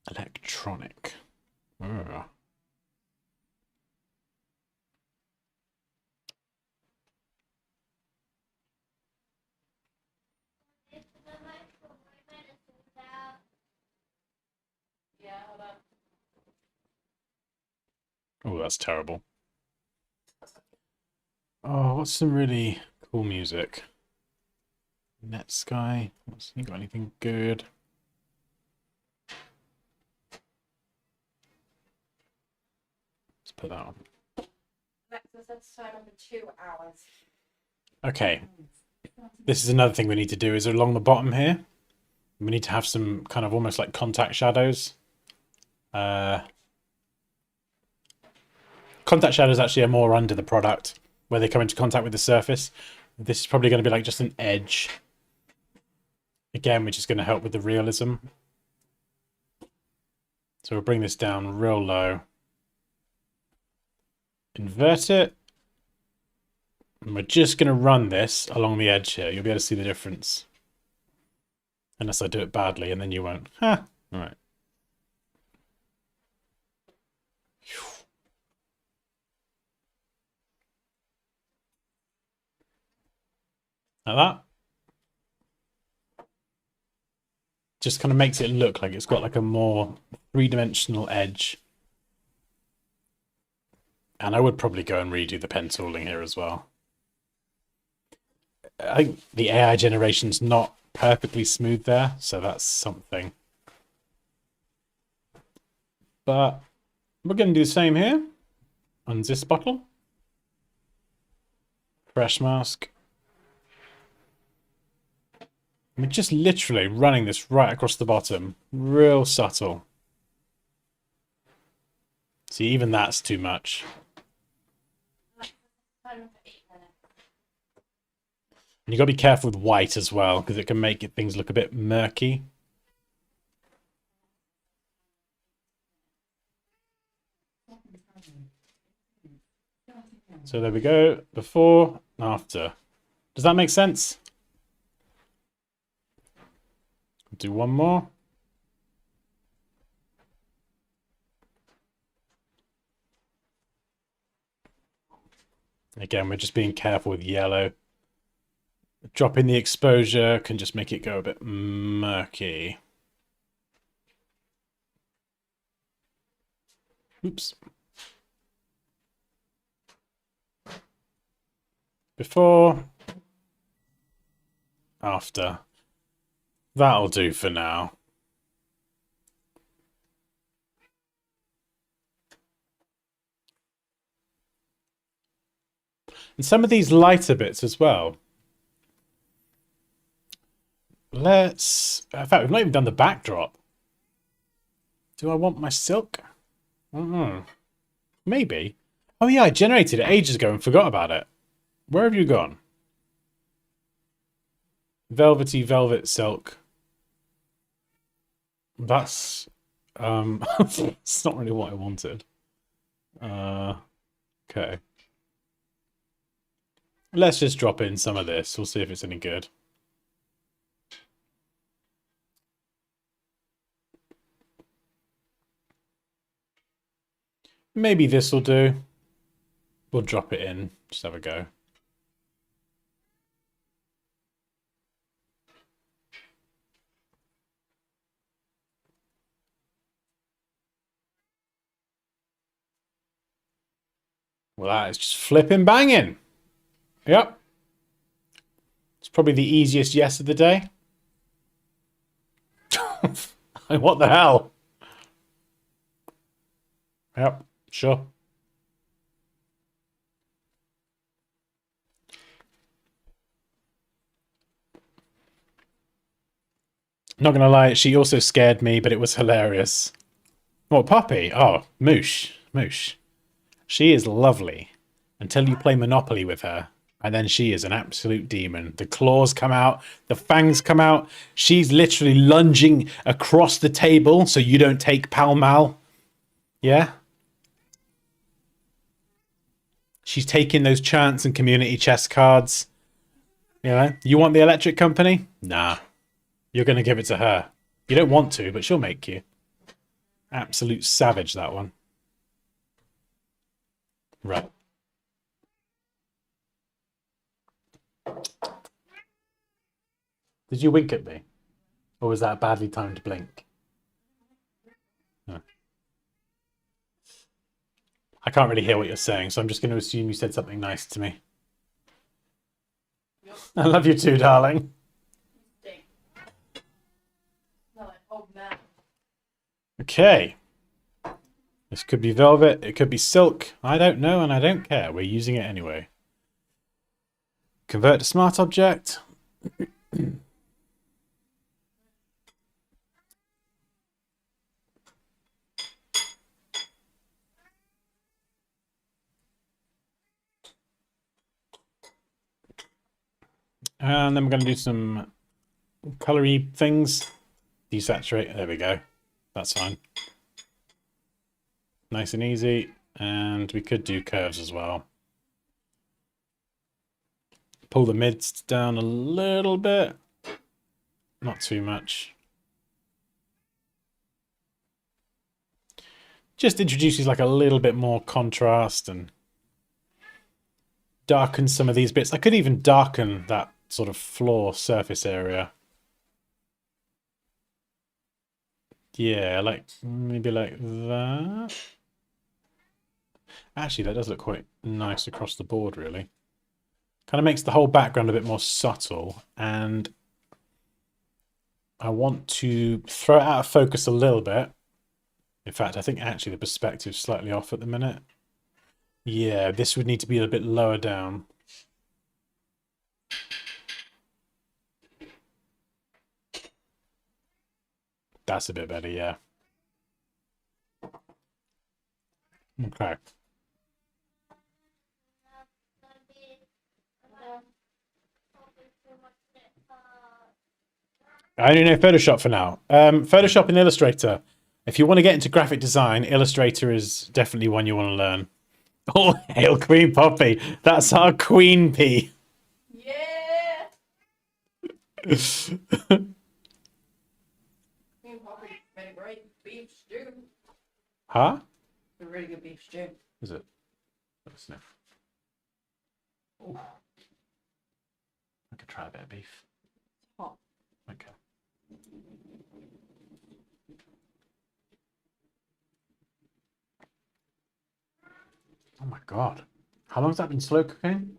Electronic. Ugh. Oh, that's terrible. Oh, what's some really cool music? Netsky. You got anything good? Let's put that on. Alexa said to time for 2 hours. Okay. This is another thing we need to do is along the bottom here. We need to have some kind of almost like contact shadows. Contact shadows actually are more under the product where they come into contact with the surface. This is probably going to be like just an edge. Again, which is going to help with the realism. So we'll bring this down real low. Invert it. And we're just going to run this along the edge here. You'll be able to see the difference. Unless I do it badly, and then you won't. Ha! All right. Like that. Just kind of makes it look like it's got like a more three-dimensional edge. And I would probably go and redo the pen tooling here as well. I think the AI generation's not perfectly smooth there, so that's something. But we're going to do the same here on this bottle. Fresh mask. We're just literally running this right across the bottom. Real subtle. See, even that's too much. And you got to be careful with white as well, because it can make things look a bit murky. So there we go. Before, after. Does that make sense? Do one more. Again, we're just being careful with yellow. Dropping the exposure can just make it go a bit murky. Oops. Before, after. That'll do for now. And some of these lighter bits as well. Let's... In fact, we've not even done the backdrop. Do I want my silk? I don't know. Maybe. Oh yeah, I generated it ages ago and forgot about it. Where have you gone? Velvety velvet silk. That's... it's not really what I wanted. Okay. Let's just drop in some of this. We'll see if it's any good. Maybe this will do. We'll drop it in. Just have a go. Well, that is just flipping banging. Yep. It's probably the easiest yes of the day. What the hell? Yep, sure. Not gonna lie, she also scared me, but it was hilarious. What, Poppy? Oh, Moosh. Moosh. She is lovely until you play Monopoly with her, and then she is an absolute demon. The claws come out, the fangs come out. She's literally lunging across the table so you don't take pal mal. Yeah? She's taking those chance and community chest cards. You know, you want the electric company? Nah. You're going to give it to her. You don't want to, but she'll make you. Absolute savage, that one. Right. Did you wink at me? Or was that a badly timed blink? No. I can't really hear what you're saying, so I'm just going to assume you said something nice to me. I love you too, darling. Okay. This could be velvet, it could be silk. I don't know and I don't care. We're using it anyway. Convert to smart object. And then we're going to do some colory things. Desaturate. There we go. That's fine. Nice and easy. And we could do curves as well. Pull the mids down a little bit. Not too much. Just introduces like a little bit more contrast and darkens some of these bits. I could even darken that sort of floor surface area. Yeah, like maybe like that. Actually, that does look quite nice across the board, really. Kind of makes the whole background a bit more subtle, and I want to throw it out of focus a little bit. In fact, I think actually the perspective's slightly off at the minute. Yeah, this would need to be a bit lower down. That's a bit better, yeah. Okay. I only know Photoshop for now. Photoshop and Illustrator. If you want to get into graphic design, Illustrator is definitely one you want to learn. Oh, hail Queen Poppy. That's our Queen Pea. Yeah. Queen Poppy made a great beef stew. Huh? A really good beef stew. Is it? Let's sniff. Oh. I could try a bit of beef. Hot. Okay. Oh my god. How long has that been slow cooking?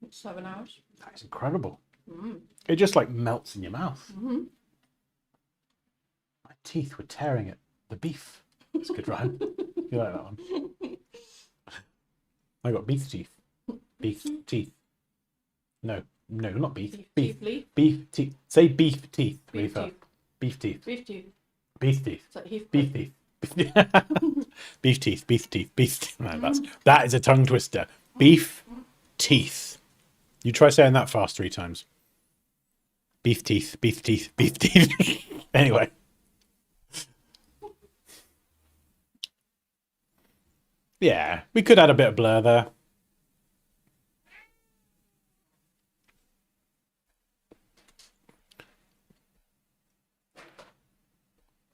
7 hours. That is incredible. Mm. It just like melts in your mouth. Mm-hmm. My teeth were tearing at the beef. That's a good rhyme. You like that one? I got beef teeth. Beef teeth. No, not beef. Beef teeth. Say beef teeth. Beef teeth. Beef teeth. Beef teeth. Beef teeth. It's like Beef teeth. Beef teeth. Beef teeth. Beef teeth. No, that is a tongue twister. Beef teeth. You try saying that fast 3 times. Beef teeth. Beef teeth. Beef teeth. Anyway. Yeah, we could add a bit of blur there.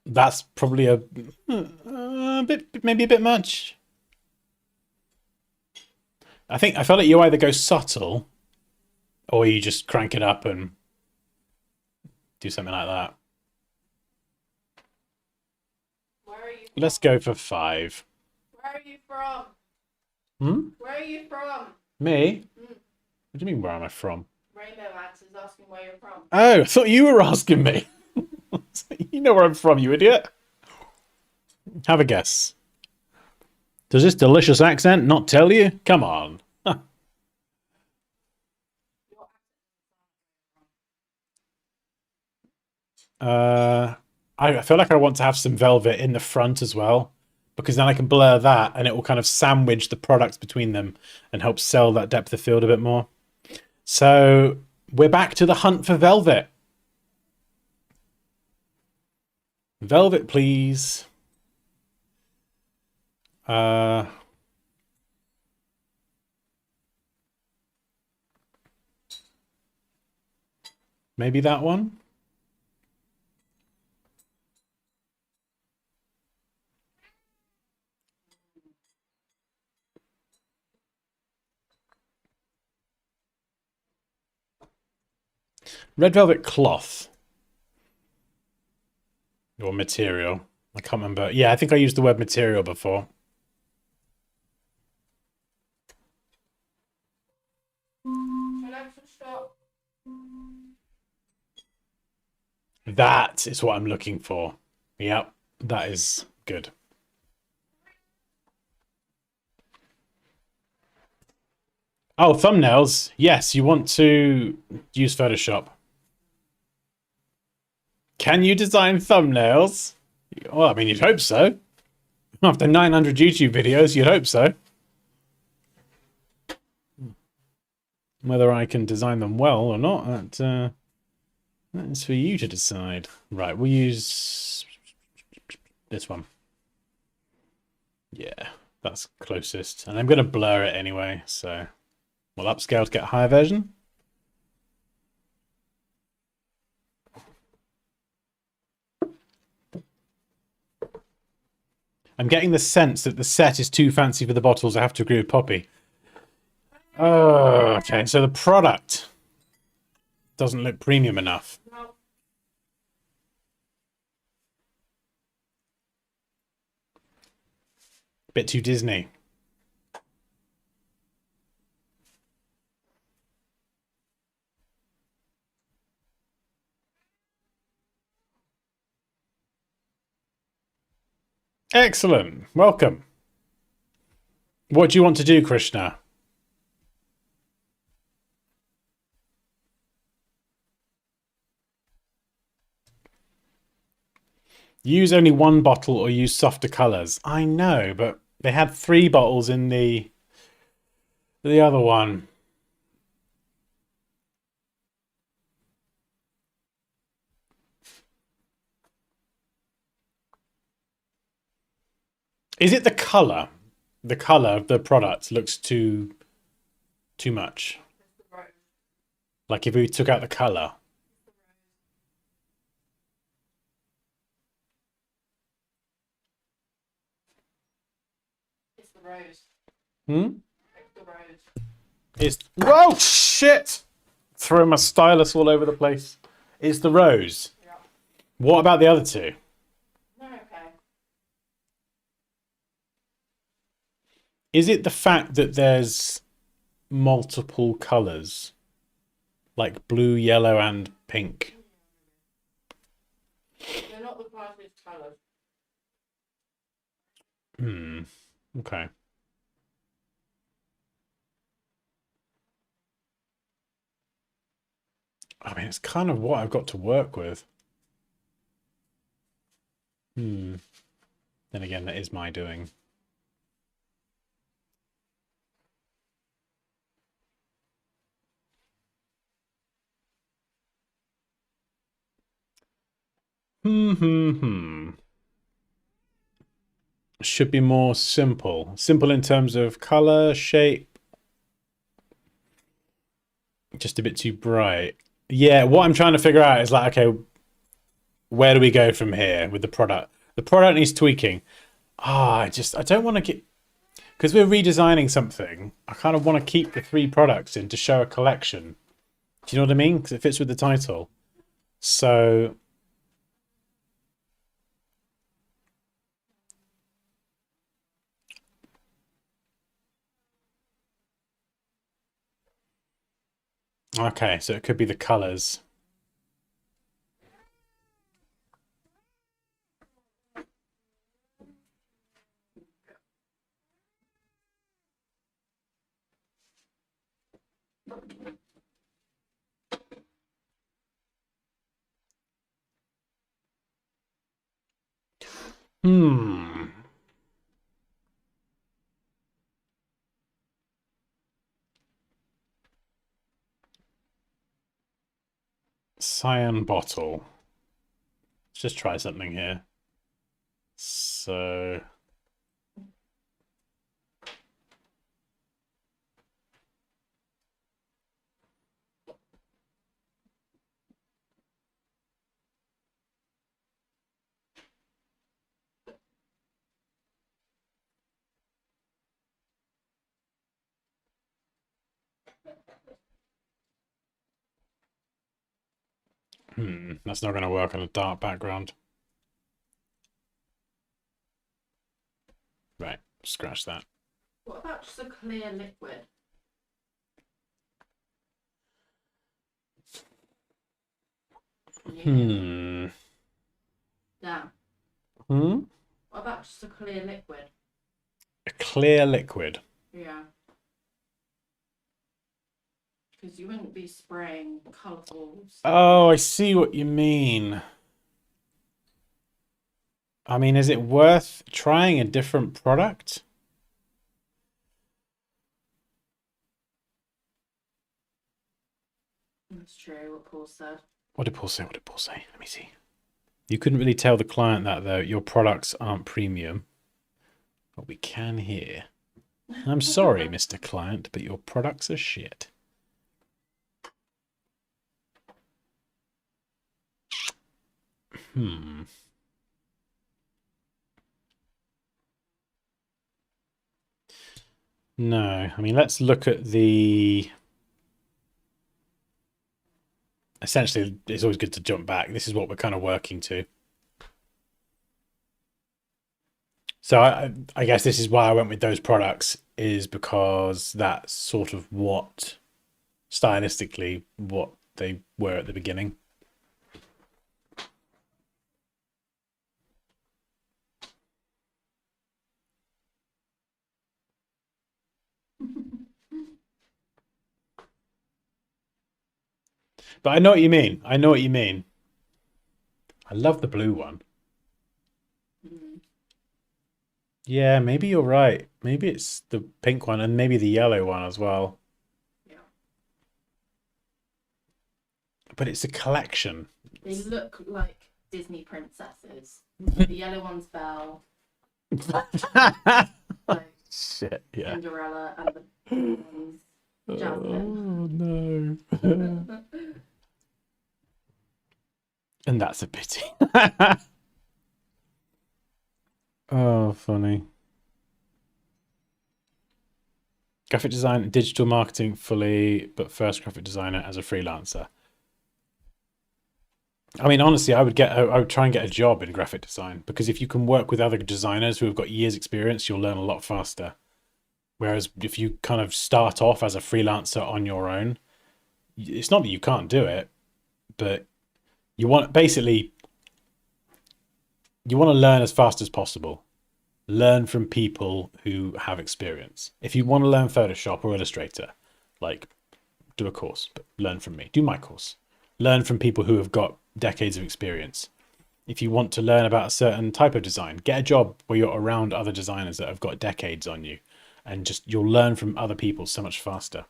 That's probably a bit, maybe a bit much. I feel like you either go subtle or you just crank it up and do something like that. Where are you? Let's go for 5. Where are you from? Hmm? Where are you from? Me? What do you mean, where am I from? Rainbow Max is asking where you're from. Oh, I thought you were asking me. You know where I'm from, you idiot. Have a guess. Does this delicious accent not tell you? Come on. I feel like I want to have some velvet in the front as well, because then I can blur that and it will kind of sandwich the products between them and help sell that depth of field a bit more. So we're back to the hunt for velvet. Velvet, please. Maybe that one. Red velvet cloth. Or material. I can't remember. Yeah, I think I used the word material before. That is what I'm looking for. Yep, that is good. Oh, thumbnails. Yes, you want to use Photoshop. Can you design thumbnails? Well, I mean, you'd hope so. After 900 YouTube videos, you'd hope so. Whether I can design them well or not, that is for you to decide. Right, we'll use this one. Yeah, that's closest. And I'm going to blur it anyway, so we'll upscale to get a higher version. I'm getting the sense that the set is too fancy for the bottles. I have to agree with Poppy. Oh, okay. So the product doesn't look premium enough. No. Bit too Disney. Excellent. Welcome. What do you want to do, Krishna? Use only one bottle or use softer colours. I know, but they had 3 bottles in the other one. Is it the colour? The colour of the product looks too much. Like if we took out the colour. It's the rose. Hmm? It's the rose. It's whoa shit! Throwing my stylus all over the place. It's the rose. Yeah. What about the other 2? No, okay. Is it the fact that there's multiple colours? Like blue, yellow, and pink. They're not the brightest colours. Okay. I mean, it's kind of what I've got to work with. Then again, that is my doing. Should be more simple. Simple in terms of color, shape. Just a bit too bright. Yeah, what I'm trying to figure out is like, okay, where do we go from here with the product? The product needs tweaking. I don't want to get... because we're redesigning something, I kind of want to keep the 3 products in to show a collection. Do you know what I mean? Because it fits with the title. So okay, so it could be the colors. Hmm. Cyan bottle. Let's just try something here. So that's not going to work on a dark background. Right, scratch that. What about just a clear liquid? Hmm. Yeah. Hmm? What about just a clear liquid? A clear liquid. Yeah. Because you wouldn't be spraying colourful stuff. Oh, I see what you mean. I mean, is it worth trying a different product? That's true, what Paul said. What did Paul say? What did Paul say? Let me see. You couldn't really tell the client that, though. Your products aren't premium. But we can here. I'm sorry, Mr. Client, but your products are shit. Hmm. No, I mean, let's look at the... Essentially, it's always good to jump back. This is what we're kind of working to. So I guess this is why I went with those products, is because that's sort of what, stylistically, what they were at the beginning. But I know what you mean. I know what you mean. I love the blue one. Yeah, maybe you're right. Maybe it's the pink one and maybe the yellow one as well. Yeah. But it's a collection. They look like Disney princesses. The yellow one's Belle. Like Shit, yeah. Cinderella and the pink one's Jasmine. Oh no. And that's a pity. Oh, funny. Graphic design and digital marketing fully, but first graphic designer as a freelancer. I mean, honestly, I would try and get a job in graphic design, because if you can work with other designers who have got years experience, you'll learn a lot faster. Whereas if you kind of start off as a freelancer on your own, it's not that you can't do it, but you want you want to learn as fast as possible. Learn from people who have experience. If you want to learn Photoshop or Illustrator, like, do a course, but learn from me. Do my course. Learn from people who have got decades of experience. If you want to learn about a certain type of design, get a job where you're around other designers that have got decades on you, and just you'll learn from other people so much faster.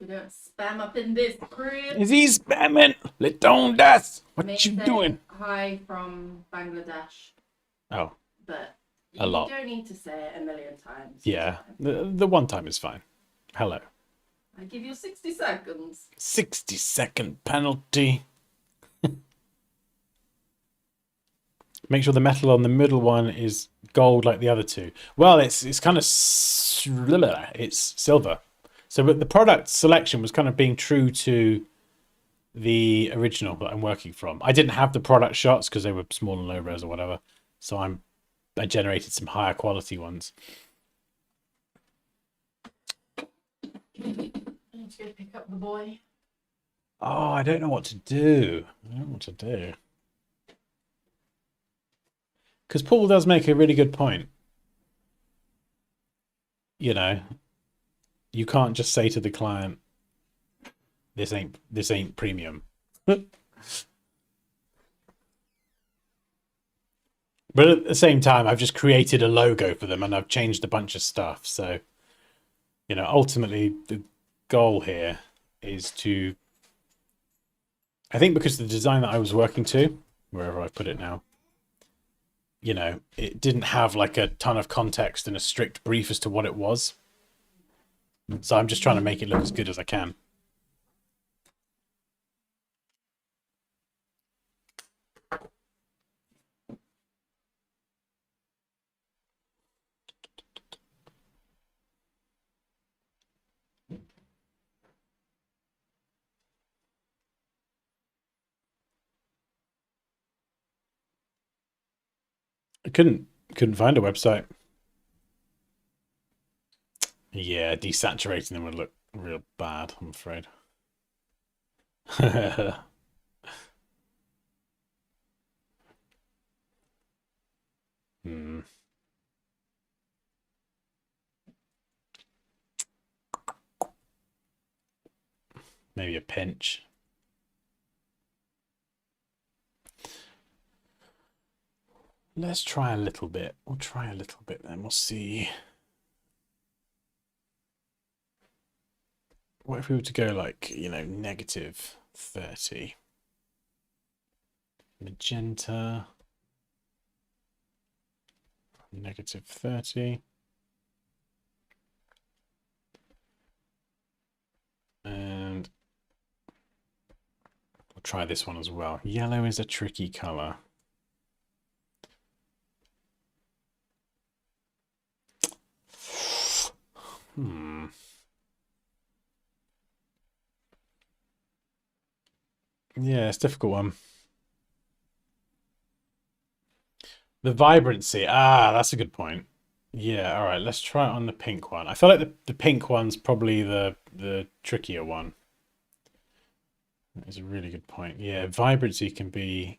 We don't spam up in this group. Is he spamming? Leton das. What May you say doing? Hi from Bangladesh. Oh, But a lot. You don't need to say it a million times. Yeah, the one time is fine. Hello. I give you 60 seconds. 60-second penalty. Make sure the metal on the middle one is gold like the other two. Well, it's kind of it's silver. So but the product selection was kind of being true to the original that I'm working from. I didn't have the product shots because they were small and low res or whatever. So I generated some higher quality ones. I need to go pick up the boy. Oh, I don't know what to do. I don't know what to do. Because Paul does make a really good point. You know, you can't just say to the client, this ain't premium. But at the same time, I've just created a logo for them and I've changed a bunch of stuff. So, you know, ultimately the goal here is to, I think because the design that I was working to, wherever I put it now, you know, it didn't have like a ton of context and a strict brief as to what it was. So I'm just trying to make it look as good as I can. I couldn't find a website. Yeah, desaturating them would look real bad, I'm afraid. Hmm. Maybe a pinch. Let's try a little bit. We'll try a little bit then. We'll see. What if we were to go like, you know, negative 30? Magenta. Negative 30. And we'll try this one as well. Yellow is a tricky color. Yeah, it's a difficult one. The vibrancy. Ah, that's a good point. Yeah, all right, let's try it on the pink one. I feel like the pink one's probably the trickier one. That is a really good point. Yeah, vibrancy can be,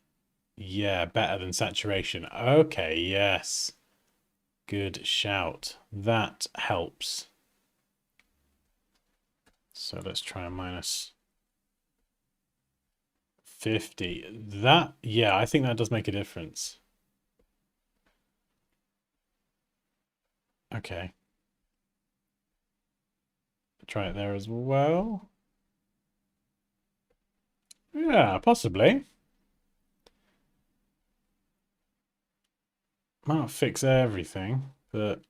yeah, better than saturation. Okay, yes. Good shout. That helps. So let's try a minus 50. That, yeah, I think that does make a difference. Okay. Try it there as well. Yeah, possibly. Might not fix everything, but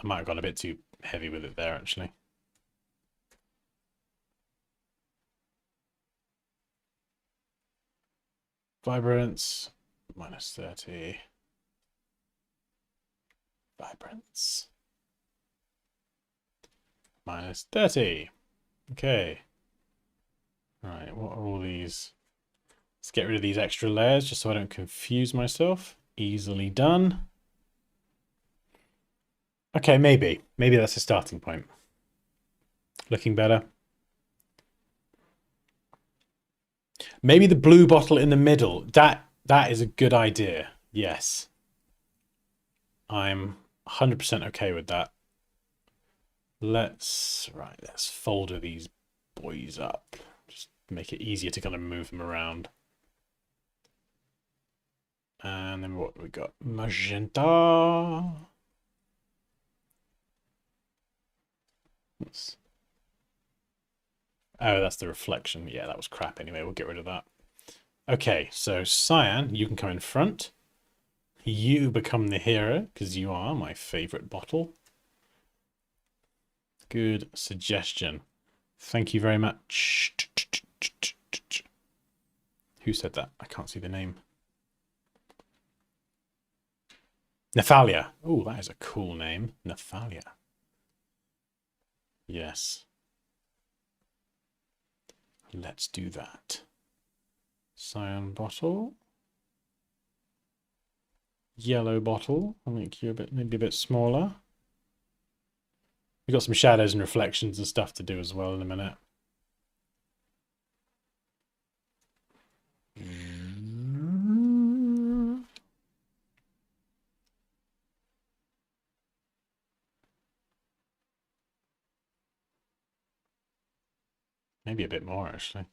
I might have gone a bit too heavy with it there, actually. Vibrance, minus 30. Vibrance. Minus 30. Okay. All right, what are all these? Let's get rid of these extra layers just so I don't confuse myself. Easily done. Okay, maybe. Maybe that's a starting point. Looking better. Maybe the blue bottle in the middle. That is a good idea. Yes. I'm 100% okay with that. Let's folder these boys up. Just make it easier to kind of move them around. And then what we got? Magenta. Oops. Oh, that's the reflection. Yeah, that was crap anyway. We'll get rid of that. Okay, so cyan, you can come in front. You become the hero because you are my favorite bottle. Good suggestion. Thank you very much. Who said that? I can't see the name. Nephalia. Oh, that is a cool name. Nephalia. Yes. Let's do that. Cyan bottle. Yellow bottle. I'll make you a bit, maybe a bit smaller. We've got some shadows and reflections and stuff to do as well in a minute. Maybe a bit more, actually.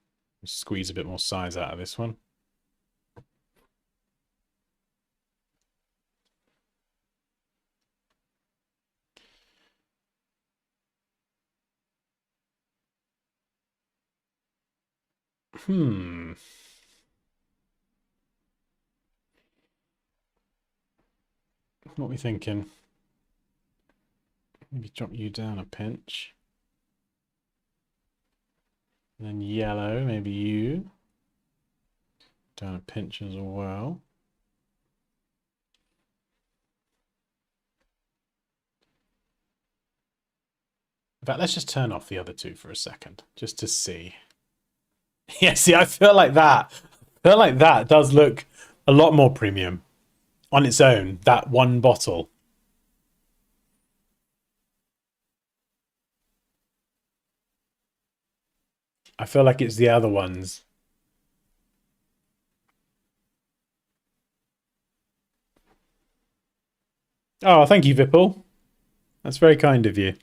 Squeeze a bit more size out of this one. What are we thinking? Maybe drop you down a pinch. And then yellow, maybe you. Down a pinch as well. In fact, let's just turn off the other two for a second, just to see. Yeah, see, I feel like that. Does look a lot more premium on its own, that one bottle. I feel like it's the other ones. Oh, thank you, Vipul. That's very kind of you.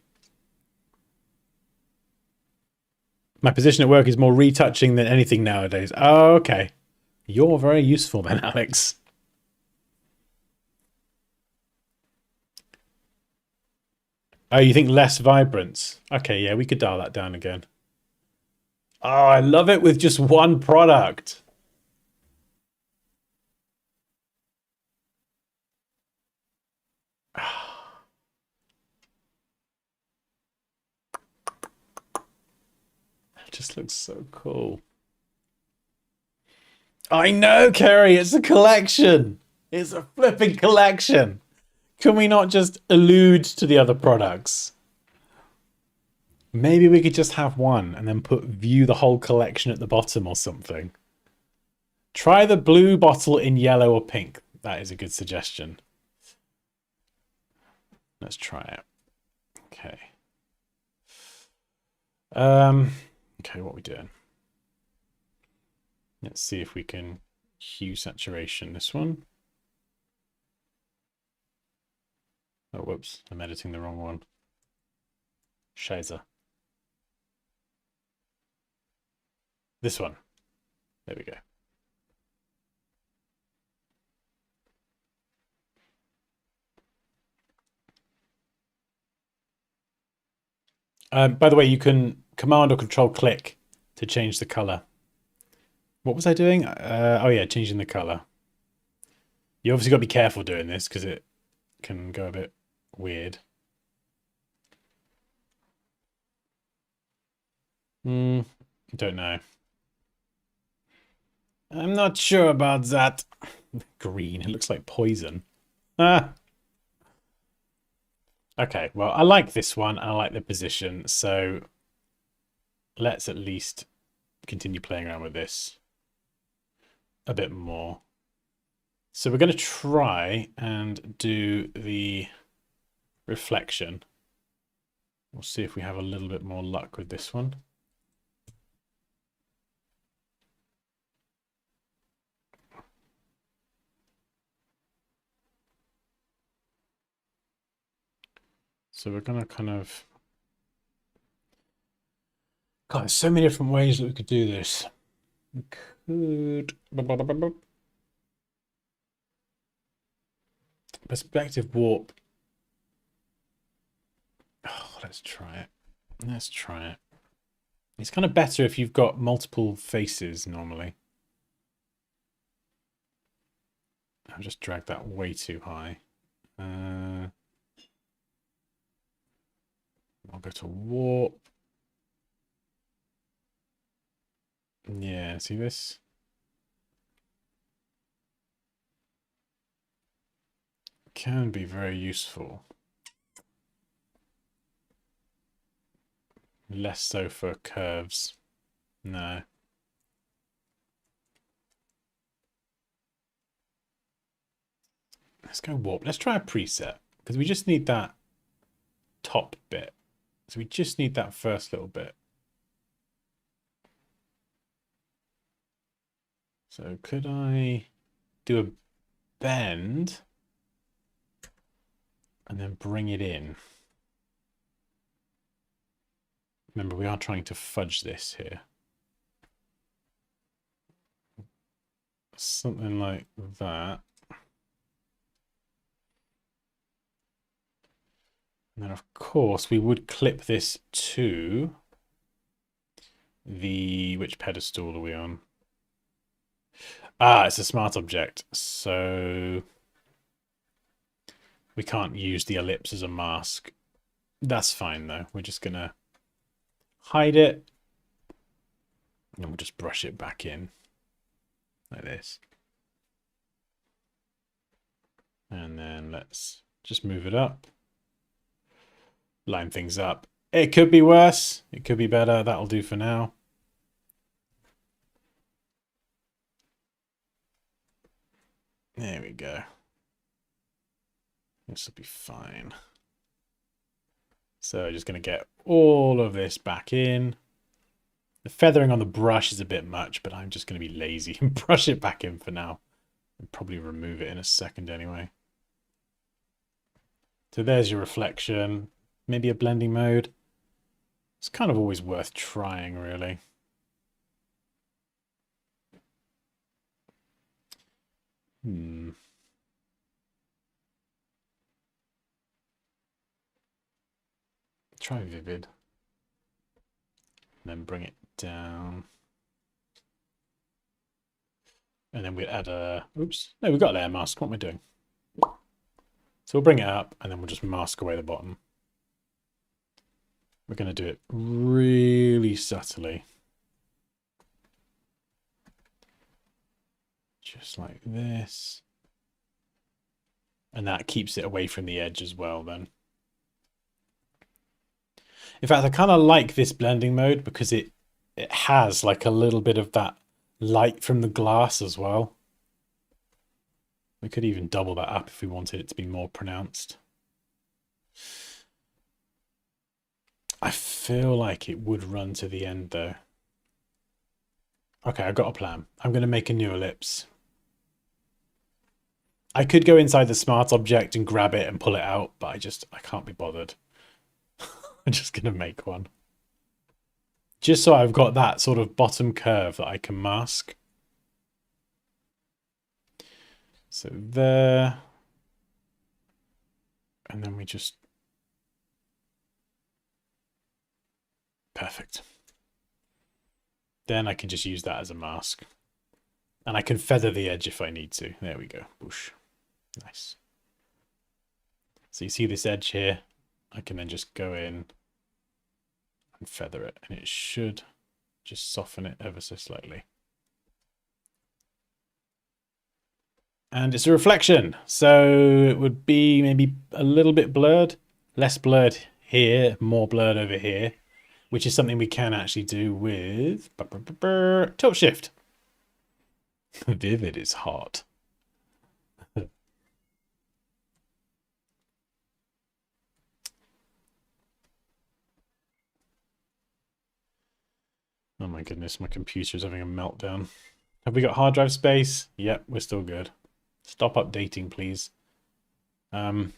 My position at work is more retouching than anything nowadays. Oh, okay. You're very useful then, Alex. Oh, you think less vibrance? Okay, yeah, we could dial that down again. Oh, I love it with just one product. It just looks so cool. I know, Kerry, it's a collection. It's a flipping collection. Can we not just allude to the other products? Maybe we could just have one and then put view the whole collection at the bottom or something. Try the blue bottle in yellow or pink. That is a good suggestion. Let's try it. Okay. Okay, what are we doing? Let's see if we can hue saturation this one. Oh, whoops. I'm editing the wrong one. Scheiße. This one. There we go. By the way, you can Command or Control click to change the color. What was I doing? Oh yeah, changing the color. You obviously got to be careful doing this because it can go a bit weird. Don't know. I'm not sure about that. Green, it looks like poison. Ah. Okay, well, I like this one. I like the position. So let's at least continue playing around with this a bit more. So we're going to try and do the reflection. We'll see if we have a little bit more luck with this one. So we're going to kind of... God, there's so many different ways that we could do this. We could... Perspective warp. Oh, let's try it. Let's try it. It's kind of better if you've got multiple faces normally. I've just dragged that way too high. I'll go to warp. Yeah, see this? can be very useful. Less so for curves. No. Let's go warp. Let's try a preset because we just need that top bit. So we just need that first little bit. So could I do a bend and then bring it in? Remember, we are trying to fudge this here. Something like that. And then, of course, we would clip this to the... Which pedestal are we on? Ah, it's a smart object. So we can't use the ellipse as a mask. That's fine, though. We're just going to hide it. And we'll just brush it back in. Like this. And then let's just move it up. Line things up. It could be worse. It could be better. That'll do for now. There we go. This will be fine. So just going to get all of this back in. The feathering on the brush is a bit much, but I'm just going to be lazy and brush it back in for now. And probably remove it in a second anyway. So there's your reflection. Maybe a blending mode. It's kind of always worth trying, really. Try vivid. And then bring it down. And then we'll add a... Oops. No, we've got a layer mask. What am I doing? So we'll bring it up and then we'll just mask away the bottom. We're going to do it really subtly. Just like this. And that keeps it away from the edge as well then. In fact, I kind of like this blending mode because it has like a little bit of that light from the glass as well. We could even double that up if we wanted it to be more pronounced. I feel like it would run to the end though. Okay, I've got a plan. I'm going to make a new ellipse. I could go inside the smart object and grab it and pull it out, but I can't be bothered. I'm just going to make one. Just so I've got that sort of bottom curve that I can mask. So there. And then we just... Perfect. Then I can just use that as a mask. And I can feather the edge if I need to. There we go. Whoosh. Nice. So you see this edge here? I can then just go in and feather it. And it should just soften it ever so slightly. And it's a reflection. So it would be maybe a little bit blurred. Less blurred here, more blurred over here. Which is something we can actually do with tilt shift. Vivid is hot. Oh my goodness, my computer's having a meltdown. Have we got hard drive space? Yep, we're still good. Stop updating, please. Right,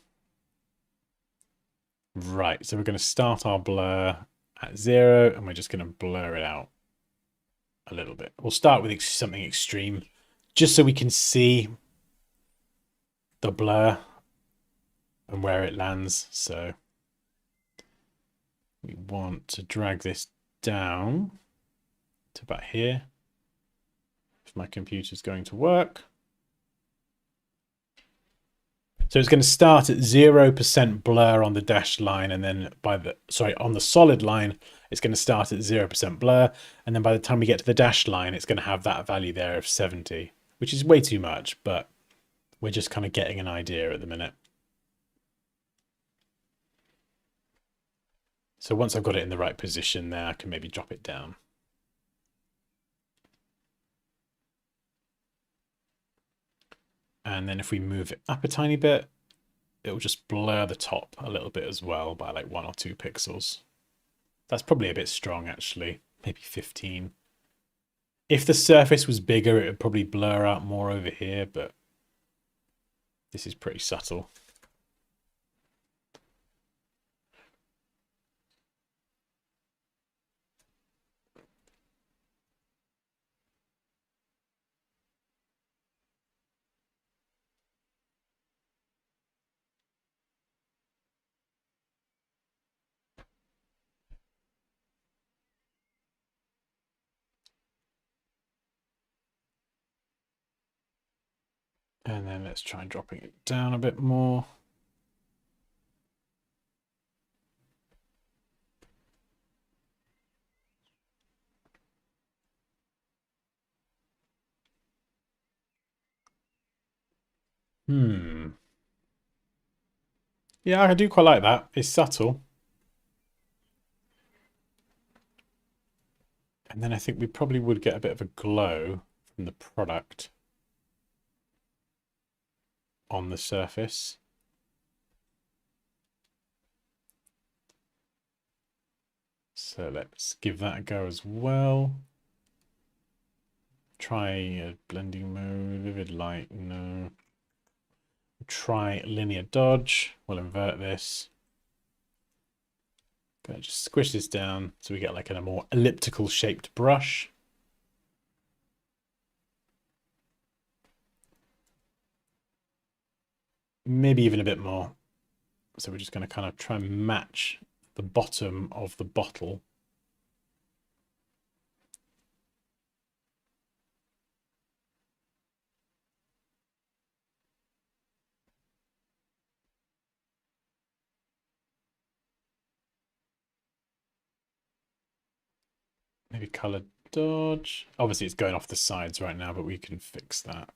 so we're going to start our blur at 0, and we're just going to blur it out a little bit. We'll start with something extreme, just so we can see the blur and where it lands. So we want to drag this down to about here. If my computer's going to work. So it's going to start at 0% blur on the dashed line, and then on the solid line, it's going to start at 0% blur, and then by the time we get to the dashed line, it's going to have that value there of 70, which is way too much, but we're just kind of getting an idea at the minute. So once I've got it in the right position there, I can maybe drop it down. And then if we move it up a tiny bit, it'll just blur the top a little bit as well by like 1 or 2 pixels. That's probably a bit strong actually, maybe 15. If the surface was bigger, it would probably blur out more over here, but this is pretty subtle. And then let's try dropping it down a bit more. Yeah, I do quite like that. It's subtle. And then I think we probably would get a bit of a glow from the product on the surface. So let's give that a go as well. Try a blending mode, vivid light, no. Try linear dodge. We'll invert this. Gonna just squish this down so we get like a more elliptical shaped brush. Maybe even a bit more. So we're just going to kind of try and match the bottom of the bottle. Maybe color dodge. Obviously it's going off the sides right now, but we can fix that.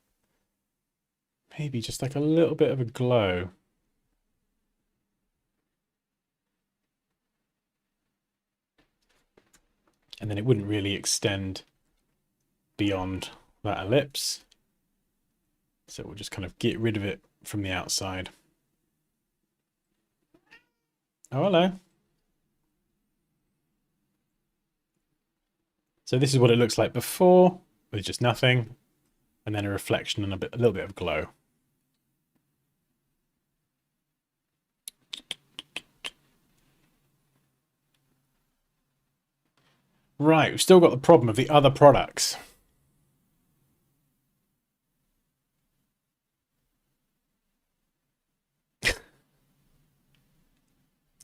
Maybe just like a little bit of a glow. And then it wouldn't really extend beyond that ellipse. So we'll just kind of get rid of it from the outside. Oh, hello. So this is what it looks like before, with just nothing, and then a reflection and a little bit of glow. Right, we've still got the problem of the other products.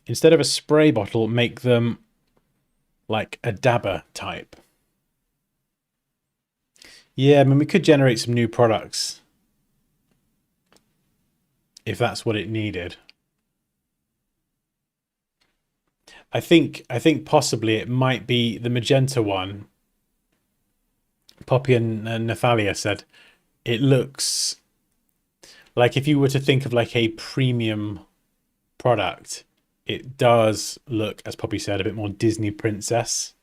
Instead of a spray bottle, make them like a dabber type. Yeah, I mean, we could generate some new products if that's what it needed. I think possibly it might be the magenta one. Poppy and Nathalia said it looks like if you were to think of like a premium product, it does look, as Poppy said, a bit more Disney princess.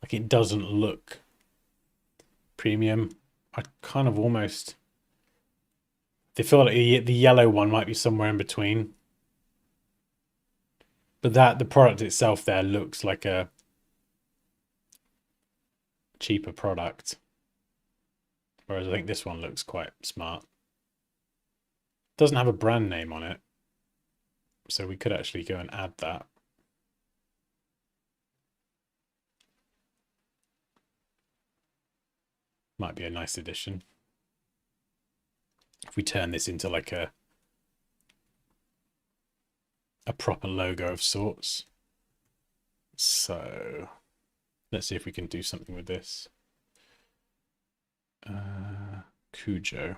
Like it doesn't look premium. I kind of almost, they feel like the yellow one might be somewhere in between. But the product itself there looks like a cheaper product. Whereas I think this one looks quite smart. Doesn't have a brand name on it. So we could actually go and add that. Might be a nice addition. If we turn this into like a proper logo of sorts. So let's see if we can do something with this. Cujo.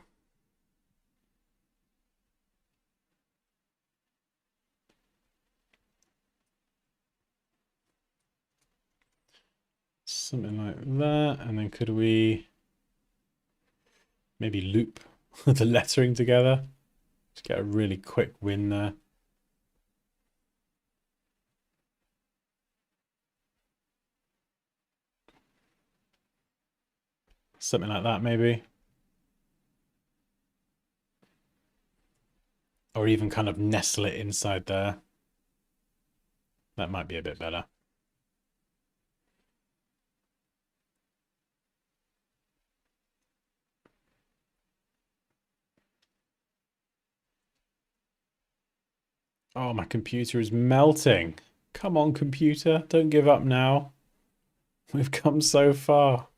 Something like that. And then could we maybe loop the lettering together? Just get a really quick win there. Something like that, maybe. Or even kind of nestle it inside there. That might be a bit better. Oh, my computer is melting. Come on, computer. Don't give up now. We've come so far.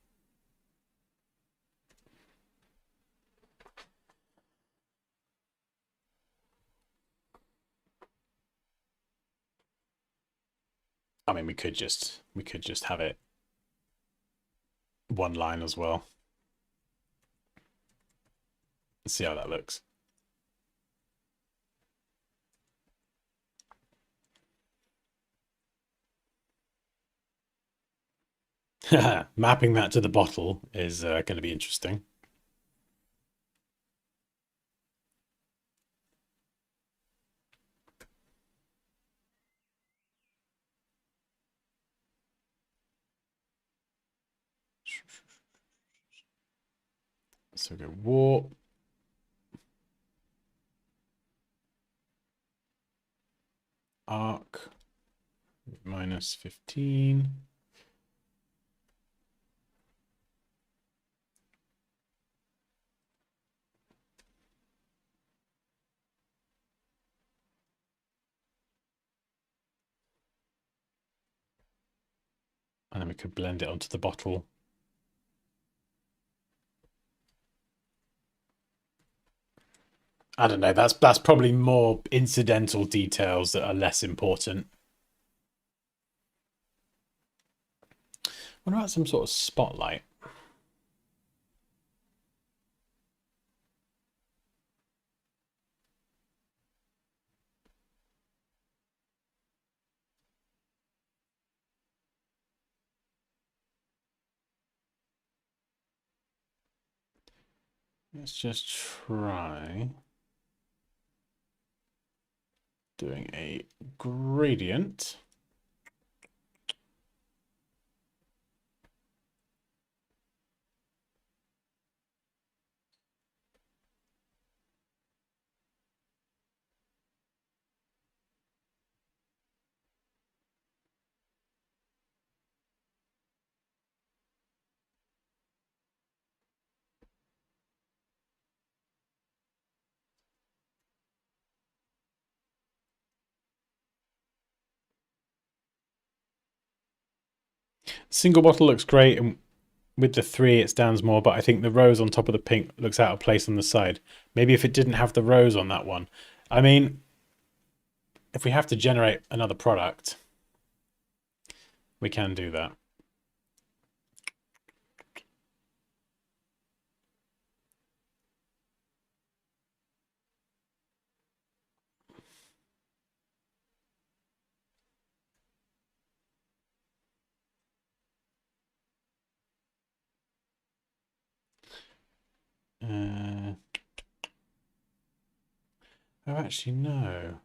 I mean, we could just have it one line as well. Let's see how that looks. Mapping that to the bottle is going to be interesting. So go warp. Arc. Minus 15. And then we could blend it onto the bottle. I don't know. That's probably more incidental details that are less important. What about some sort of spotlight? Let's just try doing a gradient. Single bottle looks great, and with the 3 it stands more, but I think the rose on top of the pink looks out of place on the side. Maybe if it didn't have the rose on that one. I mean, if we have to generate another product, we can do that. Oh, actually, no.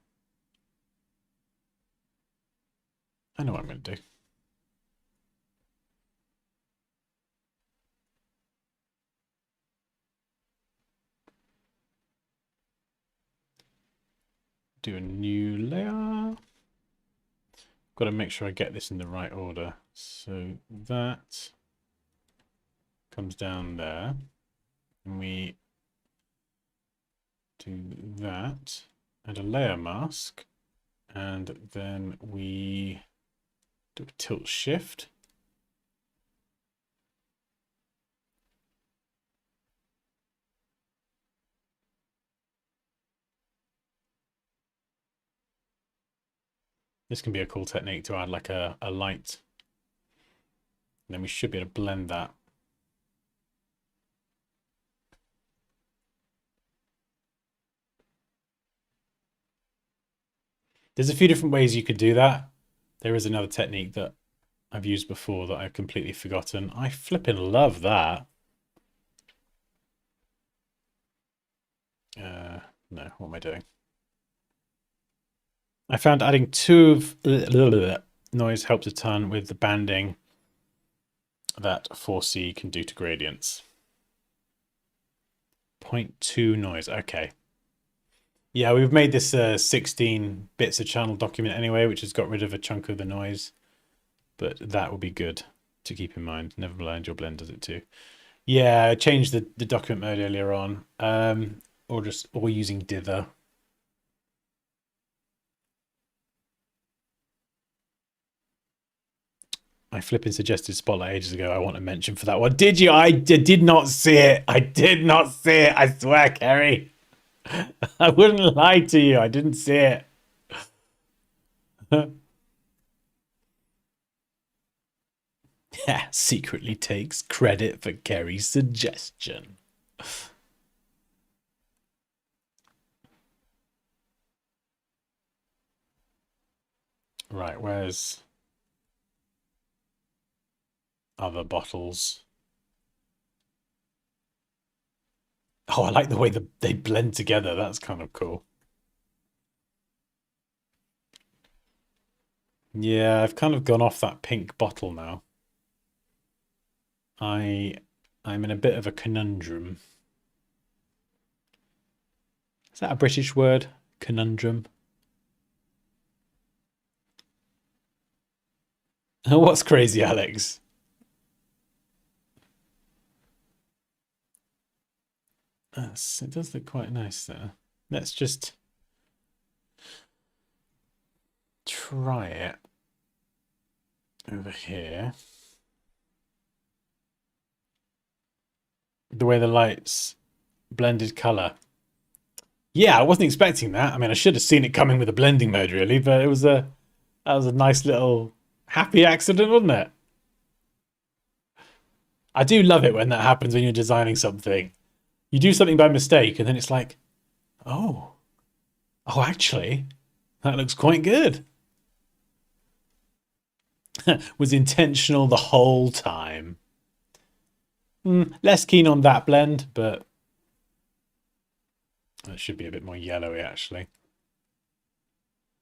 I know what I'm going to do. Do a new layer. Got to make sure I get this in the right order. So that comes down there. And we do that. And a layer mask. And then we do a tilt shift. This can be a cool technique to add like a light. And then we should be able to blend that. There's a few different ways you could do that. There is another technique that I've used before that I've completely forgotten. I flipping love that. No, what am I doing? I found adding 2 of noise helps a ton with the banding that 4C can do to gradients. 0.2 noise. Okay. Yeah, we've made this 16 bits of channel document anyway, which has got rid of a chunk of the noise. But that will be good to keep in mind. Never mind, your blend does it too. Yeah, I changed the document mode earlier on. Or using dither. I flipping suggested Spotlight ages ago. I want a mention for that one. Did you? I did not see it. I did not see it. I swear, Kerry. I wouldn't lie to you. I didn't see it. Yeah, secretly takes credit for Kerry's suggestion. Right, where's other bottles? Oh, I like the way they blend together. That's kind of cool. Yeah, I've kind of gone off that pink bottle now. I'm in a bit of a conundrum. Is that a British word? Conundrum? What's crazy, Alex? It does look quite nice there. Let's just try it over here. The way the lights blended color. Yeah, I wasn't expecting that. I mean, I should have seen it coming with a blending mode, really, but that was a nice little happy accident, wasn't it? I do love it when that happens when you're designing something. You do something by mistake, and then it's like, oh, actually, that looks quite good. Was intentional the whole time. Less keen on that blend, but it should be a bit more yellowy, actually.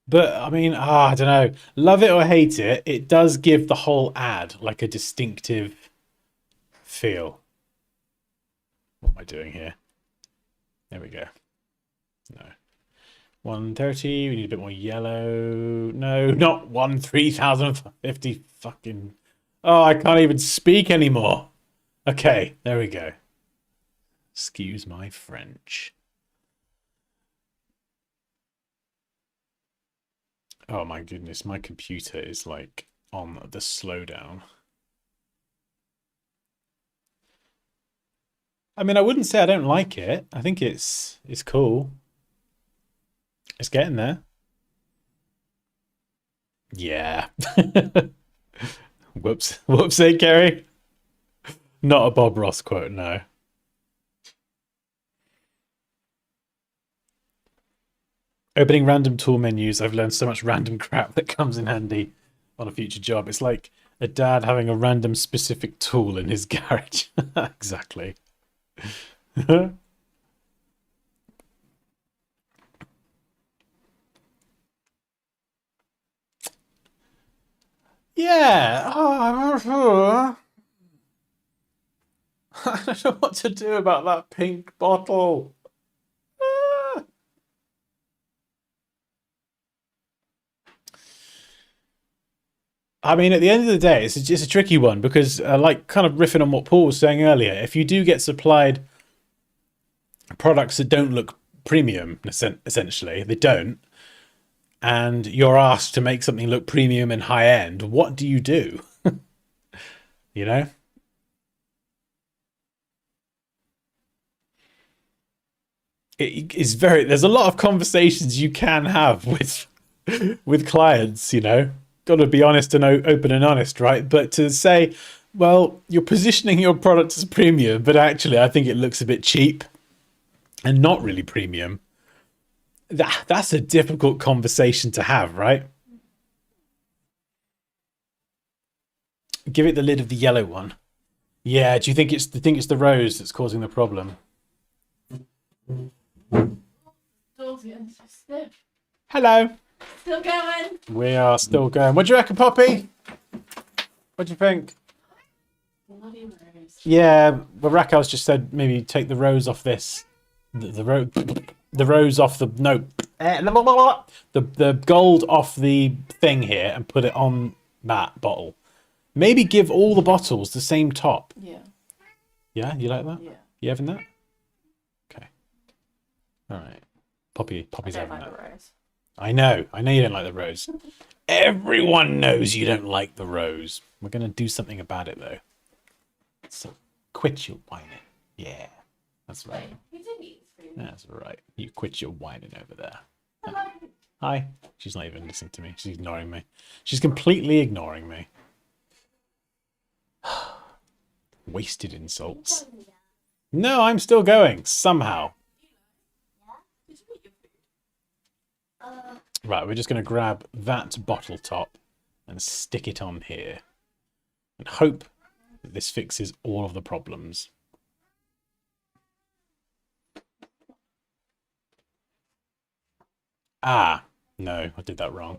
But, I mean, I don't know. Love it or hate it, it does give the whole ad like a distinctive feel. What am I doing here? There we go. No. 130, we need a bit more yellow. No, not 3050 fucking... Oh, I can't even speak anymore. Okay, there we go. Excuse my French. Oh my goodness, my computer is like on the slowdown. I mean, I wouldn't say I don't like it. I think it's cool. It's getting there. Yeah. Whoops. Whoops, hey, Kerry. Not a Bob Ross quote, no. Opening random tool menus, I've learned so much random crap that comes in handy on a future job. It's like a dad having a random specific tool in his garage. Exactly. Yeah. Oh, I'm not sure. I don't know what to do about that pink bottle. I mean, at the end of the day, it's just a tricky one because, like, kind of riffing on what Paul was saying earlier, if you do get supplied products that don't look premium, essentially, they don't, and you're asked to make something look premium and high end, what do you do? You know? There's a lot of conversations you can have with clients, you know? Got to be honest and open and honest, right? But to say, well, you're positioning your product as premium, but actually I think it looks a bit cheap and not really premium. That's a difficult conversation to have, right? Give it the lid of the yellow one. Yeah, do you think it's the rose that's causing the problem? Hello. Still going. We are still going. What do you reckon, Poppy? What do you think? Bloody rose. Yeah, well, Raquel's just said maybe take the rose off this. the rose off the the gold off the thing here and put it on that bottle. Maybe give all the bottles the same top. Yeah. Yeah, you like that? Yeah. You having that? Okay. All right. Poppy's I don't having like that. the rose. I know you don't like the rose. Everyone knows you don't like the rose. We're gonna do something about it though. So quit your whining. Yeah, that's right. You didn't eat food. That's right. You quit your whining over there. Hi. She's not even listening to me. She's ignoring me. She's completely ignoring me. Wasted insults. No, I'm still going somehow. Right, we're just going to grab that bottle top and stick it on here and hope that this fixes all of the problems. Ah, no, I did that wrong.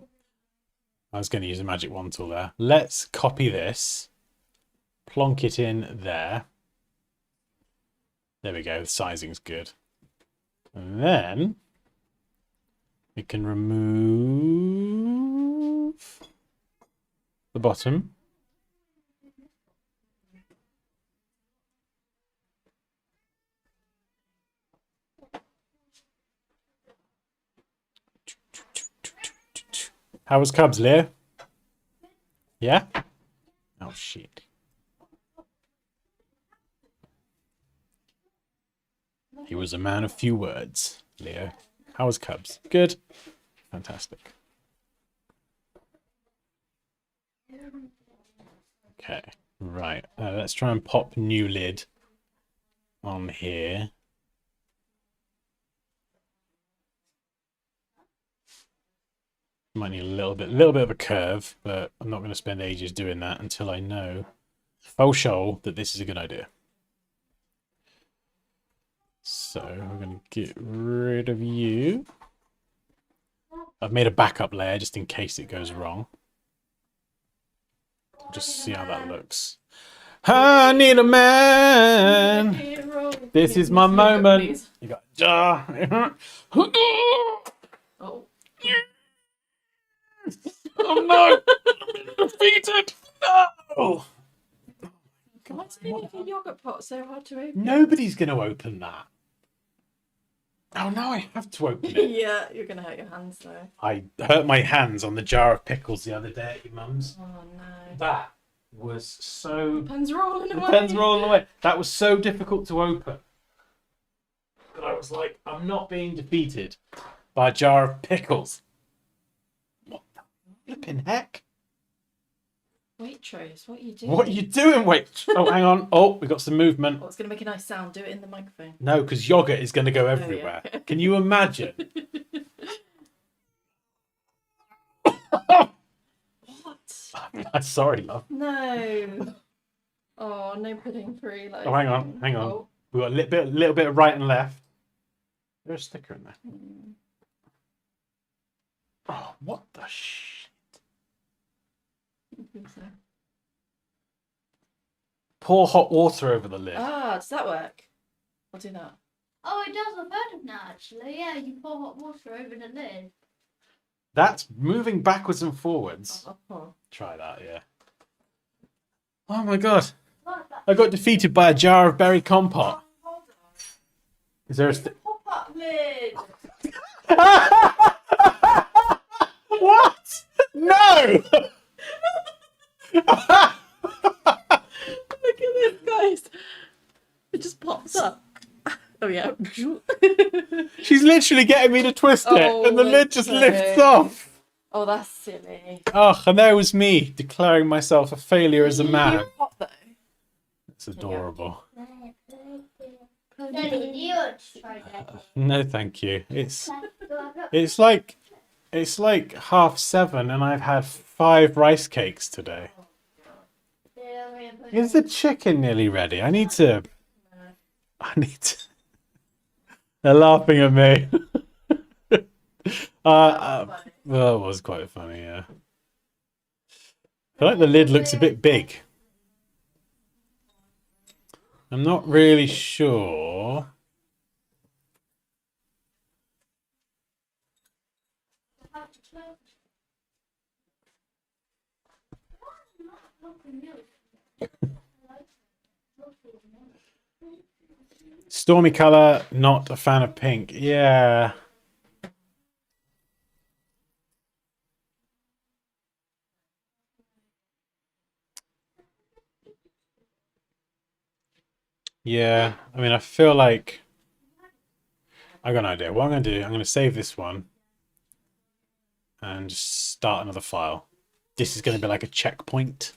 I was going to use a magic wand tool there. Let's copy this, plonk it in there. There we go, the sizing's good. And then we can remove the bottom. How was Cubs, Leah? Yeah? Oh, shit. He was a man of few words, Leo. How was Cubs? Good. Fantastic. Okay, right. Let's try and pop new lid on here. Might need a little bit of a curve, but I'm not going to spend ages doing that until I know for sure that this is a good idea. So we're going to get rid of you. I've made a backup layer just in case it goes wrong. Just see how that looks. I need a man. This is my moment. You got a jar. Oh. Oh no! I'm defeated! No! Why is making a yogurt pot so hard to open? Nobody's going to open that. Oh no, I have to open it. Yeah, you're going to hurt your hands though. I hurt my hands on the jar of pickles the other day at your mum's. Oh no. That was so... The pen's rolling away. The pen's rolling away. That was so difficult to open. But I was like, I'm not being defeated by a jar of pickles. What the flipping heck? Waitrose, what are you doing? What are you doing, wait? Oh, hang on. Oh, we got some movement. Oh, it's going to make a nice sound. Do it in the microphone. No, because yogurt is going to go everywhere. Oh, yeah. Can you imagine? What? Sorry, love. No. Oh, no pudding free. Like... Oh, hang on. Oh. We've got a little bit of right and left. There's a sticker in there. Oh, what the shit? I think so. Pour hot water over the lid. Ah, does that work? I'll do that. Oh, it does. I've heard of that actually. Yeah, you pour hot water over the lid. That's moving backwards and forwards. Oh. Try that, yeah. Oh my god. What's that? I got defeated by a jar of berry compote. Hold on. Is there a Pop-up lid. What? No! Look at this, guys. It just pops up. Oh, yeah. She's literally getting me to twist it, and the lid just lifts off. Oh, that's silly. Oh, and there was me declaring myself a failure as a man. You're hot, though. It's adorable. Daddy, you want to try that? No, thank you. It's like 7:30, and I've had 5 rice cakes today. Is the chicken nearly ready? I need to. They're laughing at me. Well, it was quite funny, yeah. I feel like the lid looks a bit big. I'm not really sure Stormy color, not a fan of pink. Yeah. Yeah, I mean, I feel like I got an idea. What I'm going to do, I'm going to save this one and just start another file. This is going to be like a checkpoint,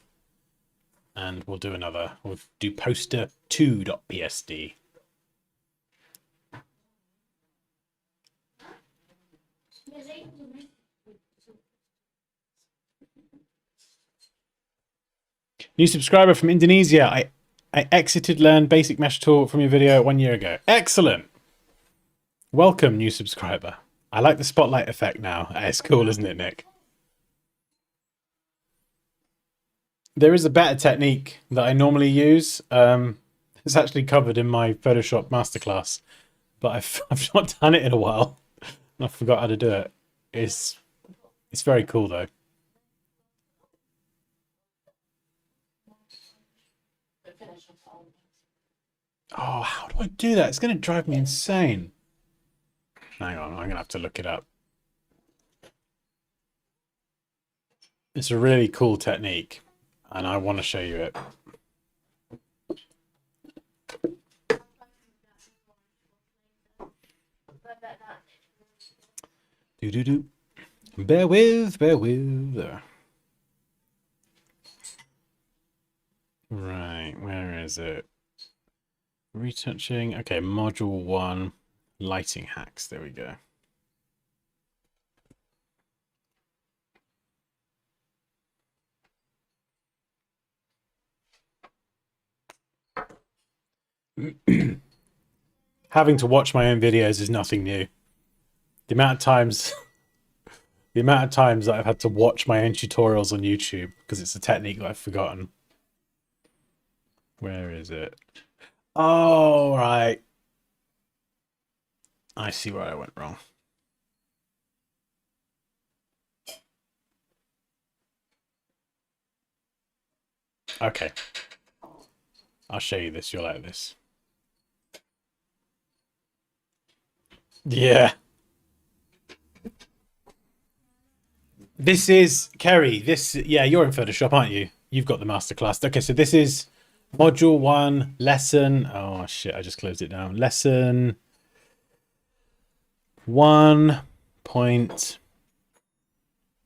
and we'll do another. We'll do poster2.psd. New subscriber from Indonesia. I exited Learn Basic Mesh Tool from your video 1 year ago. Excellent. Welcome, new subscriber. I like the spotlight effect now. It's cool, isn't it, Nick? There is a better technique that I normally use. It's actually covered in my Photoshop masterclass, but I've not done it in a while. I forgot how to do it. It's very cool though. Oh, how do I do that? It's going to drive me insane. Hang on, I'm going to have to look it up. It's a really cool technique, and I want to show you it. Do. Bear with. Right, where is it? Retouching. Okay, module 1, lighting hacks. There we go. Having to watch my own videos is nothing new. The amount of times that I've had to watch my own tutorials on YouTube because it's a technique that I've forgotten. Where is it? Oh, right. I see where I went wrong. Okay. I'll show you this. You'll like this. Yeah. This is Kerry. Yeah, you're in Photoshop, aren't you? You've got the masterclass. Okay, so this is module 1, lesson. Oh shit, I just closed it down. Lesson 1. I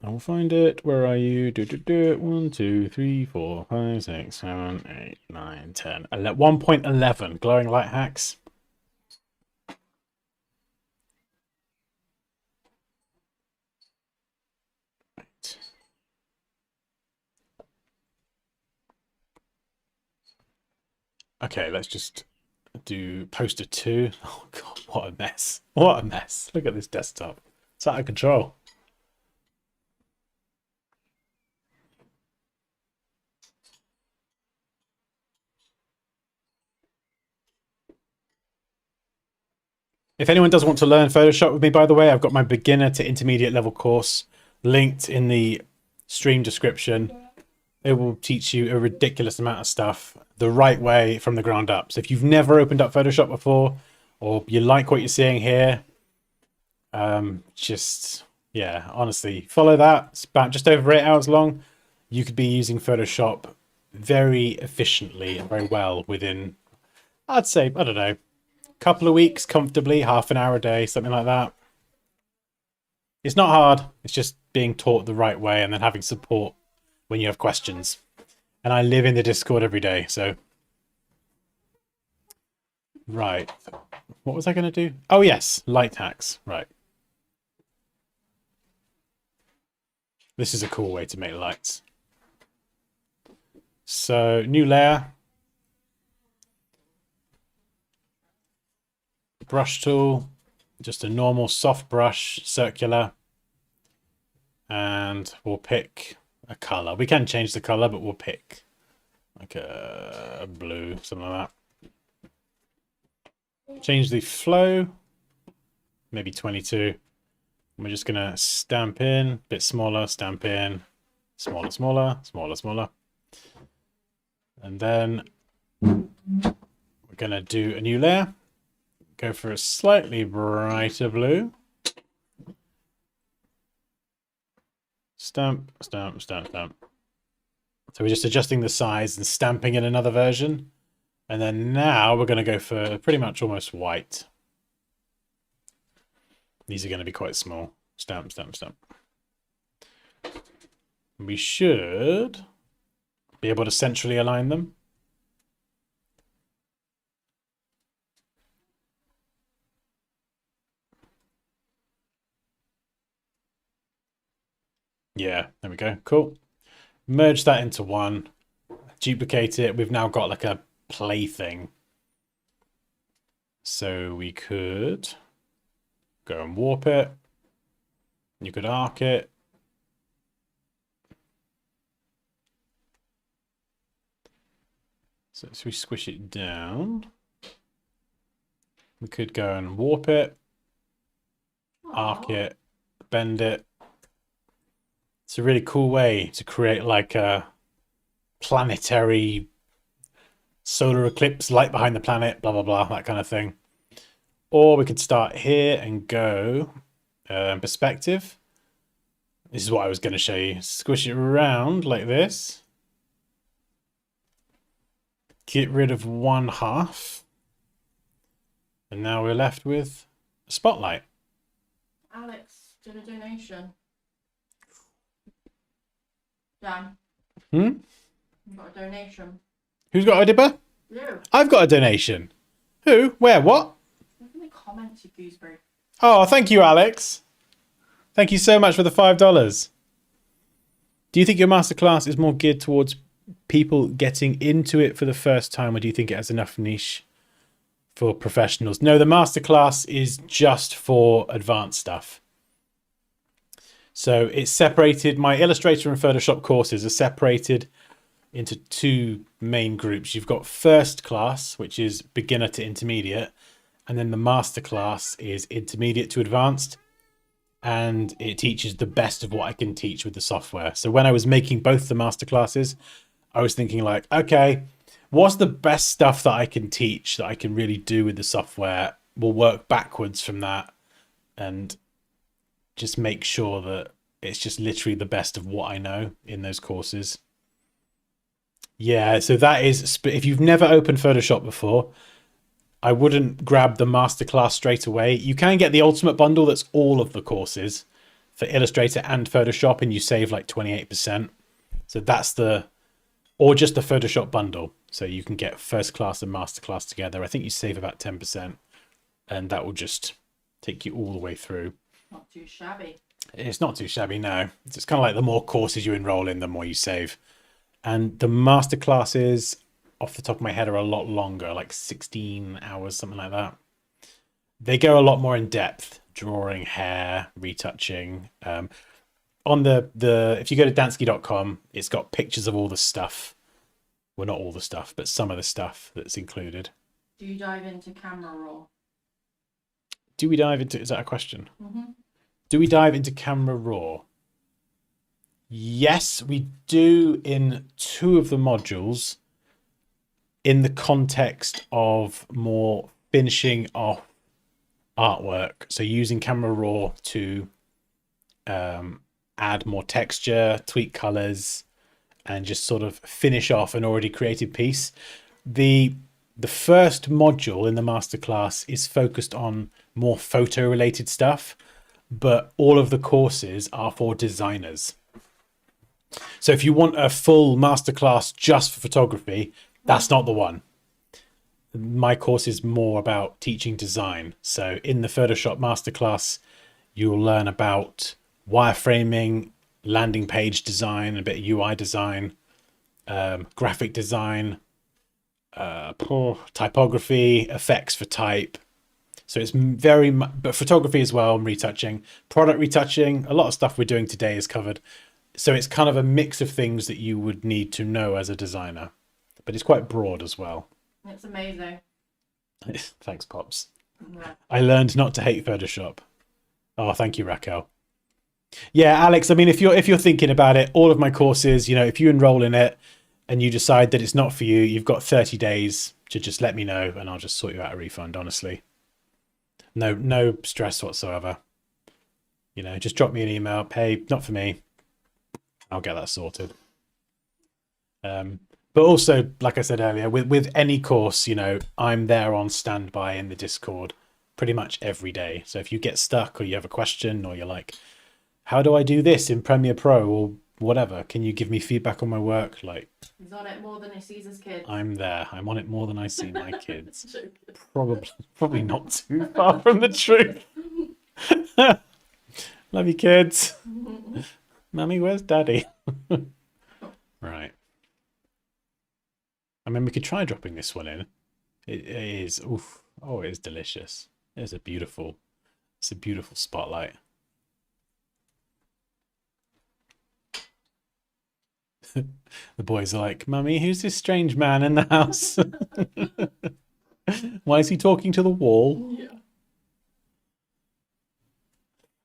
will find it. Where are you? 1, 2, 3, 4, 5, 6, 7, 8, 9, 10. 1.11. Glowing light hacks. Okay, let's just do poster 2. Oh god, what a mess. What a mess. Look at this desktop. It's out of control. If anyone does want to learn Photoshop with me, by the way, I've got my beginner to intermediate level course linked in the stream description. It will teach you a ridiculous amount of stuff the right way from the ground up. So if you've never opened up Photoshop before, or you like what you're seeing here, yeah, honestly, follow that. It's about just over 8 hours long. You could be using Photoshop very efficiently and very well within, I'd say, I don't know, couple of weeks comfortably, half an hour a day, something like that. It's not hard. It's just being taught the right way and then having support when you have questions. And I live in the Discord every day, so. Right. What was I going to do? Oh, yes. Light hacks. Right. This is a cool way to make lights. So, new layer. Brush tool. Just a normal soft brush, circular. And we'll pick a color. We can change the color, but we'll pick like a blue, something like that. Change the flow, maybe 22. We're just going to stamp in, a bit smaller, stamp in, smaller, smaller, smaller, smaller. And then we're going to do a new layer. Go for a slightly brighter blue. Stamp, stamp, stamp, stamp. So we're just adjusting the size and stamping in another version. And then now we're going to go for pretty much almost white. These are going to be quite small. Stamp, stamp, stamp. We should be able to centrally align them. Yeah, there we go. Cool. Merge that into one. Duplicate it. We've now got like a plaything. So we could go and warp it. You could arc it. So we squish it down. We could go and warp it, arc it, bend it. It's a really cool way to create like a planetary solar eclipse, light behind the planet, blah, blah, blah, that kind of thing. Or we could start here and go perspective. This is what I was going to show you. Squish it around like this. Get rid of one half. And now we're left with a spotlight. Alex did a donation. Dan. You Got a donation. Who's got a dipper? You. I've got a donation. Who? Where? What? Look in the comments, you gooseberry. Oh, thank you, Alex. Thank you so much for the $5. Do you think your masterclass is more geared towards people getting into it for the first time, or do you think it has enough niche for professionals? No, the masterclass is just for advanced stuff. So it's separated. My Illustrator and Photoshop courses are separated into two main groups. You've got first class, which is beginner to intermediate, and then the masterclass is intermediate to advanced, and it teaches the best of what I can teach with the software. So when I was making both the masterclasses, I was thinking like, okay, what's the best stuff that I can teach that I can really do with the software? We'll work backwards from that and just make sure that it's just literally the best of what I know in those courses. Yeah, so that is, if you've never opened Photoshop before, I wouldn't grab the masterclass straight away. You can get the ultimate bundle that's all of the courses for Illustrator and Photoshop, and you save like 28%. So that's the, or just the Photoshop bundle. So you can get first class and masterclass together. I think you save about 10%, and that will just take you all the way through. Not too shabby. It's not too shabby, no. It's kind of like the more courses you enroll in, the more you save. And the masterclasses, off the top of my head, are a lot longer, like 16 hours, something like that. They go a lot more in depth, drawing, hair, retouching. On the if you go to Dansky.com, it's got pictures of all the stuff. Well, not all the stuff, but some of the stuff that's included. Do you dive into camera raw? Do we dive into, is that a question? Mm-hmm. Do we dive into camera raw? Yes, we do in two of the modules in the context of more finishing off artwork. So using camera raw to add more texture, tweak colors, and just sort of finish off an already created piece. The first module in the masterclass is focused on more photo related stuff, but all of the courses are for designers. So if you want a full masterclass just for photography, that's not the one. My course is more about teaching design. So in the Photoshop masterclass, you'll learn about wireframing, landing page design, a bit of UI design, graphic design, typography, effects for type. So it's very much, but photography as well, and retouching, product retouching, a lot of stuff we're doing today is covered. So it's kind of a mix of things that you would need to know as a designer, but it's quite broad as well. It's amazing. Thanks, Pops. Yeah. I learned not to hate Photoshop. Oh, thank you, Raquel. Yeah, Alex, I mean, if you're thinking about it, all of my courses, you know, if you enroll in it and you decide that it's not for you, you've got 30 days to just let me know and I'll just sort you out a refund, honestly. No stress whatsoever. You know, just drop me an email. Hey, not for me. I'll get that sorted. But also, like I said earlier, with any course, you know, I'm there on standby in the Discord pretty much every day. So if you get stuck or you have a question or you're like, how do I do this in Premiere Pro or whatever? Can you give me feedback on my work? Like, He's on it more than he sees his kids. I'm there. I'm on it more than I see my kids. Probably not too far from the truth. Love you, kids. Mummy, where's Daddy? Right. I mean, we could try dropping this one in. It is, oof. Oh, it is delicious. It's a beautiful spotlight. The boys are like, Mummy, who's this strange man in the house? Why is he talking to the wall? Yeah.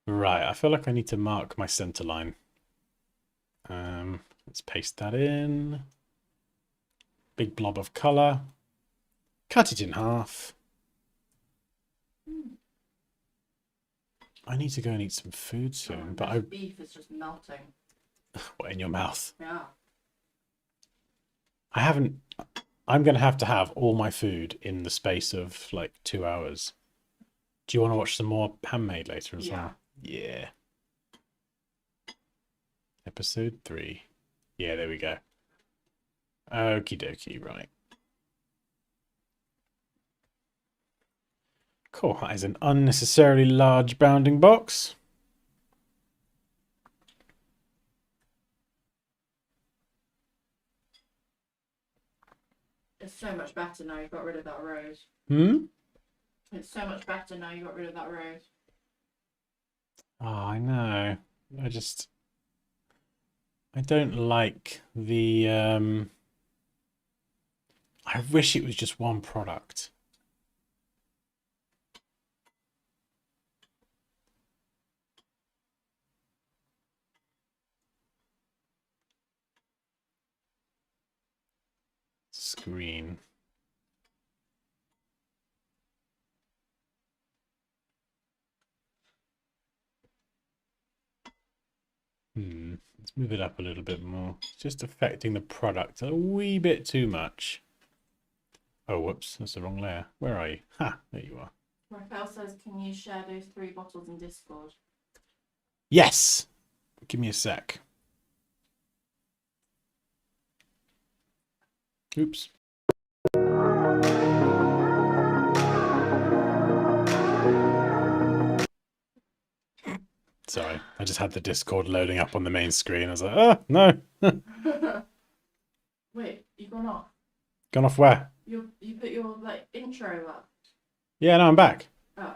Right, I feel like I need to mark my center line. Let's paste that in. Big blob of color. Cut it in half. I need to go and eat some food soon, but beef is just melting. What, in your mouth? Yeah. I'm going to have all my food in the space of like 2 hours. Do you want to watch some more Handmade later as well? Yeah. Episode 3. Yeah, there we go. Okie dokie, right. Cool, that is an unnecessarily large bounding box. It's so much better now you've got rid of that rose. It's so much better now you got rid of that rose. Oh, I know. I don't like the I wish it was just one product. Screen. Let's move it up a little bit more. It's just affecting the product a wee bit too much. Oh, whoops, that's the wrong layer. Where are you? Ha, there you are. Raquel says, can you share those 3 bottles in Discord? Yes! Give me a sec. Oops. Sorry, I just had the Discord loading up on the main screen. I was like, oh, no. Wait, you gone off? Gone off where? You put your like intro up. Yeah, no, I'm back. Oh.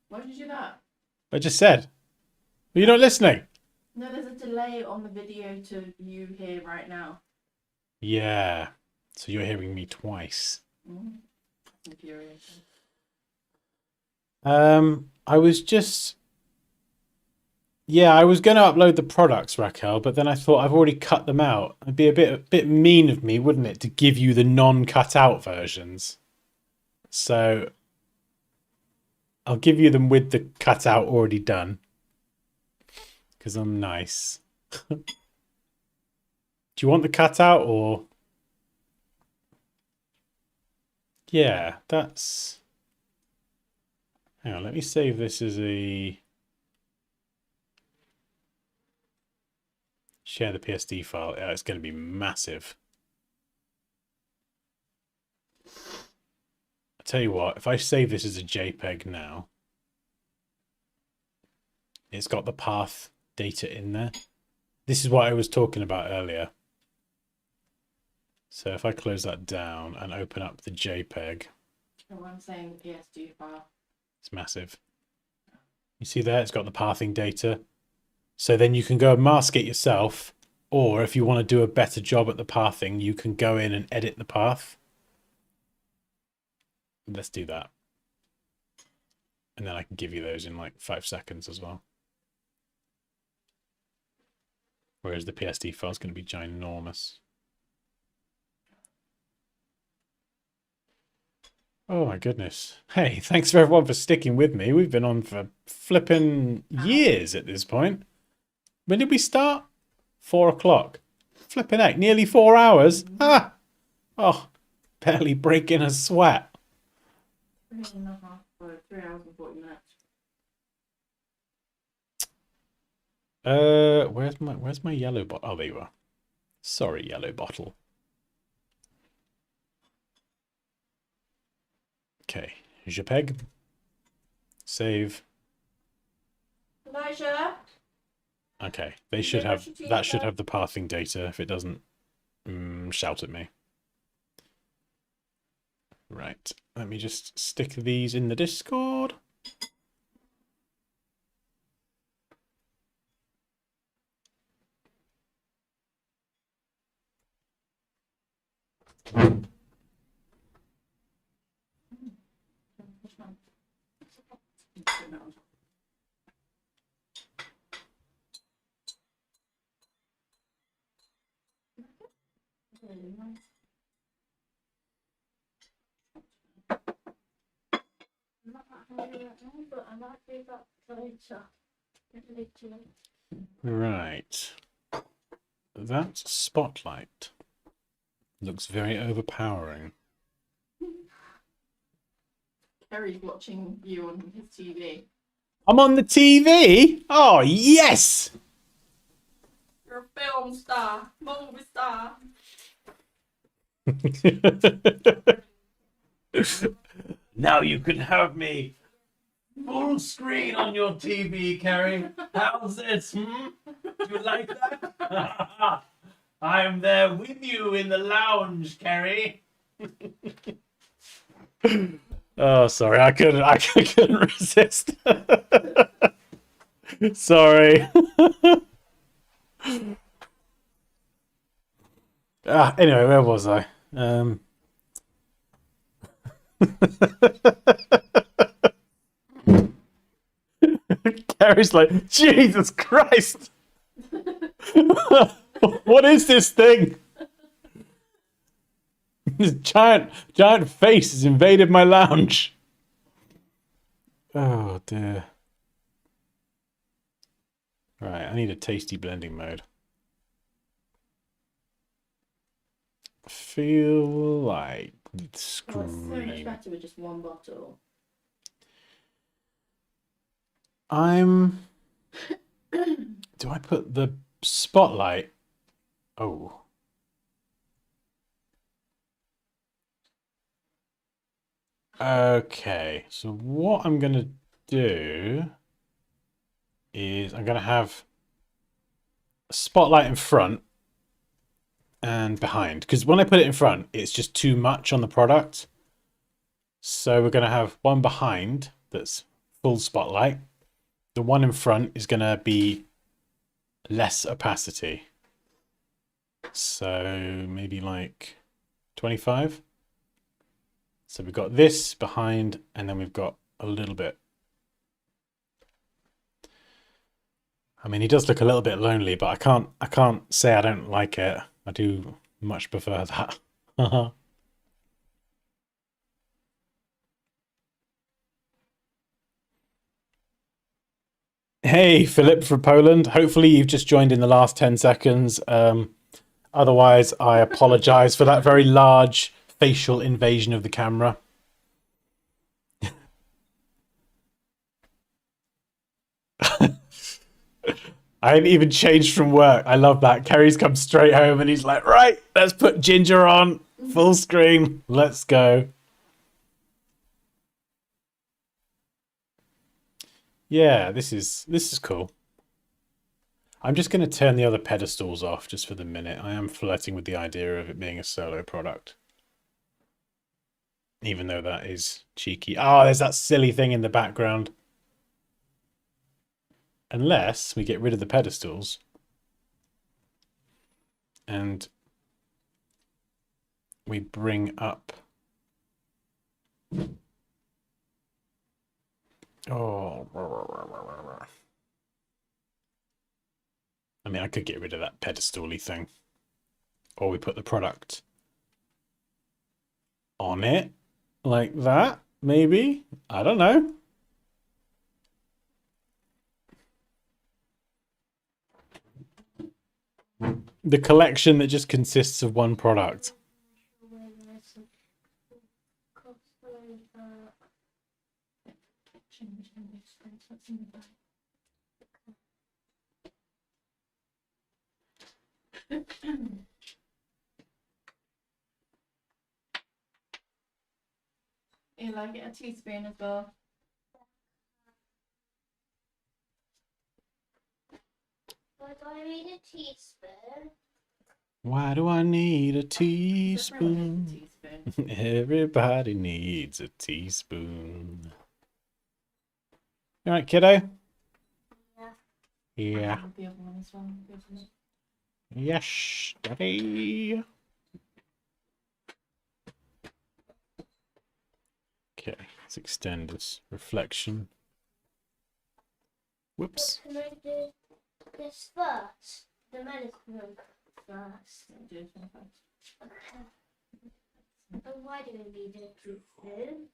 Why did you do that? I just said. Are you not listening? No, there's a delay on the video to you here right now. Yeah. So you're hearing me twice. Infuriating. I was just... Yeah, I was going to upload the products, Raquel, but then I thought I've already cut them out. It'd be a bit mean of me, wouldn't it, to give you the non-cut out versions? So I'll give you them with the cut out already done. Because I'm nice. Do you want the cut out or... Yeah, that's... Hang on, let me save this as a... Share the PSD file. Yeah, it's going to be massive. I'll tell you what, if I save this as a JPEG now, it's got the path data in there. This is what I was talking about earlier. So if I close that down and open up the JPEG, Oh, I'm saying the PSD file. it's massive. You see there, it's got the pathing data. So then you can go and mask it yourself, or if you want to do a better job at the pathing, you can go in and edit the path. Let's do that. And then I can give you those in like 5 seconds as well. Whereas the PSD file is going to be ginormous. Oh my goodness. Hey, thanks for everyone for sticking with me. We've been on for flipping years at this point. When did we start? 4 o'clock. Flipping out. Nearly 4 hours. Ah! Oh, barely breaking a sweat. 3.5 or 3 hours and 40 minutes. Where's my yellow bottle? Oh, there you are. Sorry, yellow bottle. Okay, JPEG. Save. Elijah? Okay, they should have that. Should have the pathing data. If it doesn't, shout at me. Right, let me just stick these in the Discord. Right. That spotlight looks very overpowering. Kerry's watching you on his TV. I'm on the TV? Oh, yes! You're a film star, movie star. Now you can have me full screen on your TV, Kerry. How's this? Do you like that? I'm there with you in the lounge, Kerry. Oh, sorry, I couldn't resist. Sorry. Anyway, where was I? Gary's like, Jesus Christ! What is this thing? This giant face has invaded my lounge. Oh dear. Right, I need a tasty blending mode. Feel like So much better with just one bottle. Do I put the spotlight? Oh. Okay, so what I'm gonna do is I'm gonna have a spotlight in front and behind, because when I put it in front, it's just too much on the product. So we're gonna have one behind that's full spotlight. The one in front is gonna be less opacity. So maybe like 25. So we've got this behind, and then we've got a little bit. I mean, he does look a little bit lonely, but I can't say I don't like it. I do much prefer that. Hey, Philip from Poland. Hopefully you've just joined in the last 10 seconds. Otherwise, I apologize for that very large facial invasion of the camera. I haven't even changed from work. I love that. Kerry's come straight home and he's like, right, let's put Ginger on full screen. Let's go. Yeah, this is cool. I'm just going to turn the other pedestals off just for the minute. I am flirting with the idea of it being a solo product. Even though that is cheeky. Oh, there's that silly thing in the background. Unless we get rid of the pedestals and we bring up Oh. I mean, I could get rid of that pedestal-y thing. Or we put the product on it. Like that, maybe? I don't know. The collection that just consists of one product. You like it a teaspoon as well? Why do I need a teaspoon? Why do I need a teaspoon? Teaspoon. Everybody needs a teaspoon. All right, kiddo? Yeah. The other one as well. Yes, daddy. Okay, let's extend this reflection. Whoops. Can I do this first? The medicine first. Do this one first. Okay. And why do we need a teaspoon?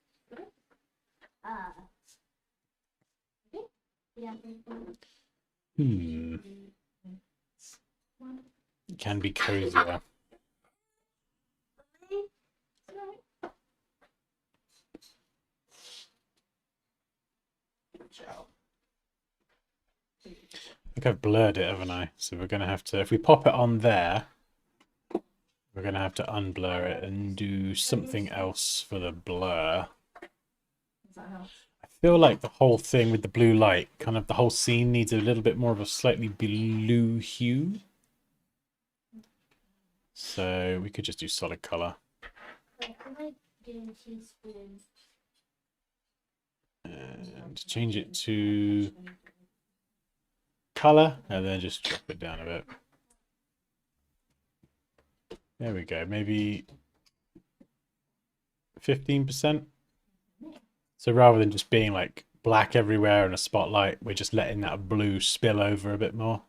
Ah. Okay. Yeah. It can be cozier. I think I've blurred it, haven't I? So we're going to have to, if we pop it on there, we're going to have to unblur it and do something else for the blur. Does that help? I feel like the whole thing with the blue light, kind of the whole scene needs a little bit more of a slightly blue hue. So we could just do solid color. Can I do a teaspoon? And change it to color and then just drop it down a bit. There we go, maybe 15%. So rather than just being like black everywhere and a spotlight, we're just letting that blue spill over a bit more.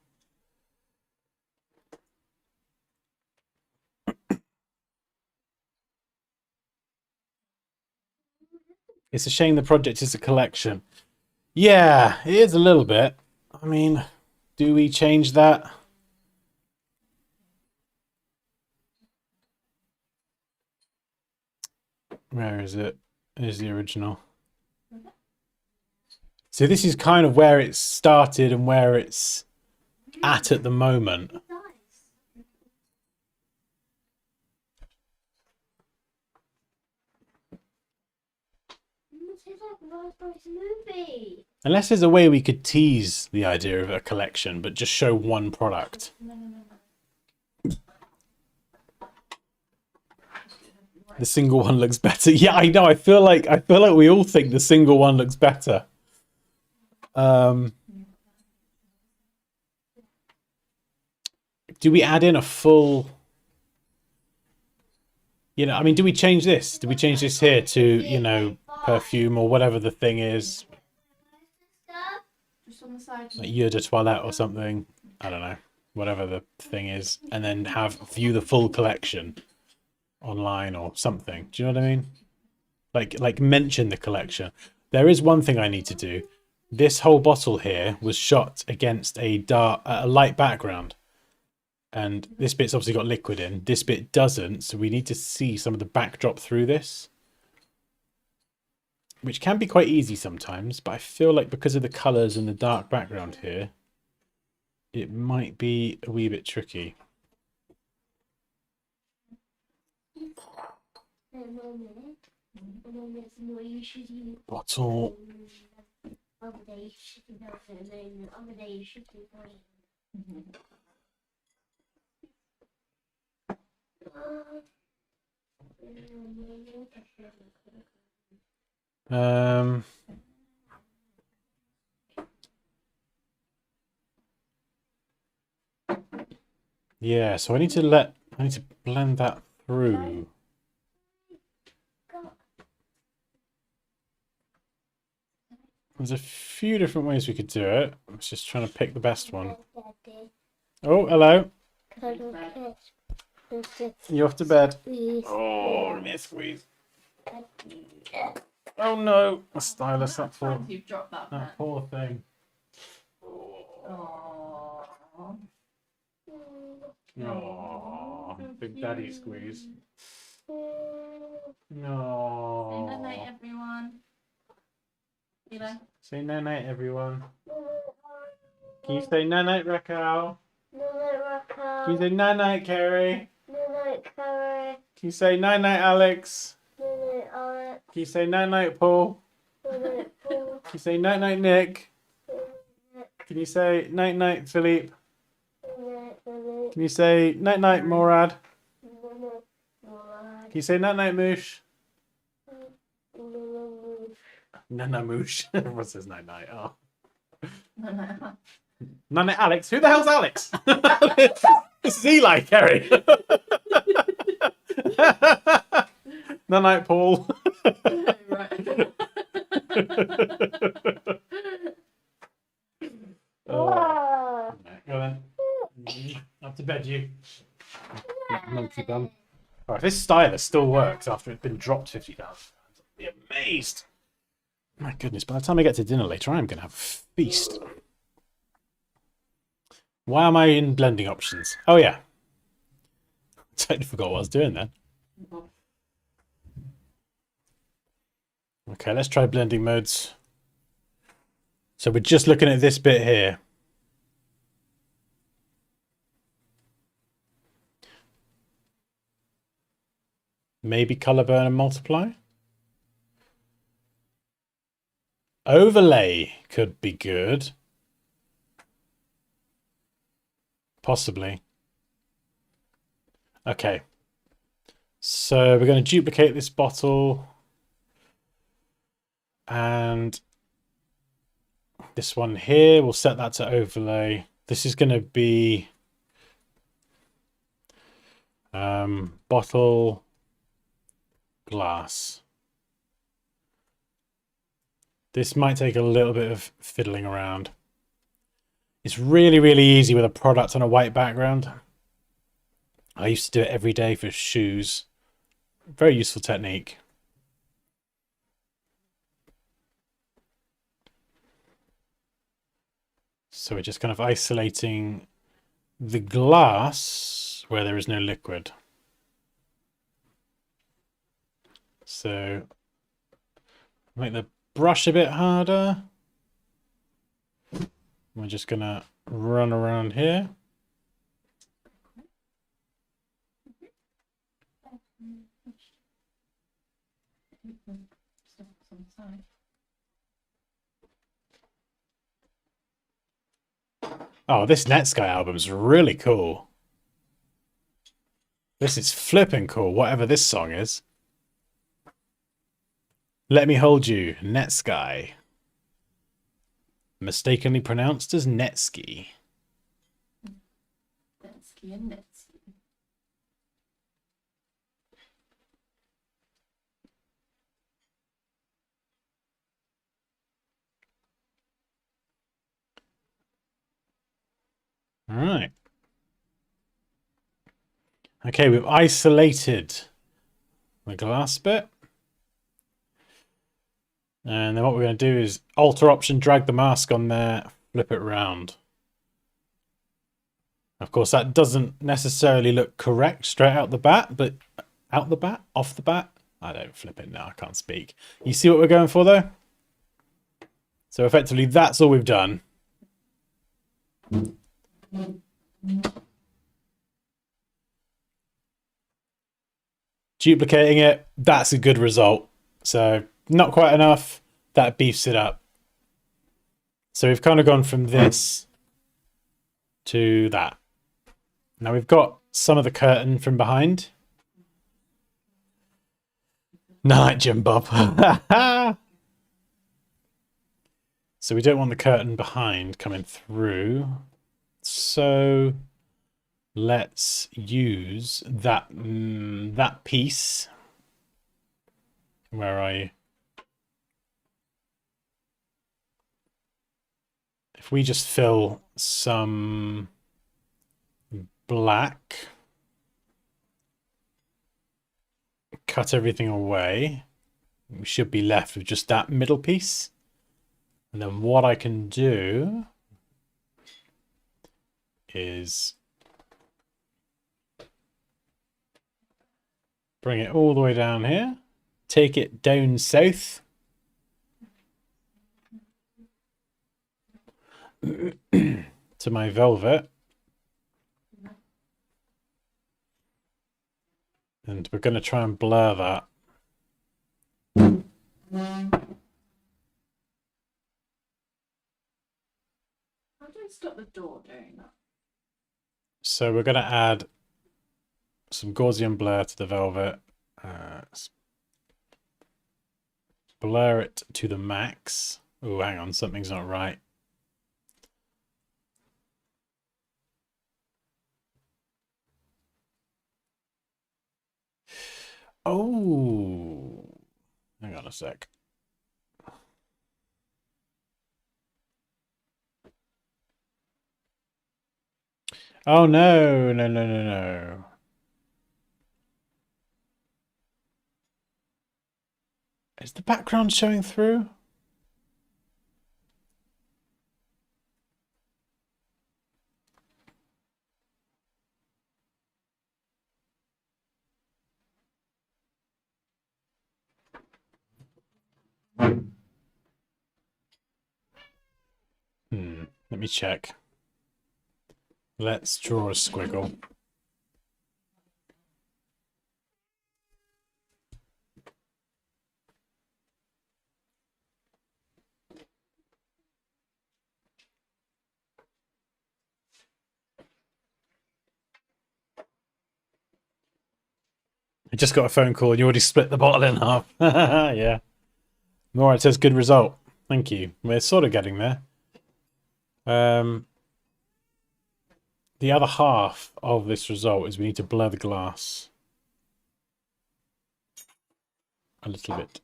It's a shame the project is a collection. Yeah, it is a little bit. I mean, do we change that? Where is it? Here's the original. So this is kind of where it started and where it's at the moment. Nice. It's like Rosebud's movie. Unless there's a way we could tease the idea of a collection, but just show one product. The single one looks better. Yeah, I know. I feel like we all think the single one looks better. Do we add in a full? You know, I mean, do we change this? Do we change this here to, you know, perfume or whatever the thing is? Just on the side. Like Eau de Toilette or something. I don't know. Whatever the thing is. And then view the full collection online or something. Do you know what I mean? Like mention the collection. There is one thing I need to do. This whole bottle here was shot against a light background. And this bit's obviously got liquid in. This bit doesn't. So we need to see some of the backdrop through this. Which can be quite easy sometimes. But I feel like because of the colours and the dark background here, it might be a wee bit tricky. Bottle. Yeah, so I need to blend that through. There's a few different ways we could do it. I was just trying to pick the best one. Oh, hello. You off to bed? Oh, give me a squeeze. Oh no, a stylus, that poor, You've dropped that that poor thing. Oh. Oh, big daddy squeeze. Say No. night night, everyone. Say night night, everyone. Can you say night night, Raquel? Can you say night night, Carrie? Can you say night night, Alex? Can you say night night, Paul? Can you say night night, Nick? Can you say night night, Philippe? Can you say night night, Morad? Can you say night night, Moosh? Nana Moosh. Everyone says night night. Oh. Night night, Alex. Who the hell's Alex? This is Eli, Kerry. Night night, Paul. Oh. Go then. Up to bed, you. Monkey bum. Alright, this stylus still works after it's been dropped 50,000 times. I'll be amazed. My goodness, by the time I get to dinner later, I'm going to have a feast. Why am I in blending options? Oh, yeah. I totally forgot what I was doing then. Okay, let's try blending modes. So we're just looking at this bit here. Maybe color burn and multiply. Overlay could be good. Possibly. Okay. So we're going to duplicate this bottle. And this one here, we'll set that to overlay. This is going to be bottle glass. This might take a little bit of fiddling around. It's really, really easy with a product on a white background. I used to do it every day for shoes. Very useful technique. So we're just kind of isolating the glass where there is no liquid. So make the brush a bit harder. We're just gonna run around here. Oh, this Netsky album's really cool. This is flipping cool, whatever this song is. Let Me Hold You, Netsky. Mistakenly pronounced as Netsky. Dansky and Netsky. All right. Okay, we've isolated the glass bit. And then what we're going to do is Alt Option, drag the mask on there, flip it around. Of course, that doesn't necessarily look correct straight out the bat, but out the bat, off the bat, I don't flip it now, I can't speak. You see what we're going for though? So effectively, that's all we've done. Duplicating it, that's a good result. So not quite enough, that beefs it up. So we've kind of gone from this to that. Now we've got some of the curtain from behind. Night, Jim Bob. So we don't want the curtain behind coming through. So let's use that that piece. Where are you? if we just fill some black, cut everything away, we should be left with just that middle piece. And then what I can do is bring it all the way down here, take it down south, to my velvet, and we're going to try and blur that. How do I stop the door doing that? So we're going to add some Gaussian blur to the velvet, blur it to the max. Oh, hang on, something's not right. Oh, hang on a sec. Oh, no, no, no, no, no. Is the background showing through? Let me check. Let's draw a squiggle. I just got a phone call and you already split the bottle in half. Yeah. Alright, it says good result. Thank you. We're sort of getting there. The other half of this result is we need to blur the glass a little bit.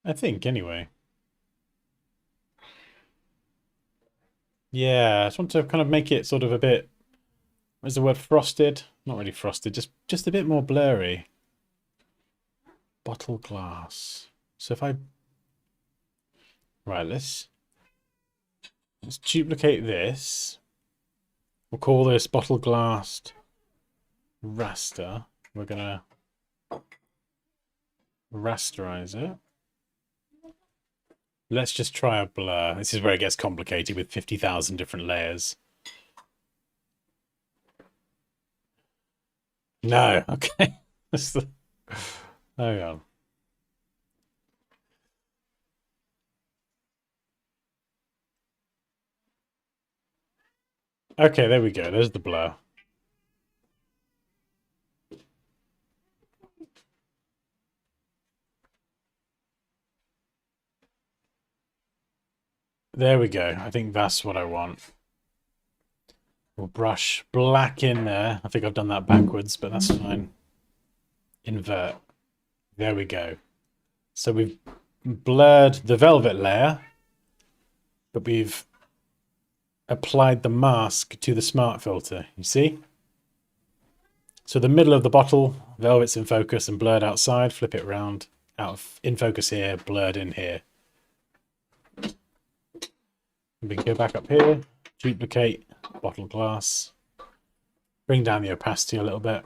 I think, anyway. Yeah, I just want to kind of make it sort of a bit, what's the word, frosted? Not really frosted, just a bit more blurry. Bottle glass. So if I... Right, let's duplicate this. We'll call this bottle glassed raster. We're going to rasterize it. Let's just try a blur. This is where it gets complicated with 50,000 different layers. No, okay. Hang on. Okay, there we go. There's the blur. There we go. I think that's what I want. We'll brush black in there. I think I've done that backwards, but that's fine. Invert. There we go. So we've blurred the velvet layer, but we've applied the mask to the smart filter. You see? So the middle of the bottle, velvet's in focus and blurred outside. Flip it around. In focus here, blurred in here. We can go back up here, duplicate bottle glass, bring down the opacity a little bit.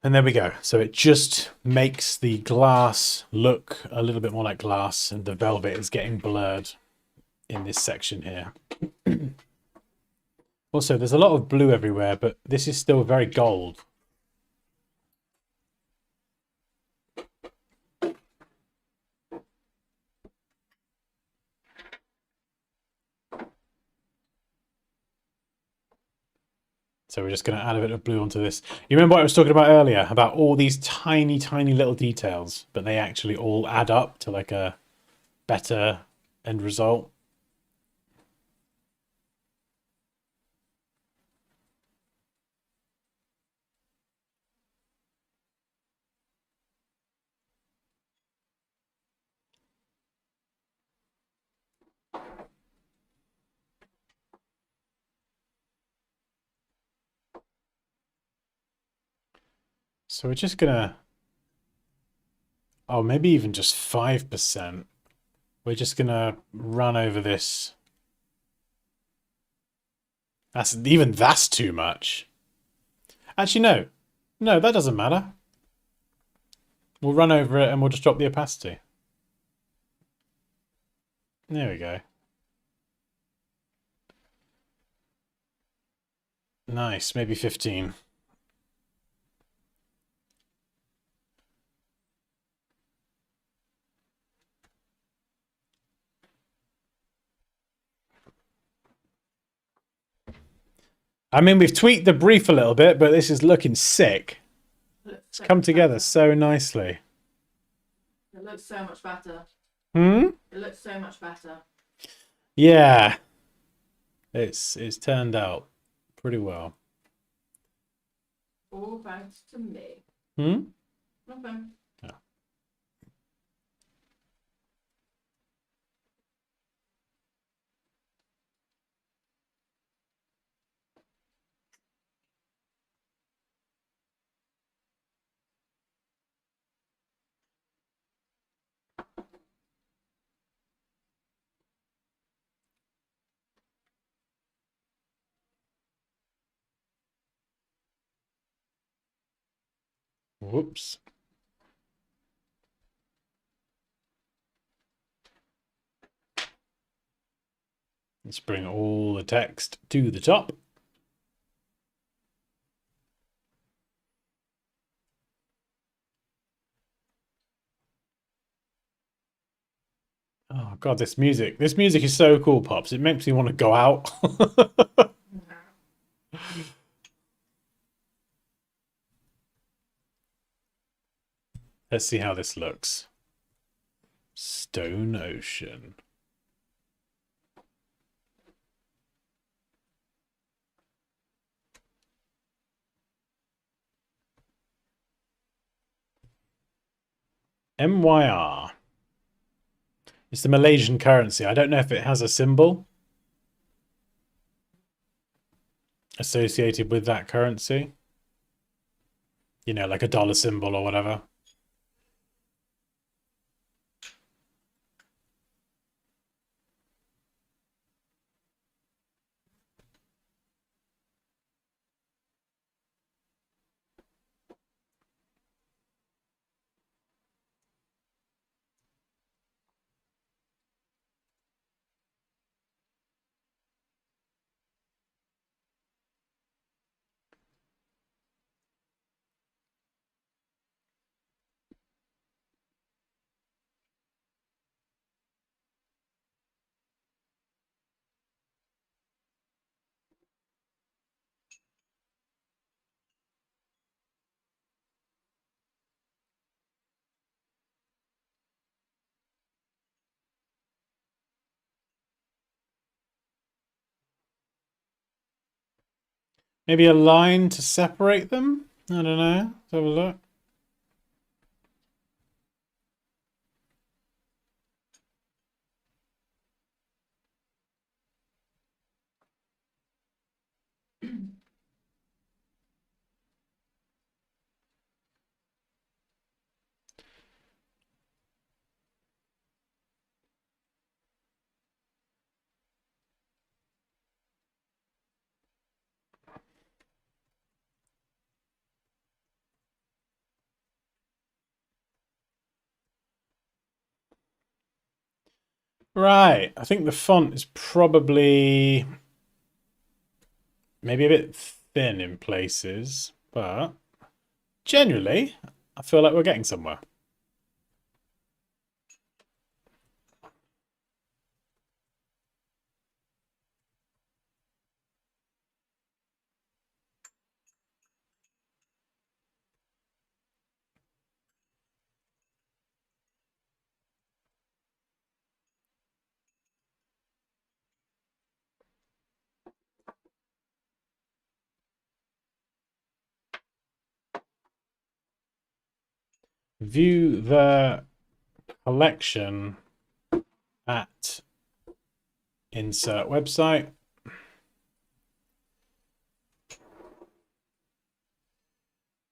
And there we go. So it just makes the glass look a little bit more like glass, and the velvet is getting blurred in this section here. Also, there's a lot of blue everywhere, but this is still very gold. So we're just going to add a bit of blue onto this. You remember what I was talking about earlier, about all these tiny, tiny little details, but they actually all add up to like a better end result. So we're just gonna, oh, maybe even just 5%. We're just gonna run over this. That's too much. Actually, no. No, that doesn't matter. We'll run over it and we'll just drop the opacity. There we go. Nice, maybe 15. I mean, we've tweaked the brief a little bit, but this is looking sick. It's come together so nicely. It looks so much better. Hmm? It looks so much better. Yeah. It's turned out pretty well. All thanks to me. Hmm? Nothing. Yeah. Whoops. Let's bring all the text to the top. Oh God, this music. This music is so cool, Pops. It makes me want to go out. Let's see how this looks. Stone Ocean. MYR. It's the Malaysian currency. I don't know if it has a symbol associated with that currency. You know, like a dollar symbol or whatever. Maybe a line to separate them? I don't know. Let's have a look. Right. I think the font is probably maybe a bit thin in places, but generally, I feel like we're getting somewhere. View the collection at insert website.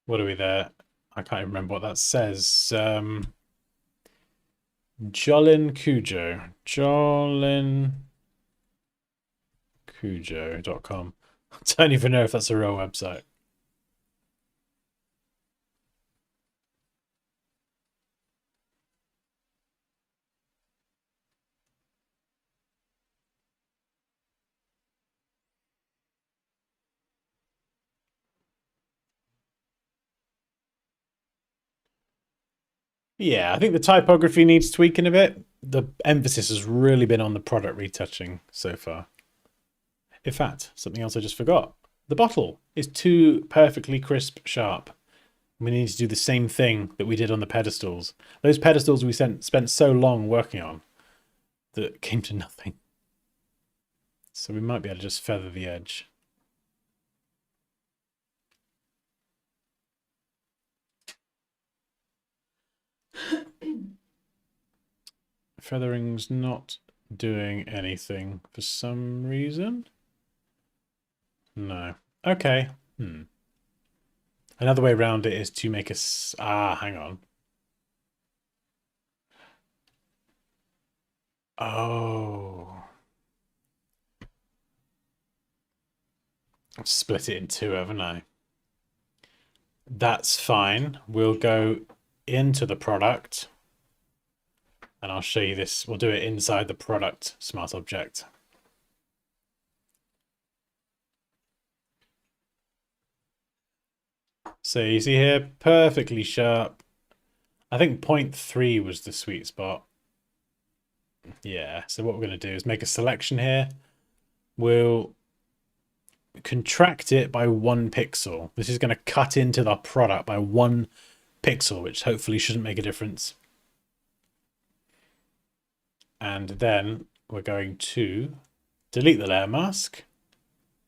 What are we there? I can't even remember what that says. Jolin Cujo. JolinCujo.com. I don't even know if that's a real website. Yeah, I think the typography needs tweaking a bit. The emphasis has really been on the product retouching so far. In fact, something else I just forgot. The bottle is too perfectly crisp sharp. We need to do the same thing that we did on the pedestals. Those pedestals we spent so long working on that came to nothing. So we might be able to just feather the edge. Feathering's not doing anything for some reason. No. Okay. Another way around it is to make a... hang on. Oh. I've split it in two, haven't I? That's fine. We'll go into the product. And I'll show you this. We'll do it inside the product smart object. So you see here, perfectly sharp. I think 0.3 was the sweet spot. Yeah, so what we're going to do is make a selection here. We'll contract it by 1 pixel. This is going to cut into the product by 1 pixel, which hopefully shouldn't make a difference. And then we're going to delete the layer mask.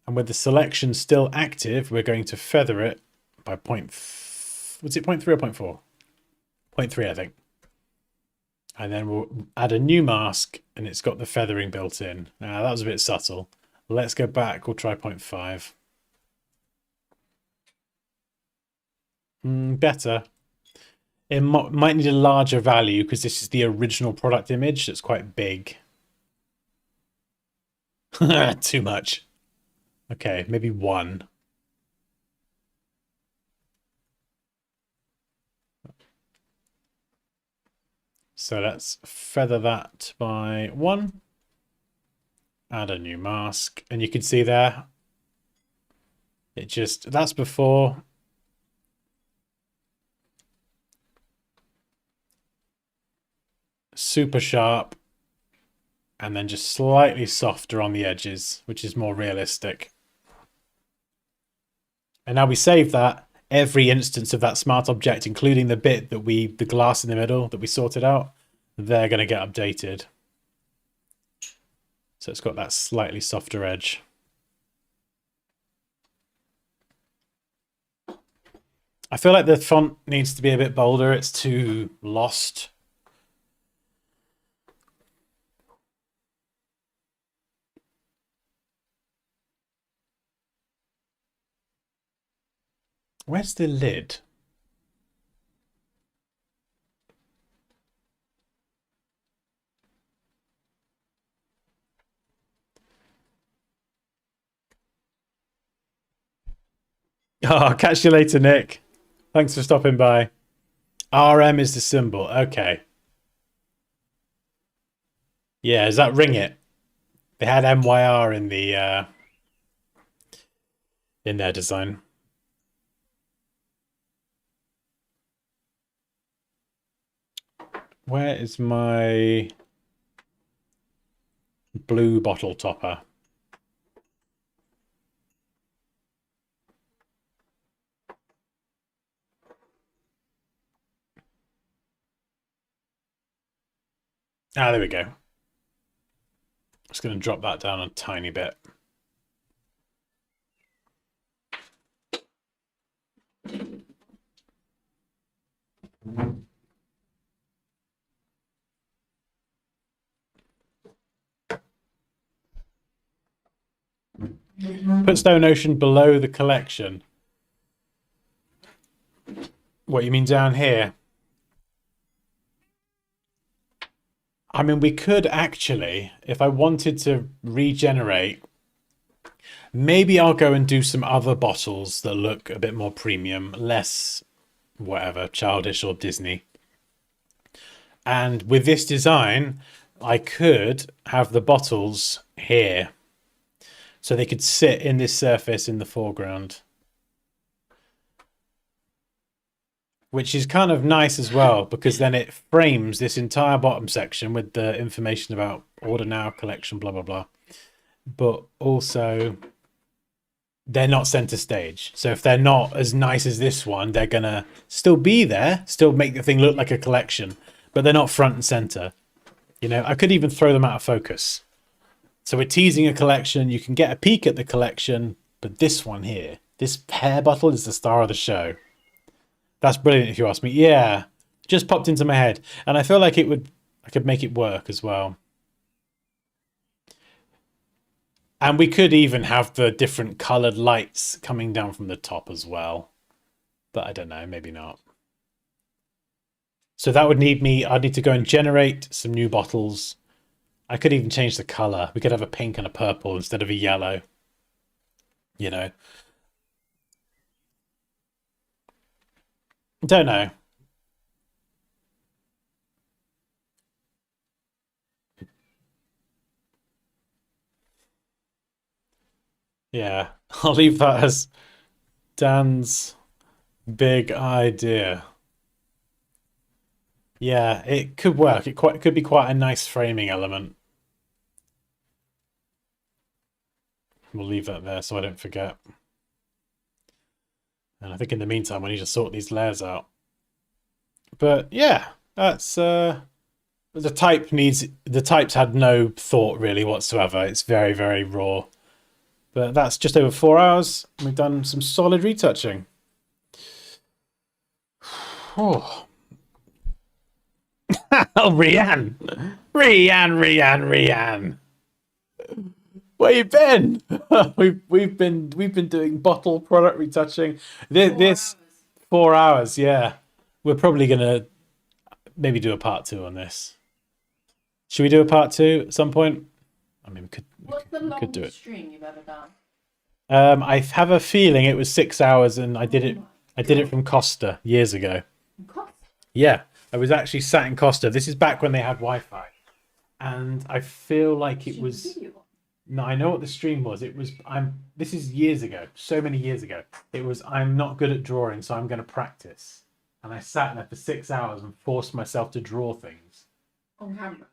And with the selection still active, we're going to feather it by was it 0.3 or 0.4? 0.3, I think. And then we'll add a new mask, and it's got the feathering built in. Now, that was a bit subtle. Let's go back. We'll try 0.5. Better. It might need a larger value because this is the original product image. It's quite big. Too much. Okay, maybe 1. So let's feather that by 1. Add a new mask. And you can see there, that's before. Super sharp. And then just slightly softer on the edges, which is more realistic. And now we save that. Every instance of that smart object, including the bit that the glass in the middle that we sorted out, they're going to get updated. So it's got that slightly softer edge. I feel like the font needs to be a bit bolder. It's too lost. Where's the lid? Oh, catch you later, Nick. Thanks for stopping by. RM is the symbol. Okay. Yeah, is that Ring It? They had MYR in the in their design. Where is my blue bottle topper? Ah, there we go. Just going to drop that down a tiny bit. Put Stone Ocean below the collection. What you mean down here? I mean, we could actually, if I wanted to regenerate, maybe I'll go and do some other bottles that look a bit more premium, less whatever, childish or Disney. And with this design, I could have the bottles here. So they could sit in this surface in the foreground. Which is kind of nice as well, because then it frames this entire bottom section with the information about order now, collection, blah, blah, blah. But also, they're not center stage. So if they're not as nice as this one, they're going to still be there, still make the thing look like a collection, but they're not front and center. You know, I could even throw them out of focus. So we're teasing a collection. You can get a peek at the collection, but this one here, this pear bottle is the star of the show. That's brilliant if you ask me. Yeah, just popped into my head. And I feel like I could make it work as well. And we could even have the different colored lights coming down from the top as well. But I don't know, maybe not. So that would I'd need to go and generate some new bottles. I could even change the color. We could have a pink and a purple instead of a yellow. You know. Don't know. Yeah, I'll leave that as Dan's big idea. Yeah, it could work. It could be quite a nice framing element. We'll leave that there so I don't forget. And I think in the meantime, I need to sort these layers out. But yeah, that's the types had no thought really whatsoever. It's very, very raw. But that's just over 4 hours. We've done some solid retouching. Oh. Oh, Rianne. Where you been? we've been doing bottle product retouching. This 4 hours, yeah. We're probably gonna maybe do a part 2 on this. Should we do a part 2 at some point? I mean, What's the we could do longest it. stream you've ever done? I have a feeling it was 6 hours, and I did it from Costa years ago. Yeah, I was actually sat in Costa. This is back when they had Wi-Fi, and I feel like it was. No, I know what the stream was. It was This is years ago, so many years ago. It was I'm not good at drawing, so I'm going to practice. And I sat there for 6 hours and forced myself to draw things. On camera?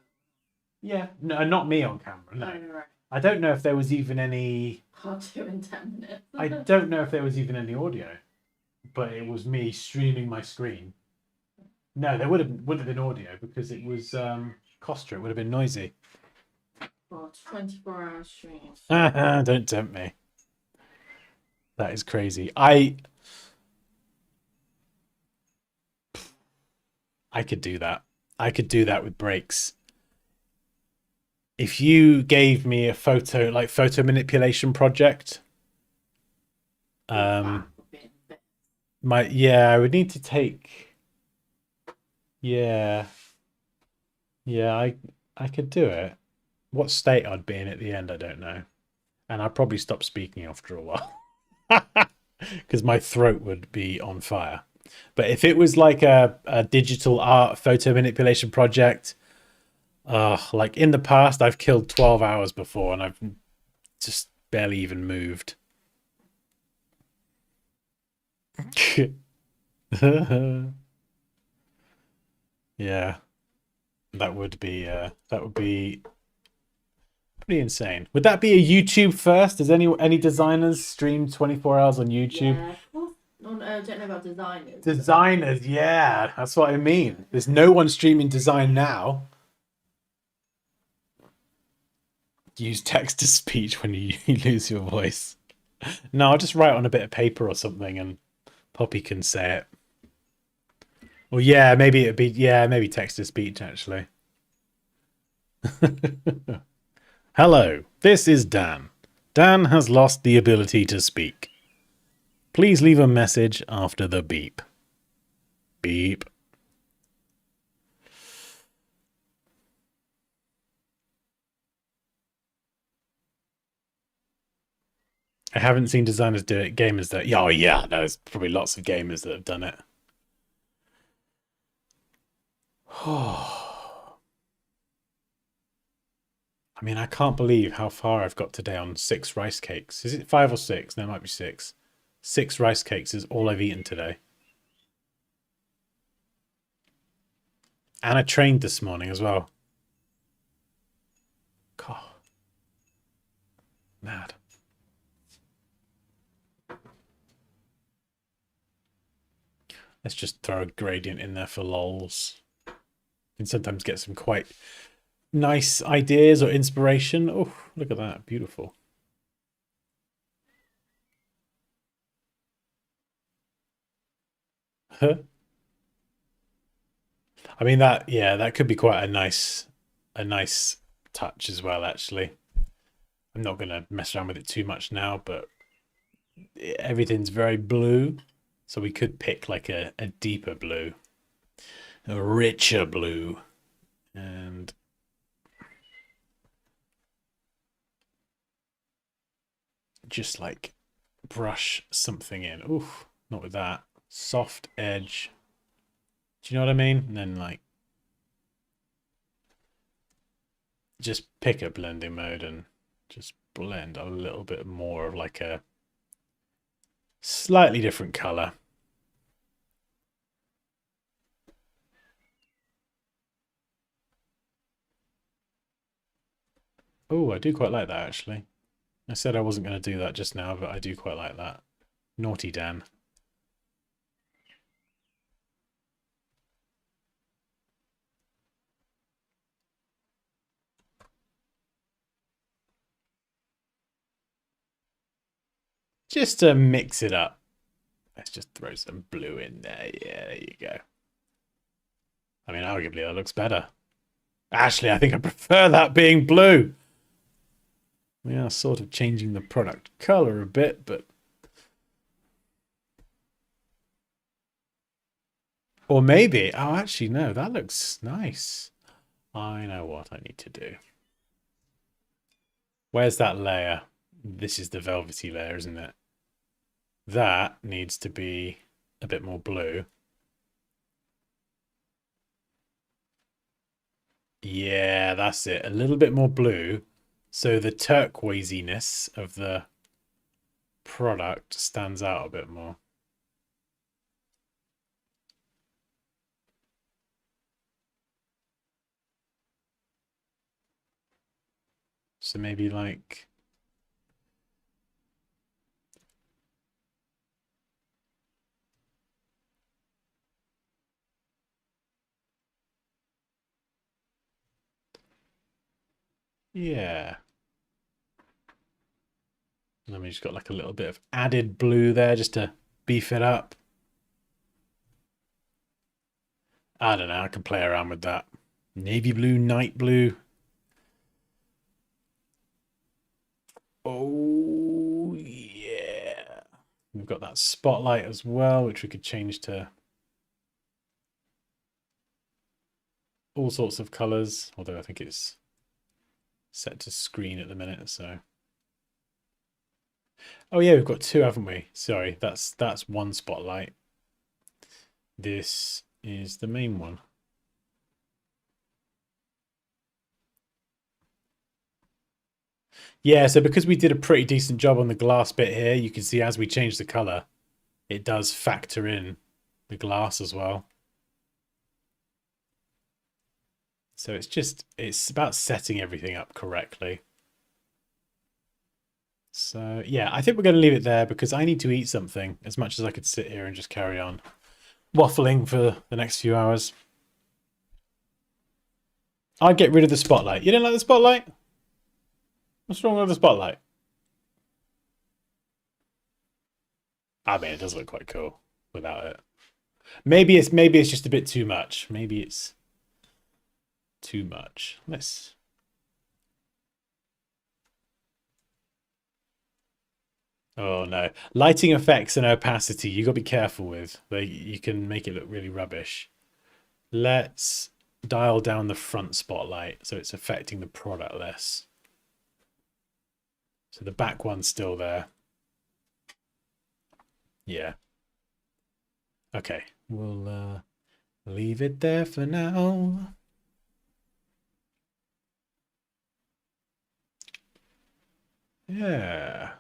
Yeah, no, not me on camera. No, right. I don't know if there was even any. Part 2 in 10 minutes. I don't know if there was even any audio, but it was me streaming my screen. No, there wouldn't have been audio because it was Costa. It would have been noisy. Oh, 24-hour stream. Don't tempt me. That is crazy. I could do that. I could do that with breaks. If you gave me a photo manipulation project, I would need to take. Yeah, I could do it. What state I'd be in at the end, I don't know. And I'd probably stop speaking after a while. Because my throat would be on fire. But if it was like a digital art photo manipulation project, like in the past, I've killed 12 hours before and I've just barely even moved. Yeah, that would be pretty insane. Would that be a YouTube first? Does any designers stream 24 hours on YouTube? Yeah, of course. No, I don't know about designers. Designers, yeah, that's what I mean. There's no one streaming design now. Use text to speech when you lose your voice. No, I'll just write on a bit of paper or something and Poppy can say it. Well, yeah, maybe text to speech actually. Hello, this is Dan. Dan has lost the ability to speak. Please leave a message after the beep. Beep. I haven't seen designers do it. Gamers do it. Yeah, oh, yeah, there's probably lots of gamers that have done it. I mean, I can't believe how far I've got today on 6 rice cakes. Is it 5 or 6? No, it might be 6. 6 rice cakes is all I've eaten today. And I trained this morning as well. God. Mad. Let's just throw a gradient in there for lols. You can sometimes get some quite nice ideas or inspiration. Oh, look at that. Beautiful. Huh? I mean that, yeah, that could be quite a nice touch as well, actually. I'm not gonna mess around with it too much now, but everything's very blue. So we could pick like a deeper blue, a richer blue, and just like brush something in. Oof, not with that. Soft edge. Do you know what I mean? And then like just pick a blending mode and just blend a little bit more of like a slightly different color. Oh, I do quite like that actually. I said I wasn't going to do that just now, but I do quite like that. Naughty Dan. Just to mix it up. Let's just throw some blue in there. Yeah, there you go. I mean, arguably that looks better. Actually, I think I prefer that being blue. We are sort of changing the product color a bit, but... Or maybe... Oh, actually, no, that looks nice. I know what I need to do. Where's that layer? This is the velvety layer, isn't it? That needs to be a bit more blue. Yeah, that's it. A little bit more blue. So the turquoisiness of the product stands out a bit more. So maybe like... Yeah. And then we just got like a little bit of added blue there just to beef it up. I don't know, I can play around with that. Navy blue, night blue. Oh, yeah. We've got that spotlight as well, which we could change to all sorts of colors, although I think it's set to screen at the minute, so. Oh yeah, we've got 2, haven't we? Sorry, that's one spotlight. This is the main one. Yeah, so because we did a pretty decent job on the glass bit here, you can see as we change the color, it does factor in the glass as well. So it's about setting everything up correctly. So yeah, I think we're going to leave it there because I need to eat something as much as I could sit here and just carry on waffling for the next few hours. I'd get rid of the spotlight. You didn't like the spotlight? What's wrong with the spotlight? I mean, it does look quite cool without it. Maybe it's just a bit too much. Maybe it's too much. Let's... Oh no. Lighting effects and opacity, you got to be careful with. You can make it look really rubbish. Let's dial down the front spotlight so it's affecting the product less. So the back one's still there. Yeah. Okay, we'll leave it there for now. Yeah.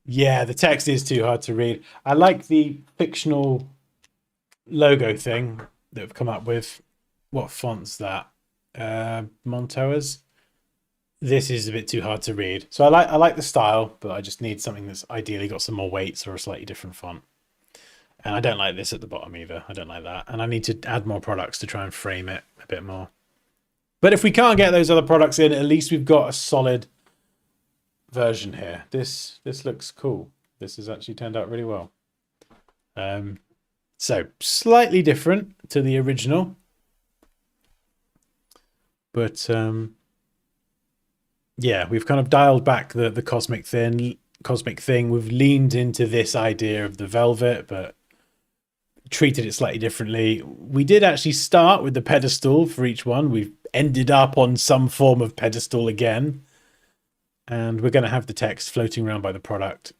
Yeah, the text is too hard to read. I like the fictional logo thing that we've come up with. What font's that? Montoa's. This is a bit too hard to read. So I like the style, but I just need something that's ideally got some more weights or a slightly different font. And I don't like this at the bottom either. I don't like that. And I need to add more products to try and frame it a bit more. But if we can't get those other products in, at least we've got a solid version here. This looks cool. This has actually turned out really well. So slightly different to the original, but yeah, we've kind of dialed back the cosmic thing. We've leaned into this idea of the velvet, but treated it slightly differently. We did actually start with the pedestal for each one. We've ended up on some form of pedestal again. And we're going to have the text floating around by the product.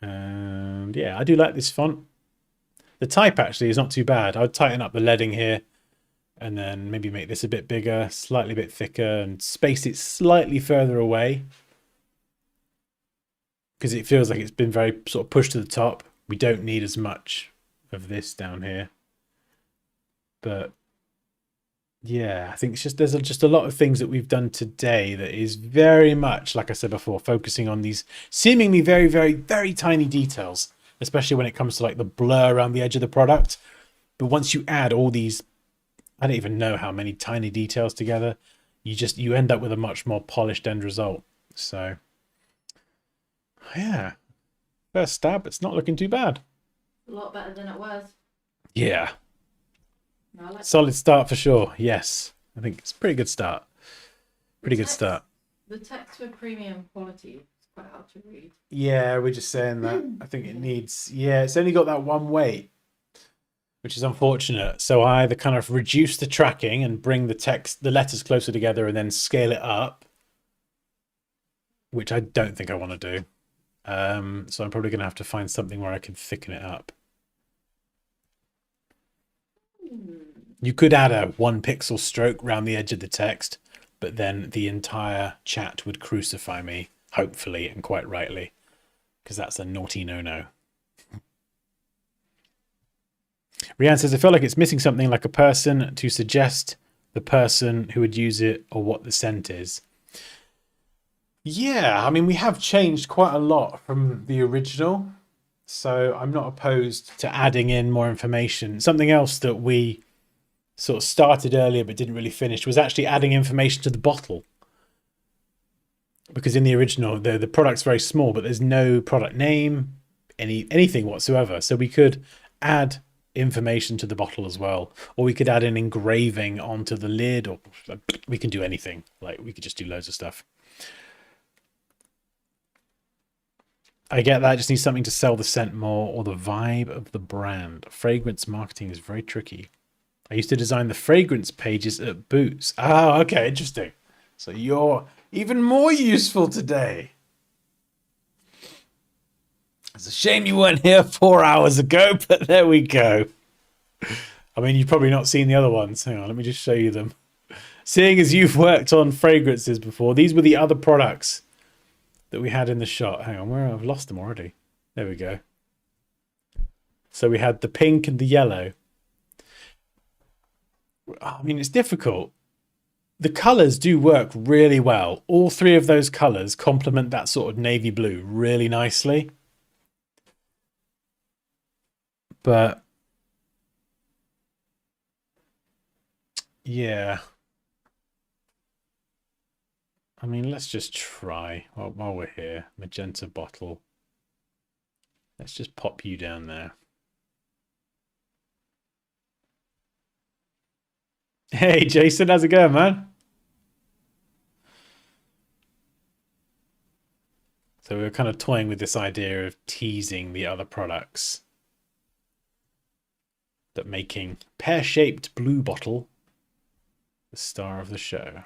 And yeah, I do like this font. The type actually is not too bad. I'd tighten up the leading here and then maybe make this a bit bigger, slightly bit thicker, and space it slightly further away. Because it feels like it's been very sort of pushed to the top. We don't need as much of this down here. But yeah, I think it's just there's just a lot of things that we've done today that is very much, like I said before, focusing on these seemingly very, very, very tiny details, especially when it comes to like the blur around the edge of the product. But once you add all these, I don't even know how many tiny details together, you end up with a much more polished end result. So yeah, first stab, it's not looking too bad. A lot better than it was. Yeah. No, I like Solid start for sure. Yes. I think it's a pretty good start. Pretty good start. The text for premium quality is quite hard to read. Yeah, we're just saying that. I think it needs, yeah, it's only got that one weight, which is unfortunate. So I either kind of reduce the tracking and bring the letters closer together and then scale it up, which I don't think I want to do. So I'm probably going to have to find something where I can thicken it up. You could add a 1 pixel stroke around the edge of the text, but then the entire chat would crucify me, hopefully, and quite rightly, because that's a naughty no-no. Rianne says, I feel like it's missing something like a person to suggest the person who would use it or what the scent is. Yeah, I mean, we have changed quite a lot from the original, so I'm not opposed to adding in more information. Something else that we sort of started earlier but didn't really finish was actually adding information to the bottle. Because in the original, the product's very small, but there's no product name, anything whatsoever. So we could add information to the bottle as well, or we could add an engraving onto the lid, or we can do anything. Like, we could just do loads of stuff. I get that. I just need something to sell the scent more or the vibe of the brand. Fragrance marketing is very tricky. I used to design the fragrance pages at Boots. Oh, okay, interesting. So you're even more useful today. It's a shame you weren't here 4 hours ago, but there we go. I mean, you've probably not seen the other ones. Hang on, let me just show you them. Seeing as you've worked on fragrances before, these were the other products that we had in the shot. Hang on, where I've lost them already. There we go. So we had the pink and the yellow. I mean, it's difficult. The colors do work really well. All three of those colors complement that sort of navy blue really nicely. But yeah. I mean, let's just try while we're here. Magenta bottle. Let's just pop you down there. Hey, Jason, how's it going, man? So we were kind of toying with this idea of teasing the other products. That making pear-shaped blue bottle the star of the show.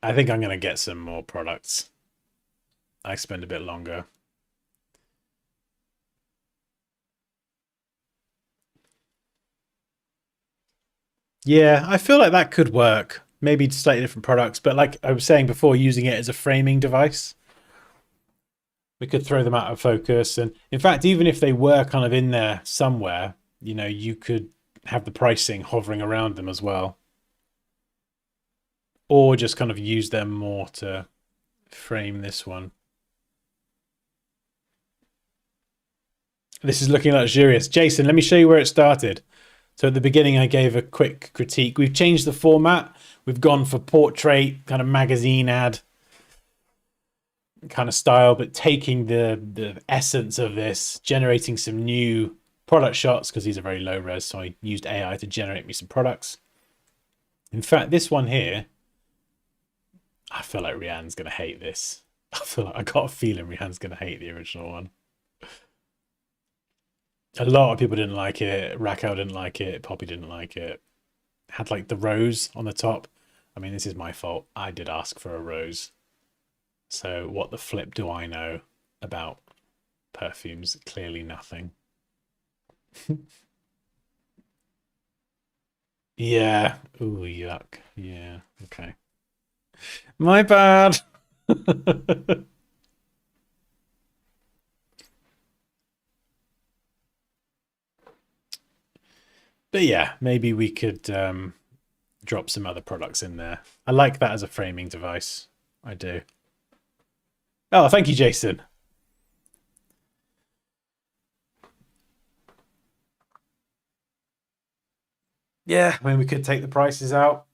I think I'm going to get some more products. I spend a bit longer. Yeah, I feel like that could work. Maybe slightly different products, but like I was saying before, using it as a framing device. We could throw them out of focus. And in fact, even if they were kind of in there somewhere, you know, you could have the pricing hovering around them as well. Or just kind of use them more to frame this one. This is looking luxurious. Jason, let me show you where it started. So at the beginning, I gave a quick critique. We've changed the format. We've gone for portrait, kind of magazine ad kind of style, but taking the essence of this, generating some new product shots, because these are very low res. So I used AI to generate me some products. In fact, this one here, I feel like Rihanna's going to hate this. I got a feeling Rihanna's going to hate the original one. A lot of people didn't like it. Raquel didn't like it. Poppy didn't like it. Had like the rose on the top. I mean, this is my fault. I did ask for a rose. So what the flip do I know about perfumes? Clearly nothing. Yeah. Ooh, yuck. Yeah. Okay. My bad. But yeah, maybe we could drop some other products in there. I like that as a framing device. I do. Oh, thank you, Jason. Yeah, I mean, we could take the prices out.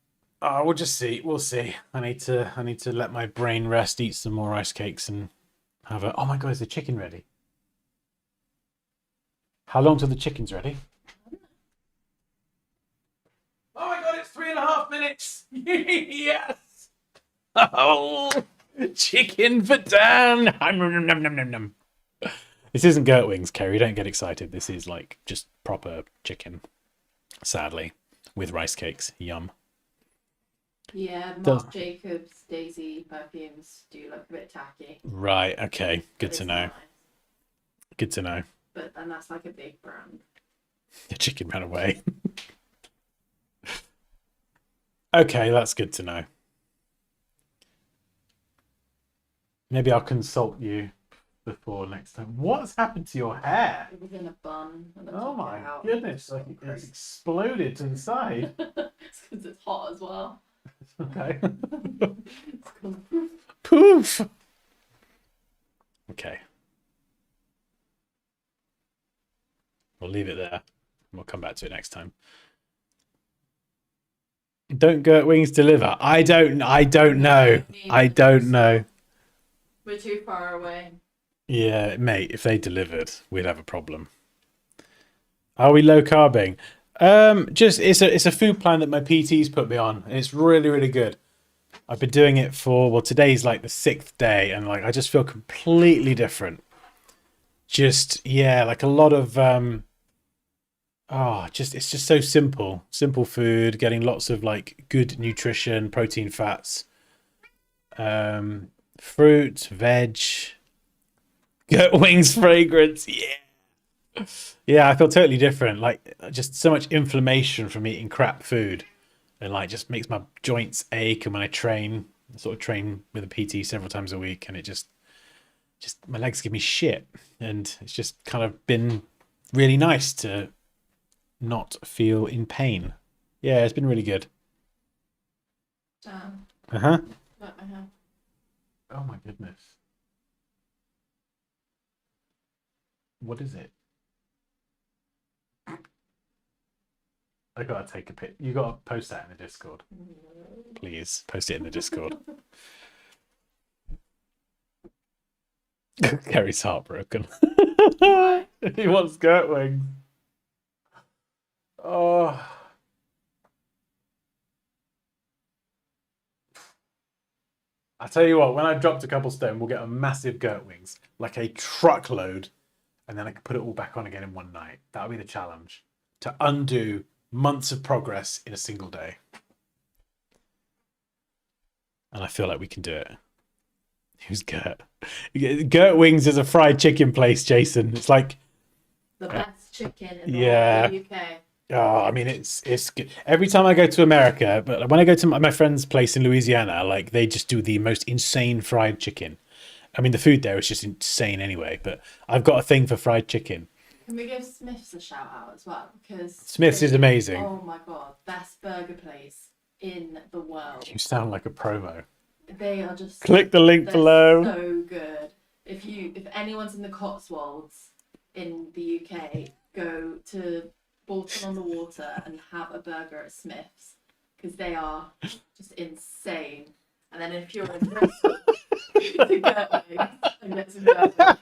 We'll just see. We'll see. I need to let my brain rest, eat some more rice cakes, and have a. Oh my god, is the chicken ready? How long till the chicken's ready? Oh my god, it's 3.5 minutes. Yes. Oh, chicken for Dan. Nom, nom, nom, nom, nom. This isn't goat wings, Kerry. Don't get excited. This is like just proper chicken. Sadly, with rice cakes. Yum. Yeah, Marc Jacobs Daisy perfumes do look a bit tacky. Right. Okay. Good But to it's know. nice. Good to know. And that's like a big brand. The chicken ran away. Okay, that's good to know. Maybe I'll consult you before next time. What's happened to your hair? It was in a bun. And I Oh took my it out. goodness, like it's exploded to the side. It's because it's hot as well. Okay. It's gone Poof. Okay. We'll leave it there. And we'll come back to it next time. Don't goat wings deliver? I don't know. I don't know. We're too far away. Yeah, mate, if they delivered, we'd have a problem. Are we low carbing? Just it's a food plan that my PT's put me on, and it's really, really good. I've been doing it for, well, today's like the 6th day, and like I just feel completely different. Just, yeah, like a lot of it's just so simple. Simple food, getting lots of like good nutrition, protein, fats, fruit, veg, goat wings fragrance. Yeah. Yeah, I feel totally different. Like just so much inflammation from eating crap food, and like just makes my joints ache. And when I train, I sort of train with a PT several times a week, and it just my legs give me shit, and it's just kind of been really nice to not feel in pain. Yeah, it's been really good. Like my hair. Oh my goodness. What is it? I gotta take a pic. You gotta post that in the Discord. Please post it in the Discord. Kerry's heartbroken. Why? He wants skirt wings. Oh. I tell you what, when I dropped a couple stone, we'll get a massive girt wings, like a truckload, and then I can put it all back on again in one night. That'll be the challenge. To undo months of progress in a single day. And I feel like we can do it. Who's Gert? Gert Wings is a fried chicken place, Jason. It's like The best chicken in the Yeah. whole UK. oh, I mean, it's good. Every time I go to America, but when I go to my friend's place in Louisiana, like they just do the most insane fried chicken. I mean, the food there is just insane anyway. But I've got a thing for fried chicken. Can we give Smith's a shout out as well? Because Smith's is amazing. Oh my god, best burger place in the world. You sound like a promo. They are just Click the link they're below. so good. If anyone's in the Cotswolds in the UK, go to Bolton on the Water and have a burger at Smith's because they are just insane. And then if you're in Bristol, go to Gertwings and get some Gertwings.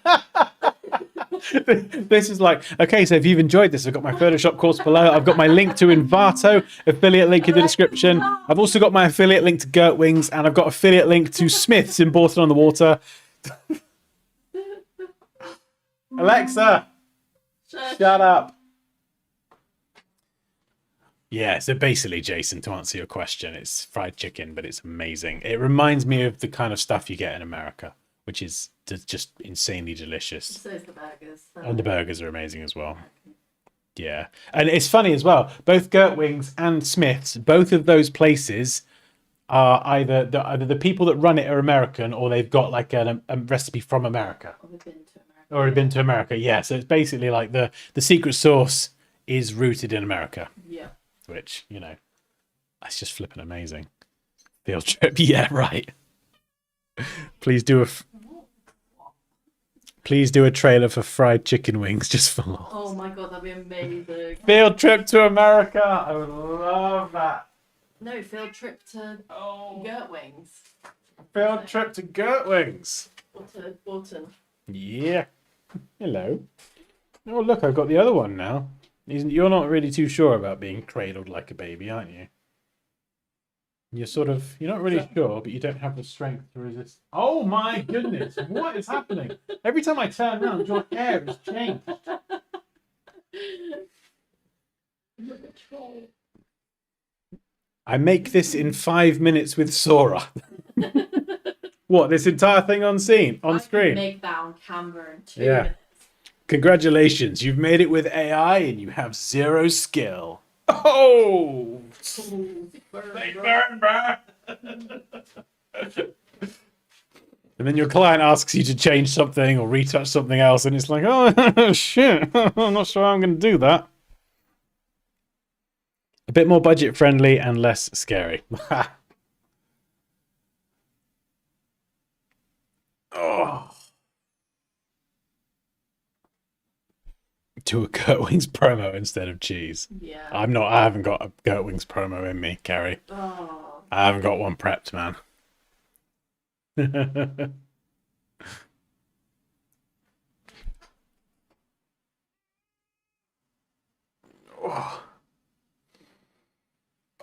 This is like, okay, so if you've enjoyed this, I've got my Photoshop course below. I've got my link to Envato, affiliate link in the description. I've also got my affiliate link to Gert Wings, and I've got affiliate link to Smith's in Bolton on the Water. Alexa, shut up. Yeah, so basically, Jason, to answer your question, it's fried chicken, but it's amazing. It reminds me of the kind of stuff you get in America, which is just insanely delicious. So is the burgers. And the burgers are amazing as well. Yeah. And it's funny as well. Both Gert Wings and Smith's, both of those places are either the people that run it are American, or they've got like a recipe from America. Or we've been to America. Or have been to America. Yeah. So it's basically like the secret sauce is rooted in America. Yeah. Which, you know, that's just flipping amazing. Field trip. Yeah, right. Please do a trailer for fried chicken wings just for lols. Oh my god, that'd be amazing. Field trip to America. I would love that. No, field trip to Gertwings. Field trip to Gert Wings. Or to Bolton. Yeah. Hello. Oh, look, I've got the other one now. You're not really too sure about being cradled like a baby, aren't you? You're not really sure, but you don't have the strength to resist. Oh my goodness, what is happening? Every time I turn around, your hair has changed. I make this in 5 minutes with Sora. What, this entire thing on screen, on screen? Make that on camera in 2 Yeah. minutes. Congratulations, you've made it with AI and you have 0 skill. Oh! They burn. And then your client asks you to change something or retouch something else, and it's like, oh, shit, I'm not sure how I'm going to do that. A bit more budget friendly and less scary. Oh. Do a Gert Wings promo instead of cheese. Yeah. I haven't got a Gert Wings promo in me, Carrie. Oh. I haven't got one prepped, man. Oh.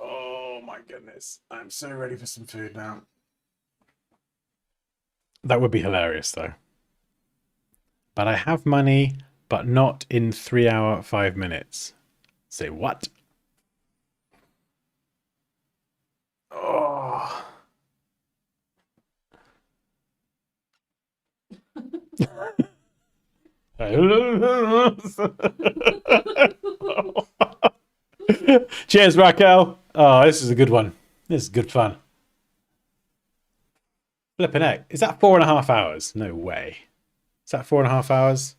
Oh my goodness. I'm so ready for some food now. That would be hilarious though. But I have money, but not in 3 hour, 5 minutes. Say what? Oh. Cheers, Raquel. Oh, this is a good one. This is good fun. Flipping heck. Is that 4.5 hours? No way. Is that 4.5 hours?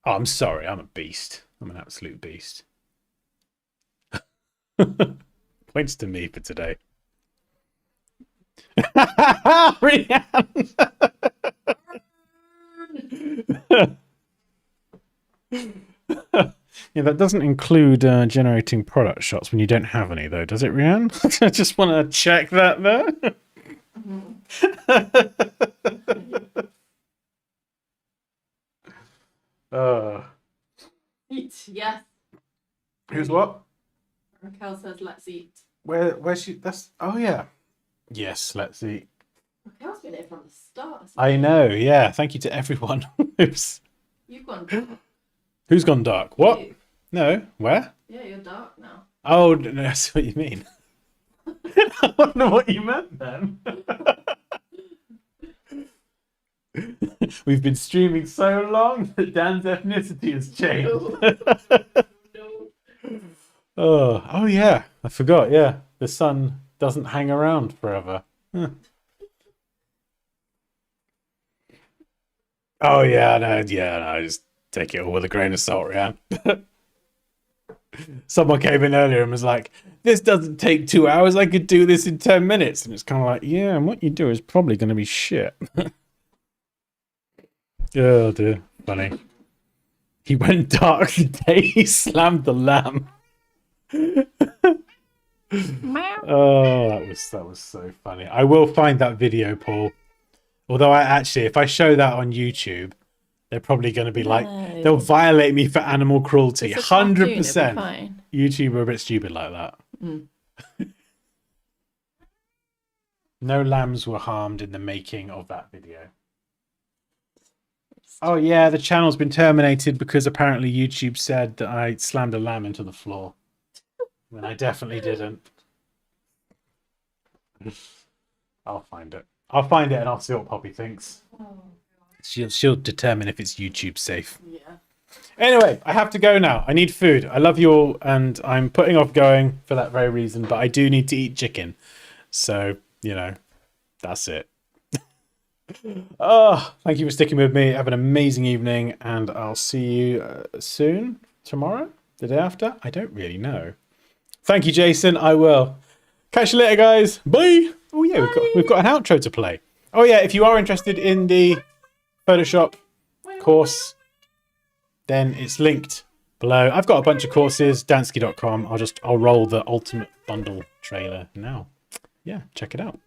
Oh, I'm sorry. I'm a beast. I'm an absolute beast. Points to me for today. Rianne. Yeah, that doesn't include generating product shots when you don't have any, though, does it, Rianne? I just want to check that there. Eat. Yes. Who's what? Raquel says, let's eat. Where's she? That's. Oh yeah. Yes. Let's eat. Raquel's been here from the start. I know. Yeah. Thank you to everyone. You've gone dark. Who's gone dark? What? You. No. Where? Yeah, you're dark now. Oh, no, that's what you mean. I don't know what you meant then. We've been streaming so long that Dan's ethnicity has changed. No. Oh yeah, I forgot. Yeah, the sun doesn't hang around forever. Huh. Oh yeah, no, I just take it all with a grain of salt, Ryan. Someone came in earlier and was like, "This doesn't take 2 hours. I could do this in 10 minutes." And it's kind of like, yeah, and what you do is probably going to be shit. Oh dear, funny. He went dark the day he slammed the lamb. Oh, that was so funny. I will find that video, Paul. Although if I show that on YouTube, they're probably going to be like, they'll violate me for animal cruelty. 100%. YouTube are a bit stupid like that. Mm. No lambs were harmed in the making of that video. Oh yeah, the channel's been terminated because apparently YouTube said that I slammed a lamb into the floor. When I definitely didn't. I'll find it. I'll find it and I'll see what Poppy thinks. Oh, She'll determine if it's YouTube safe. yeah. Anyway, I have to go now. I need food. I love you all, and I'm putting off going for that very reason, but I do need to eat chicken. So, that's it. Oh, thank you for sticking with me. Have an amazing evening, and I'll see you soon. Tomorrow? The day after? I don't really know. Thank you, Jason. I will. Catch you later, guys. Bye. Oh, yeah, we've got an outro to play. Oh, yeah, if you are interested in the Photoshop course, then it's linked below. I've got a bunch of courses, Dansky.com. I'll roll the ultimate bundle trailer now. Yeah, check it out.